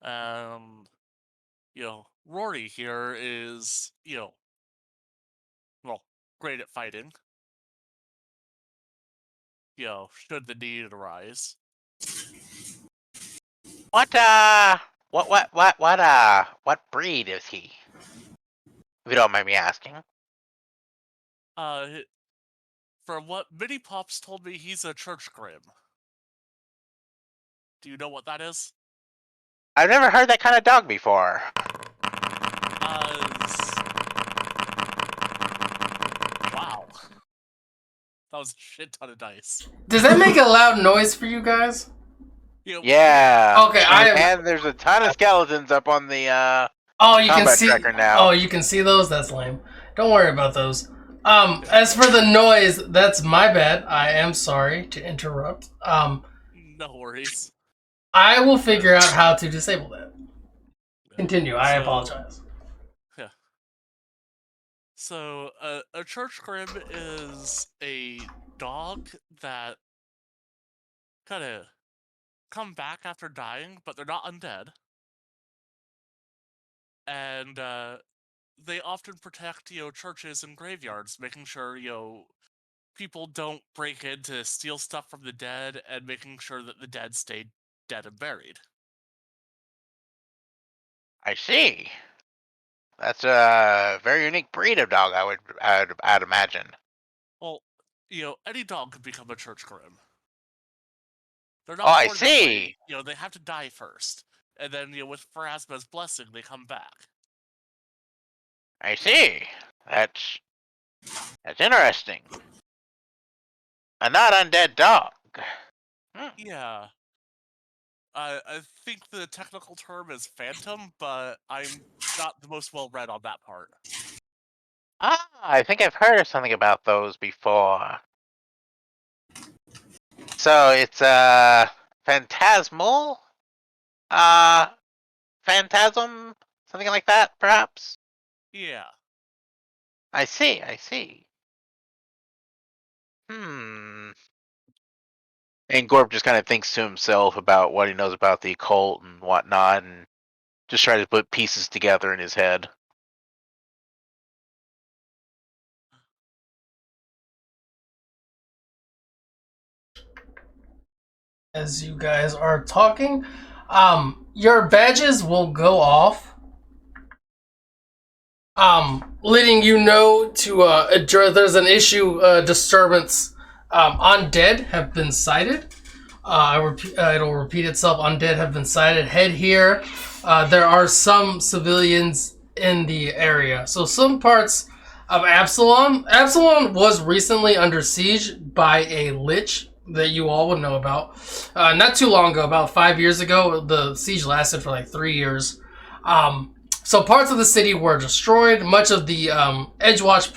And, Rory here is, well, great at fighting. Should the need arise. What breed is he? If you don't mind me asking. From what Mini Pops told me, he's a church grim. Do you know what that is? I've never heard that kind of dog before. Wow. That was a shit ton of dice. Does that make a loud noise for you guys? Yeah. Okay, and there's a ton of skeletons up on the you can combat see. tracker now. Oh, you can see those. That's lame. Don't worry about those. As for the noise, that's my bad. I am sorry to interrupt. No worries. I will figure out how to disable that. Continue. I apologize. Yeah. So, a church grim is a dog that kind of come back after dying, but they're not undead. And they often protect, churches and graveyards, making sure, people don't break in to steal stuff from the dead, and making sure that the dead stay dead and buried. I see. That's a very unique breed of dog, I'd imagine. Well, any dog could become a church grim. They're Oh, not I born that way. see. They have to die first. And then, with Pharasma's blessing, they come back. I see. That's interesting. A not undead dog. Yeah. I think the technical term is phantom, but I'm not the most well read on that part. I think I've heard of something about those before. So it's phantasmal? Phantasm? Something like that, perhaps? Yeah. I see. Hmm. And Gorb just kind of thinks to himself about what he knows about the occult and whatnot, and just tries to put pieces together in his head. As you guys are talking, your badges will go off, letting you know to address there's an issue, disturbance. Undead have been sighted. It'll repeat itself. Undead have been sighted. Head here. There are some civilians in the area. So some parts of Absalom. Absalom was recently under siege by a lich that you all would know about. Not too long ago, about 5 years ago. The siege lasted for like 3 years. So parts of the city were destroyed. Much of the Edgewatch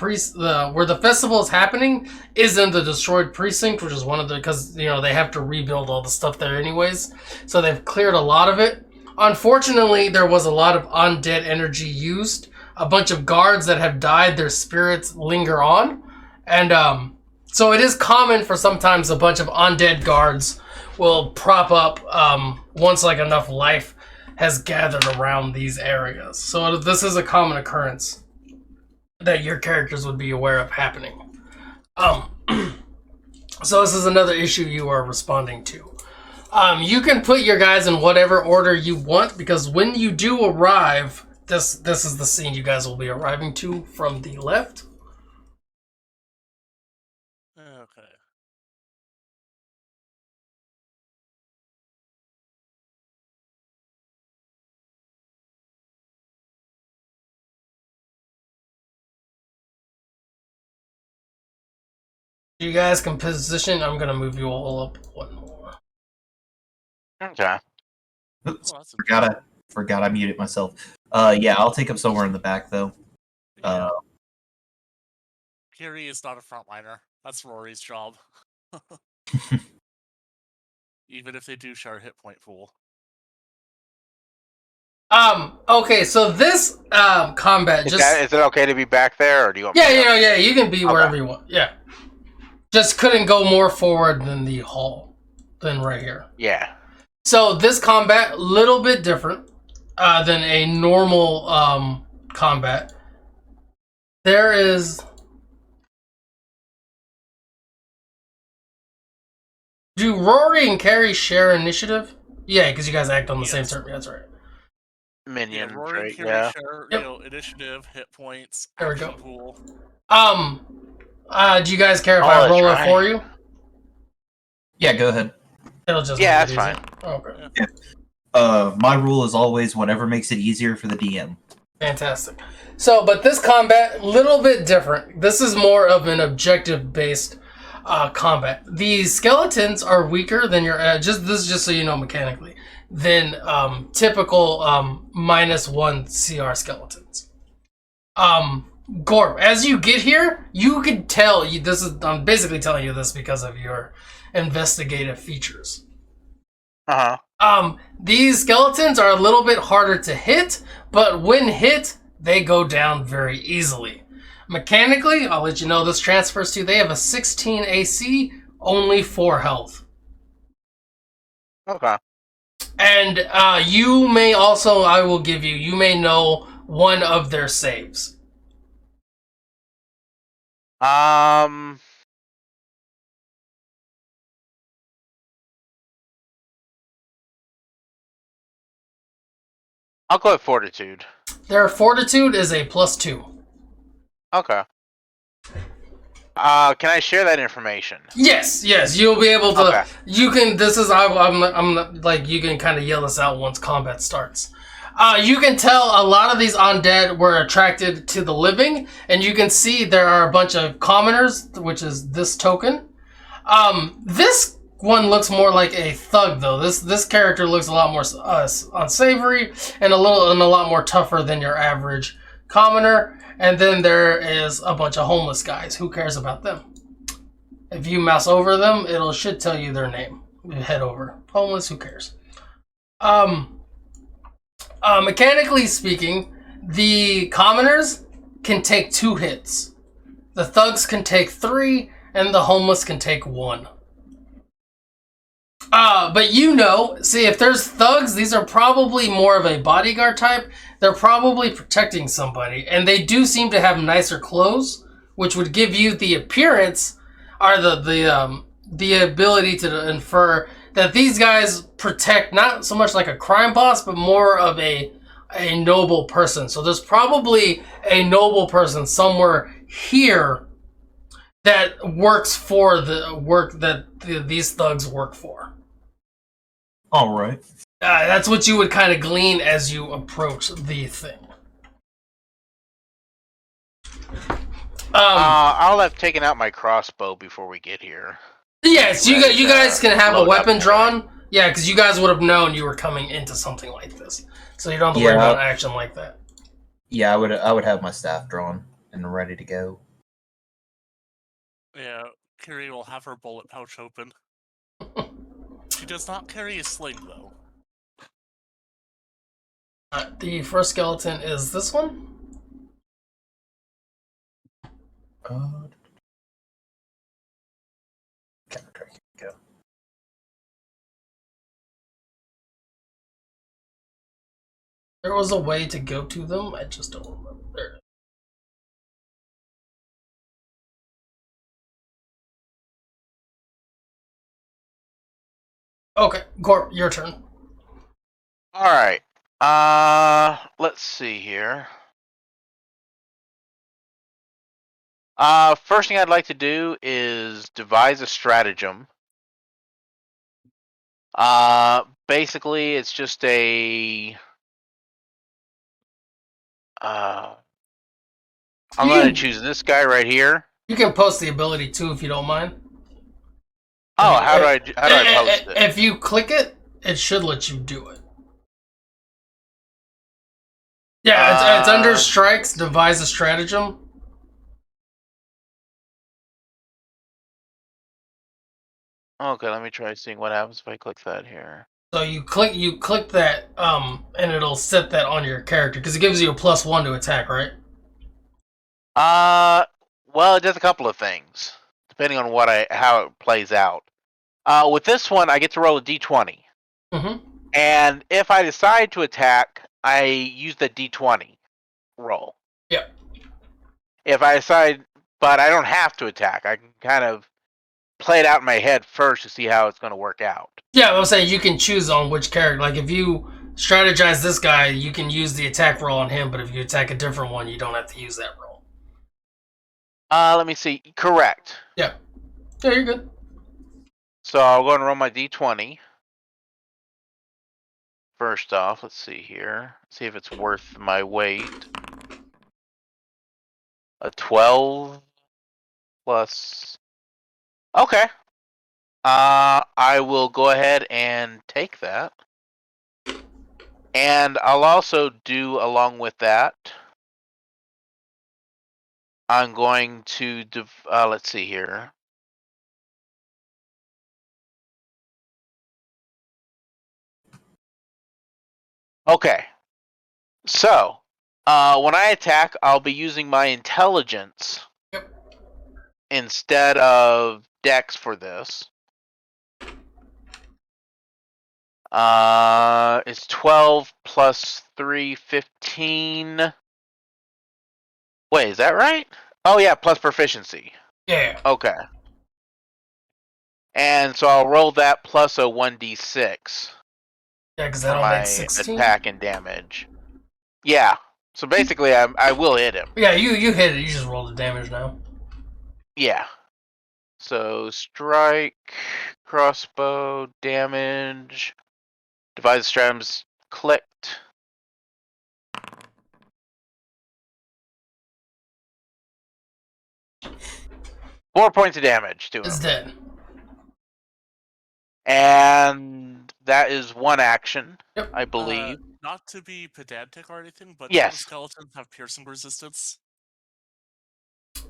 where the festival is happening is in the destroyed precinct, which is one of the, because they have to rebuild all the stuff there anyways. So they've cleared a lot of it. Unfortunately, there was a lot of undead energy used. A bunch of guards that have died, their spirits linger on, and so it is common for sometimes a bunch of undead guards will prop up once like enough life has gathered around these areas. So this is a common occurrence that your characters would be aware of happening. So this is another issue you are responding to. You can put your guys in whatever order you want, because when you do arrive, this is the scene you guys will be arriving to from the left. Okay. You guys can position. I'm gonna move you all up one more. Okay. Oops, Oh, that's forgot I muted myself. Yeah, I'll take up somewhere in the back though. yeah. Kiri is not a frontliner. That's Rory's job. Even if they do share a hit point pool. Okay, so this combat Is it okay to be back there, or do you want me to yeah, you can be wherever you want. Yeah. Just couldn't go more forward than the hall than right here. Yeah. So this combat, little bit different than a normal combat. There is. Do Rory and Carrie share initiative? Yeah, because you guys act on the same turn. That's right. Minion, Rory right? and Kiri Yeah. share, initiative, hit points, There we action go. pool. Do you guys care if I roll it for you? Yeah, go ahead. It'll just Yeah, make it that's easy. fine. Okay. Yeah. My rule is always whatever makes it easier for the DM. Fantastic. So, but this combat, little bit different. This is more of an objective-based combat. These skeletons are weaker than your just so you know mechanically than typical -1 CR skeletons. Gorb, as you get here, you can tell I'm basically telling you this because of your investigative features. These skeletons are a little bit harder to hit, but when hit, they go down very easily. Mechanically, I'll let you know this transfers to, they have a 16 AC, only 4 health. Okay. And you may also, you may know one of their saves. I'll go with Fortitude. Their Fortitude is a +2. Okay. Can I share that information? Yes, you'll be able to. Okay. You can. This is. I'm not, like, you can kind of yell this out once combat starts. You can tell a lot of these undead were attracted to the living, and you can see there are a bunch of commoners, which is this token. This one looks more like a thug, though. This character looks a lot more unsavory and a lot more tougher than your average commoner. And then there is a bunch of homeless guys. Who cares about them? If you mouse over them, should tell you their name. Head over. Homeless, who cares? Mechanically speaking, the commoners can take 2 hits. The thugs can take 3, and the homeless can take 1. But see, if there's thugs, these are probably more of a bodyguard type. They're probably protecting somebody, and they do seem to have nicer clothes, which would give you the appearance or the ability to infer that these guys protect not so much like a crime boss, but more of a noble person. So there's probably a noble person somewhere here that works for the work that these thugs work for. All right. That's what you would kind of glean as you approach the thing. I'll have taken out my crossbow before we get here. Yes, you guys can have a load weapon up. drawn. Yeah, because you guys would have known you were coming into something like this, so you don't have to worry about action like that. Yeah, I would have my staff drawn and ready to go. Yeah, Kiri will have her bullet pouch open. She does not carry a sling, though. The first skeleton is this one. Go. There was a way to go to them. I just don't remember. There. Okay, Gorp, your turn. All right. Let's see here. First thing I'd like to do is devise a stratagem. Basically, it's just a. I'm going to choose this guy right here. You can post the ability too if you don't mind. Oh, how do I post it? If you click it, it should let you do it. Yeah, it's under strikes. Devise a stratagem. Okay, let me try seeing what happens if I click that here. So you click that, and it'll set that on your character because it gives you a +1 to attack, right? Well, it does a couple of things depending on how it plays out. With this one, I get to roll a d20, and if I decide to attack, I use the d20 roll. Yeah. If I decide, but I don't have to attack. I can kind of play it out in my head first to see how it's going to work out. Yeah, I'm saying you can choose on which character. Like if you strategize this guy, you can use the attack roll on him, but if you attack a different one, you don't have to use that roll. Let me see. Correct. Yeah. Yeah, you're good. So I'll go and roll my d20. First off, let's see here. See if it's worth my weight. A 12 plus. Okay. I will go ahead and take that. And I'll also do along with that. I'm going to let's see here. Okay. So, when I attack, I'll be using my intelligence instead of dex for this. It's 12 plus 3, 15. Wait, is that right? Oh yeah, plus proficiency. Yeah. Okay. And so I'll roll that plus a 1d6. Yeah, because that'll make 16. Attack and damage. Yeah. So basically, I will hit him. Yeah, you hit it. You just rolled the damage now. Yeah. So strike, crossbow, damage, devise stratagems clicked. Four points of damage to him. It's dead. And that is one action, Yep. I believe. Not to be pedantic or anything, but yes. Some skeletons have piercing resistance.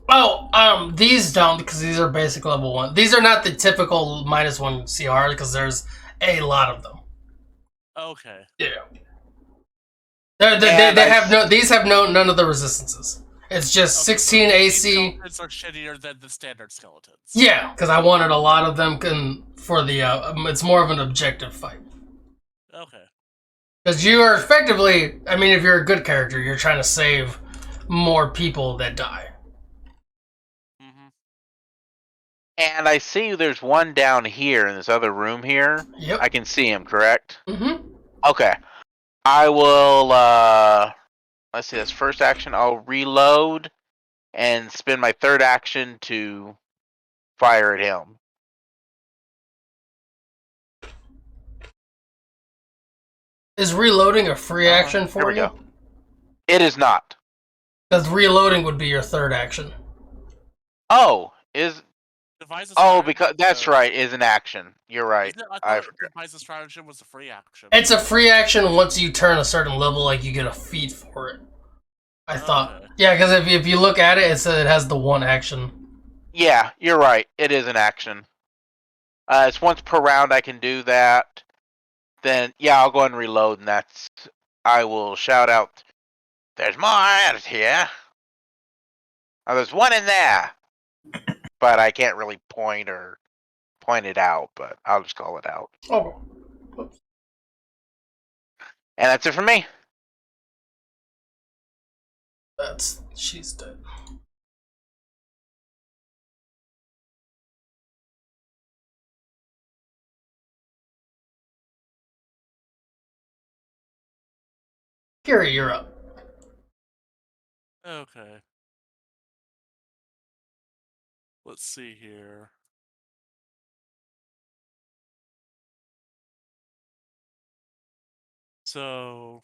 Oh, these don't because these are basic level 1. These are not the typical -1 CR because there's a lot of them. Okay. Yeah. They have none of the resistances. It's just Okay, 16 so AC. Skeletons are shittier than the standard skeletons. Yeah, because I wanted a lot of them for the. It's more of an objective fight. Okay. Because you are effectively, I mean, if you're a good character, you're trying to save more people that die. Mm-hmm. And I see there's one down here in this other room here. Yep. I can see him, correct? Mm-hmm. Okay. I will, let's see, that's first action. I'll reload and spend my third action to fire at him. Is reloading a free action Here for we you? go. It is not. Because reloading would be your third action. Oh, is Devise a oh stratagem, because that's right, is an action. You're right. Isn't it? I I thought forgot. devise a stratagem was a free action. It's a free action once you turn a certain level, like you get a feat for it. I thought. Okay. Yeah, because if you look at it, it says it has the one action. Yeah, you're right. It is an action. It's once per round I can do that. Then yeah, I'll go ahead and reload, and that's. I will shout out. There's more out here. Oh, there's one in there, but I can't really point it out. But I'll just call it out. Oh. And that's it for me. She's dead. Gary, you're up. Okay. Let's see here. So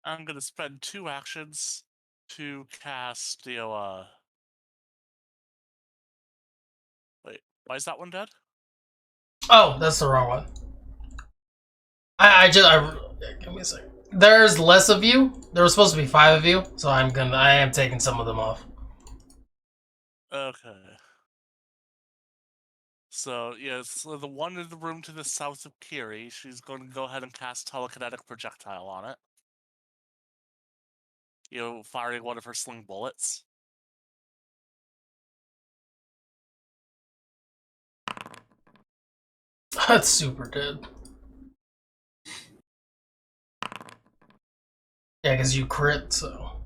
I'm gonna spend 2 actions to cast the wait, why is that one dead? Oh, that's the wrong one. Give me a second. There's less of you. There was supposed to be 5 of you, so I am taking some of them off. Okay. So yeah, so the one in the room to the south of Kiri, she's going to go ahead and cast telekinetic projectile on it. Firing one of her sling bullets. That's super dead. Yeah, because you crit, so.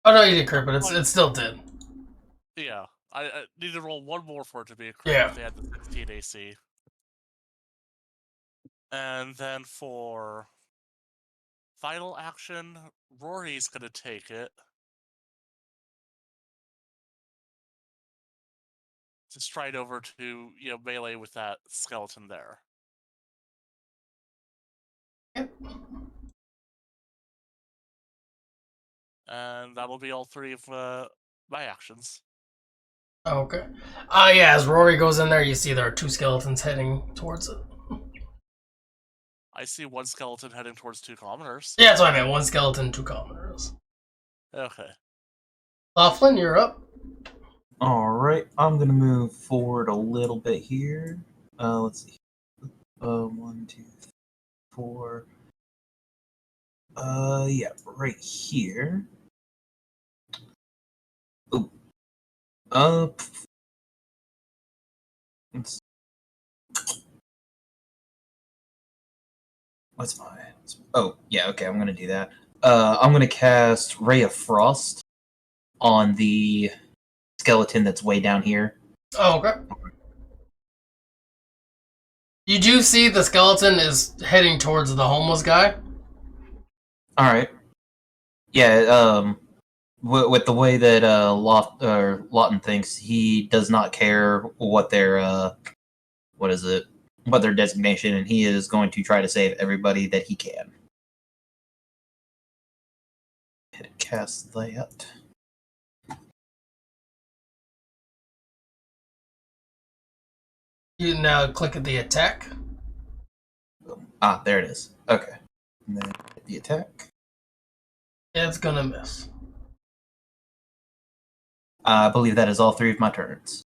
Oh no, you didn't crit, but it's still dead. Yeah, I need to roll one more for it to be a crit Yeah. if they had the 16 AC. And then for final action, Rory's gonna take it to stride over to melee with that skeleton there. Yep. And that'll be all 3 of my actions. Okay. Yeah, as Rory goes in there, you see there are 2 skeletons heading towards it. I see 1 skeleton heading towards 2 commoners. Yeah, that's what I meant. 1 skeleton, 2 commoners. Okay. Laughlin, you're up. Alright, I'm gonna move forward a little bit here. Let's see. 1, 2, 4. Yeah, right here. Ooh. What's my... Oh, yeah, okay, I'm gonna do that. I'm gonna cast Ray of Frost on the skeleton that's way down here. Oh, okay. You do see the skeleton is heading towards the homeless guy. Alright. Yeah, with the way that Lawton thinks, he does not care what their what their designation, and he is going to try to save everybody that he can. Hit cast that. You now click at the attack. Ah, there it is. Okay. And then hit the attack. It's gonna miss. I believe that is all 3 of my turns.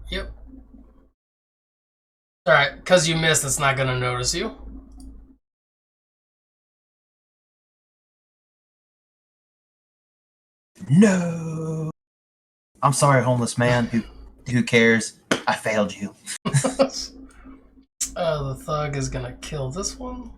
Yep. Alright, because you missed, it's not gonna notice you. No. I'm sorry, homeless man. Who cares? I failed you. The thug is gonna kill this one.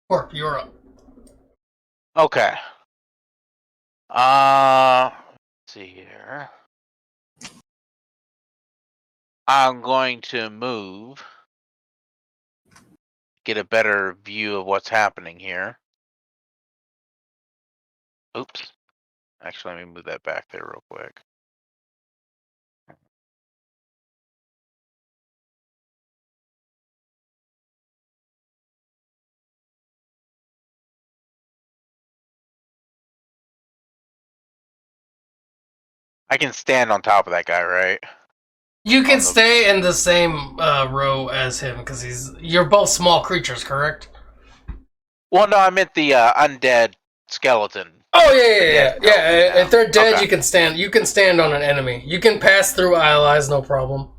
Corp, you're up. Okay. Let's see here. I'm going to move. Get a better view of what's happening here. Oops. Actually, let me move that back there real quick. I can stand on top of that guy, right? You can On the- stay in the same row as him because you're both small creatures, correct? Well, no, I meant the undead skeleton. Oh yeah, The dead skeleton now. If they're dead, Okay. you can stand. You can stand on an enemy. You can pass through allies, no problem.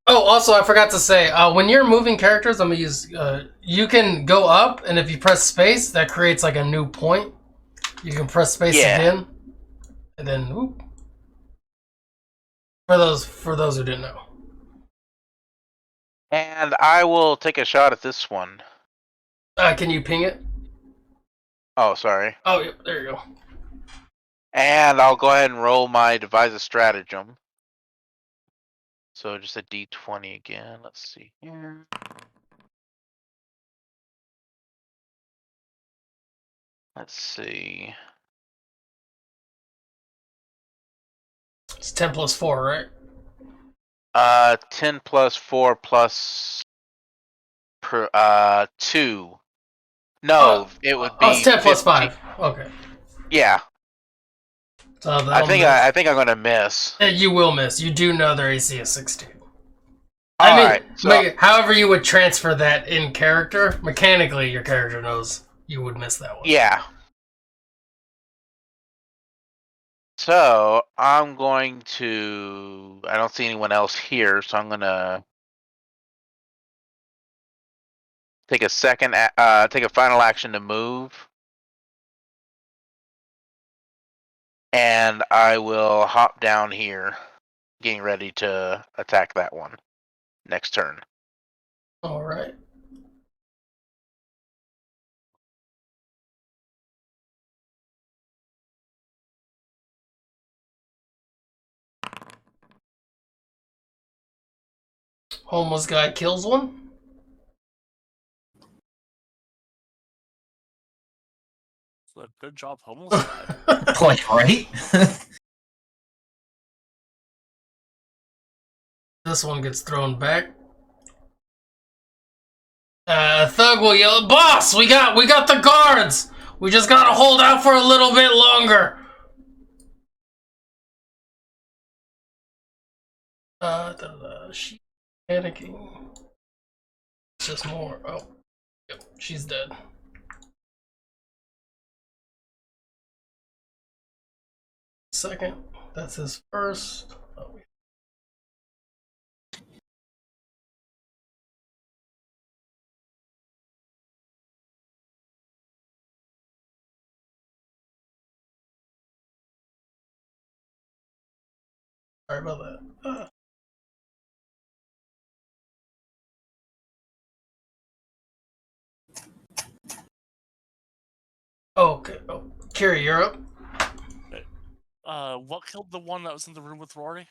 Oh, also, I forgot to say, when you're moving characters, I'm gonna use. You can go up, and if you press space, that creates like a new point. You can press space again, and then whoop. For those who didn't know. And I will take a shot at this one. Can you ping it? Oh, sorry. Oh, yep, there you go. And I'll go ahead and roll my devise a stratagem. So just a d20 again. Let's see here. Let's see. It's 10 plus 4, right? 10 plus 4 plus 2. No, it would be. Oh, it's 10 plus 15. 5. Okay. Yeah. So I think I'm gonna miss. You will miss. You do know their AC is 16. Alright, so however you would transfer that in character, mechanically your character knows you would miss that one. yeah. So I'm going to. I don't see anyone else here, so I'm gonna take a take a final action to move, and I will hop down here, getting ready to attack that one next turn. All right. Homeless guy kills one. Good job, homeless guy. Like, right? This one gets thrown back. Thug will yell, "Boss, we got the guards. We just gotta hold out for a little bit longer." She's panicking. It's just more. Oh, yep, she's dead. Second, that's his first. Oh, sorry about that. Okay. Oh, Kiri, you're up. What killed the one that was in the room with Rory?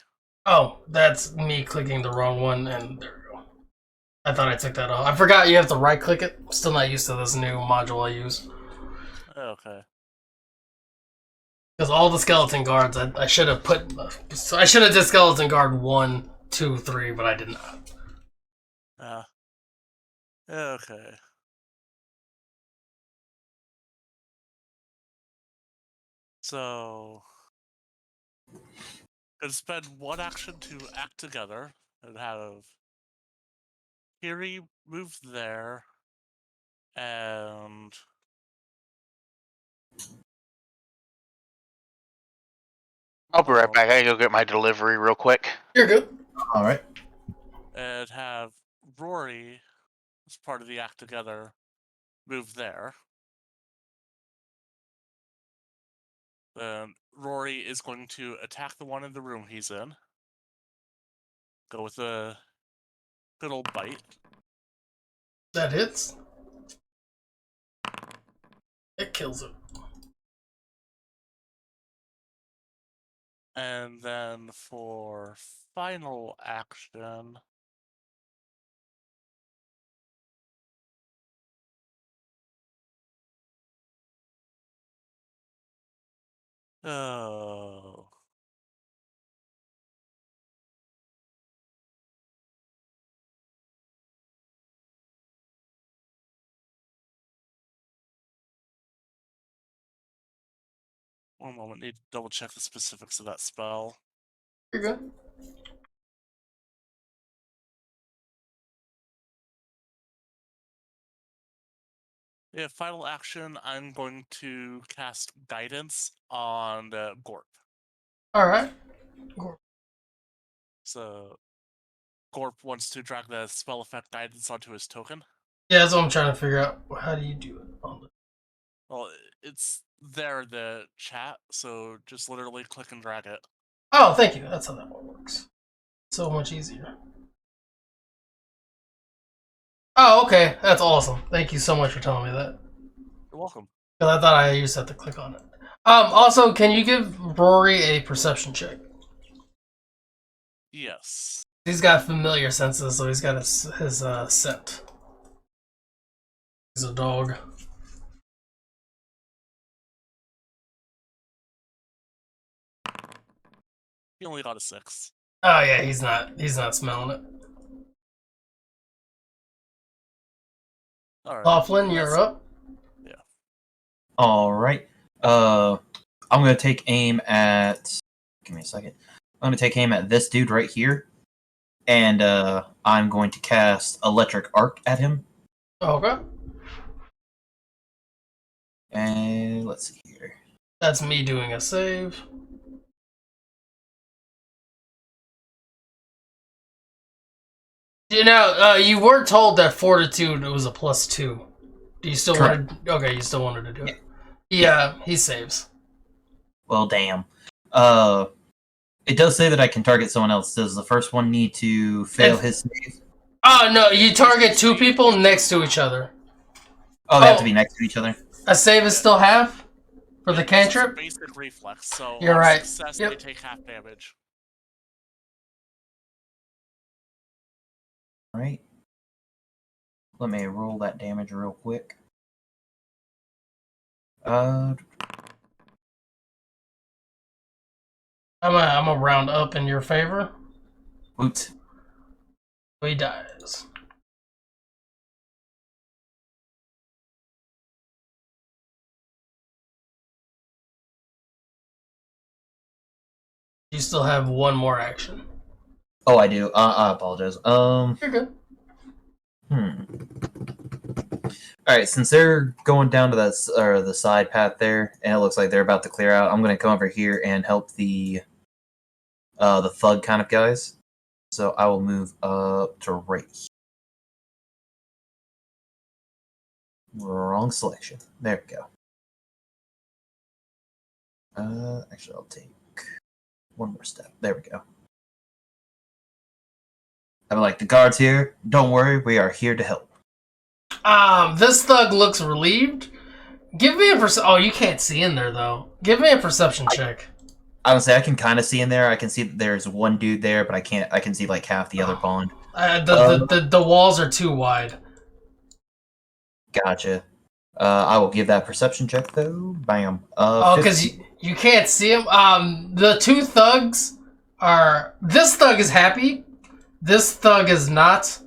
Oh, that's me clicking the wrong one, and there we go. I thought I took that off. I forgot you have to right click it. I'm still not used to this new module I use. Okay. Because all the skeleton guards, I should have put. I should have did skeleton guard 1, 2, 3, but I did not. Okay. So, gonna spend one action to act together and have Kiri move there, and I'll be right back. I gotta go get my delivery real quick. You're good. All right. And have Rory, as part of the act together, move there. Then Rory is going to attack the one in the room he's in. Go with a good old bite. That hits. It kills him. And then for final action... Oh... One moment, need to double check the specifics of that spell. You're good. Yeah, final action, I'm going to cast Guidance on Gorp. Alright. So, Gorp wants to drag the spell effect Guidance onto his token. Yeah, that's what I'm trying to figure out. How do you do it? Well, it's there in the chat, so just literally click and drag it. Oh, thank you. That's how that one works. So much easier. Oh, okay. That's awesome. Thank you so much for telling me that. You're welcome. Because I thought I used to have to click on it. Also, can you give Rory a perception check? Yes. He's got familiar senses, so he's got his scent. He's a dog. He only got a 6. Oh yeah, he's not smelling it. Alright. Laughlin, you're up. Yeah. All right. I'm gonna take aim at. Give me a second. I'm gonna take aim at this dude right here, and I'm going to cast Electric Arc at him. Okay. And let's see here. That's me doing a save. You know, you were told that Fortitude was a +2. Do you still want to? Okay, you still wanted to do it. Yeah, he saves. Well, damn. It does say that I can target someone else. Does the first one need to fail his save? Oh no, you target 2 people next to each other. Oh, they have to be next to each other. A save is still half for the It's cantrip. a basic reflex, so You're on right. success, Yep. they take half damage. All right. Let me roll that damage real quick. I'm a round up in your favor. Woot. He dies. You still have one more action. Oh, I do. I apologize. You're good. Alright, since they're going down to the side path there, and it looks like they're about to clear out, I'm gonna come over here and help the thug kind of guys. So I will move up to right here. Wrong selection. There we go. Actually, I'll take one more step. There we go. I'm like, the guards here, don't worry, we are here to help. This thug looks relieved. Give me a Oh, you can't see in there though. Give me a perception check. I would say I can kind of see in there. I can see that there's one dude there, but I can't. I can see like half the other pond. The walls are too wide. Gotcha. I will give that perception check though. Bam. Because you can't see him. The 2 thugs are. This thug is happy. This thug is not.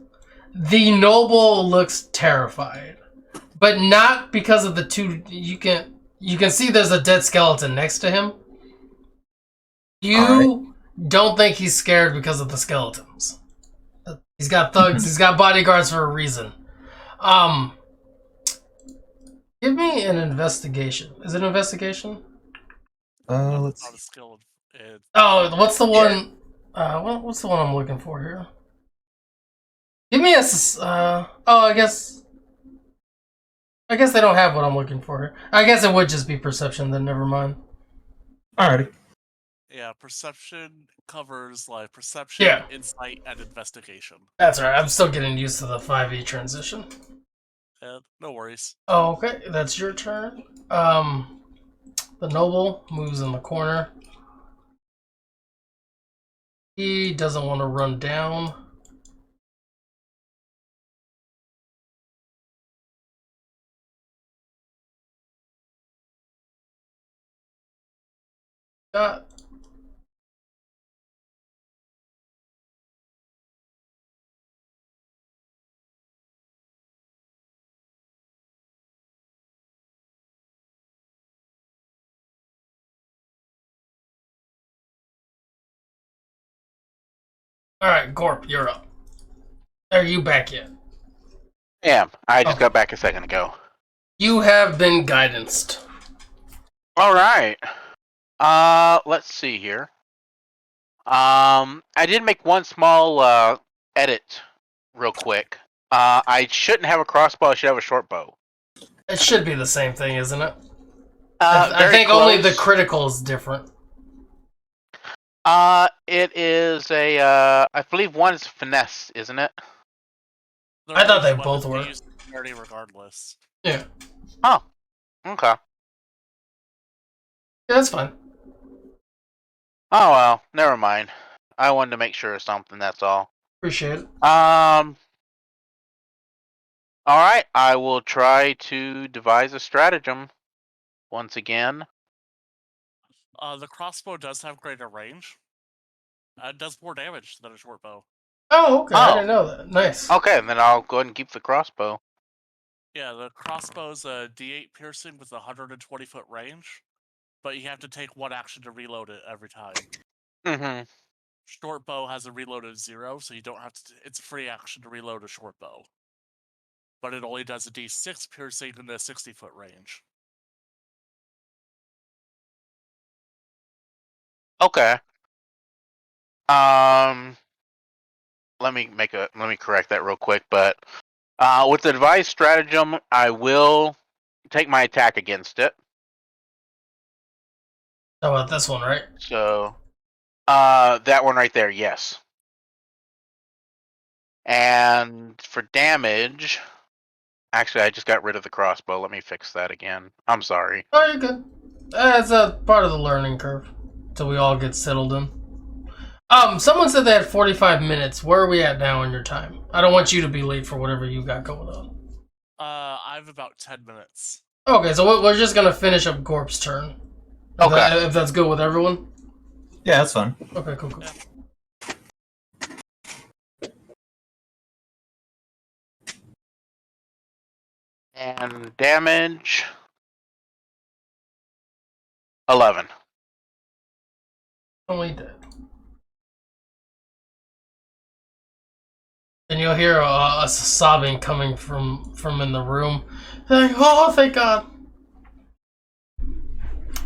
The noble looks terrified, but not because of the 2. You can see there's a dead skeleton next to him. You don't think he's scared because of the skeletons. He's got thugs. He's got bodyguards for a reason. Give me an investigation. Is it an investigation? let's Not a skill Oh, what's the one? What's the one I'm looking for here? Give me a. I guess they don't have what I'm looking for here. I guess it would just be perception. Then never mind. Alrighty. Yeah, perception covers like perception, Yeah. insight, and investigation. That's right. I'm still getting used to the 5e transition. No worries. Oh, okay. That's your turn. The noble moves in the corner. He doesn't want to run down. Got. All right, Gorp, you're up. Are you back yet? Yeah, I just Oh. got back a second ago. You have been guidanced. All right. Let's see here. I did make one small edit, real quick. I shouldn't have a crossbow. I should have a short bow. It should be the same thing, isn't it? I I think only the critical is different. It is a. I believe one is finesse, isn't it? I thought they both were. Regardless. Yeah. Oh. Okay. Yeah, that's fine. Oh well, never mind. I wanted to make sure of something. That's all. Appreciate it. All right. I will try to devise a stratagem once again. The crossbow does have greater range. It does more damage than a short bow. Oh, okay. I Oh. didn't know that. Nice. Okay, then I'll go ahead and keep the crossbow. Yeah, the crossbow's a D8 piercing with a 120-foot range, but you have to take one action to reload it every time. Mm-hmm. Short bow has a reload of 0, so you don't have to. It's a free action to reload a short bow, but it only does a D6 piercing in a 60-foot range. Okay. Let me correct that real quick. But with the devised stratagem, I will take my attack against it. How about this one, right? So, that one right there, yes. And for damage, actually, I just got rid of the crossbow. Let me fix that again. I'm sorry. Oh, you're good. It's a part of the learning curve till we all get settled in. Someone said they had 45 minutes. Where are we at now in your time? I don't want you to be late for whatever you got going on. I have about 10 minutes. Okay, so we're just gonna finish up Gorp's turn. If that's good with everyone. Yeah, that's fine. Okay, cool. Yeah. And damage 11. Only dead. And you'll hear a sobbing coming from in the room. Like, oh, thank God.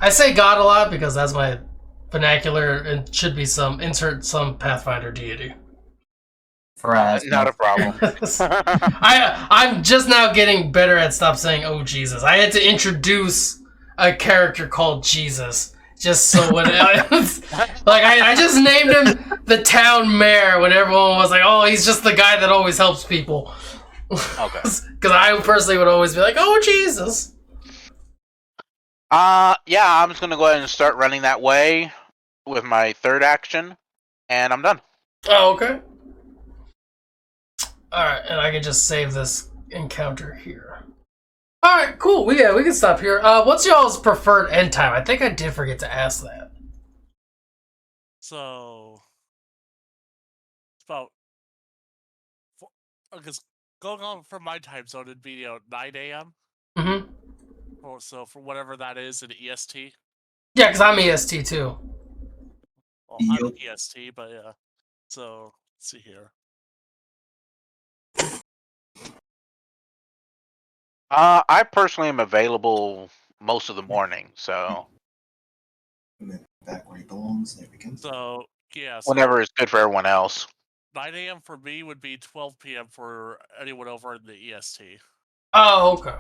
I say God a lot because that's my vernacular and should be insert some Pathfinder deity. Not a problem. I'm just now getting better at stop saying "Oh Jesus." I had to introduce a character called Jesus just so when I just named him the town mayor when everyone was like, "Oh, he's just the guy that always helps people." Okay. Because I personally would always be like, "Oh Jesus." Yeah, I'm just gonna go ahead and start running that way with my third action, and I'm done. Oh, okay. Alright, and I can just save this encounter here. Alright, cool. We can stop here. What's y'all's preferred end time? I think I did forget to ask that. So, it's about. Because going on from my time zone, it'd be 9 a.m. Mm-hmm. So, for whatever that is in EST. Yeah, because I'm EST too. Well, I'm EST, but yeah. So, let's see here. I personally am available most of the morning, so. Back where you belong. times. There we go. So yeah, so Whenever it's good for everyone else. 9 a.m. for me would be 12 p.m. for anyone over in the EST. Oh, okay.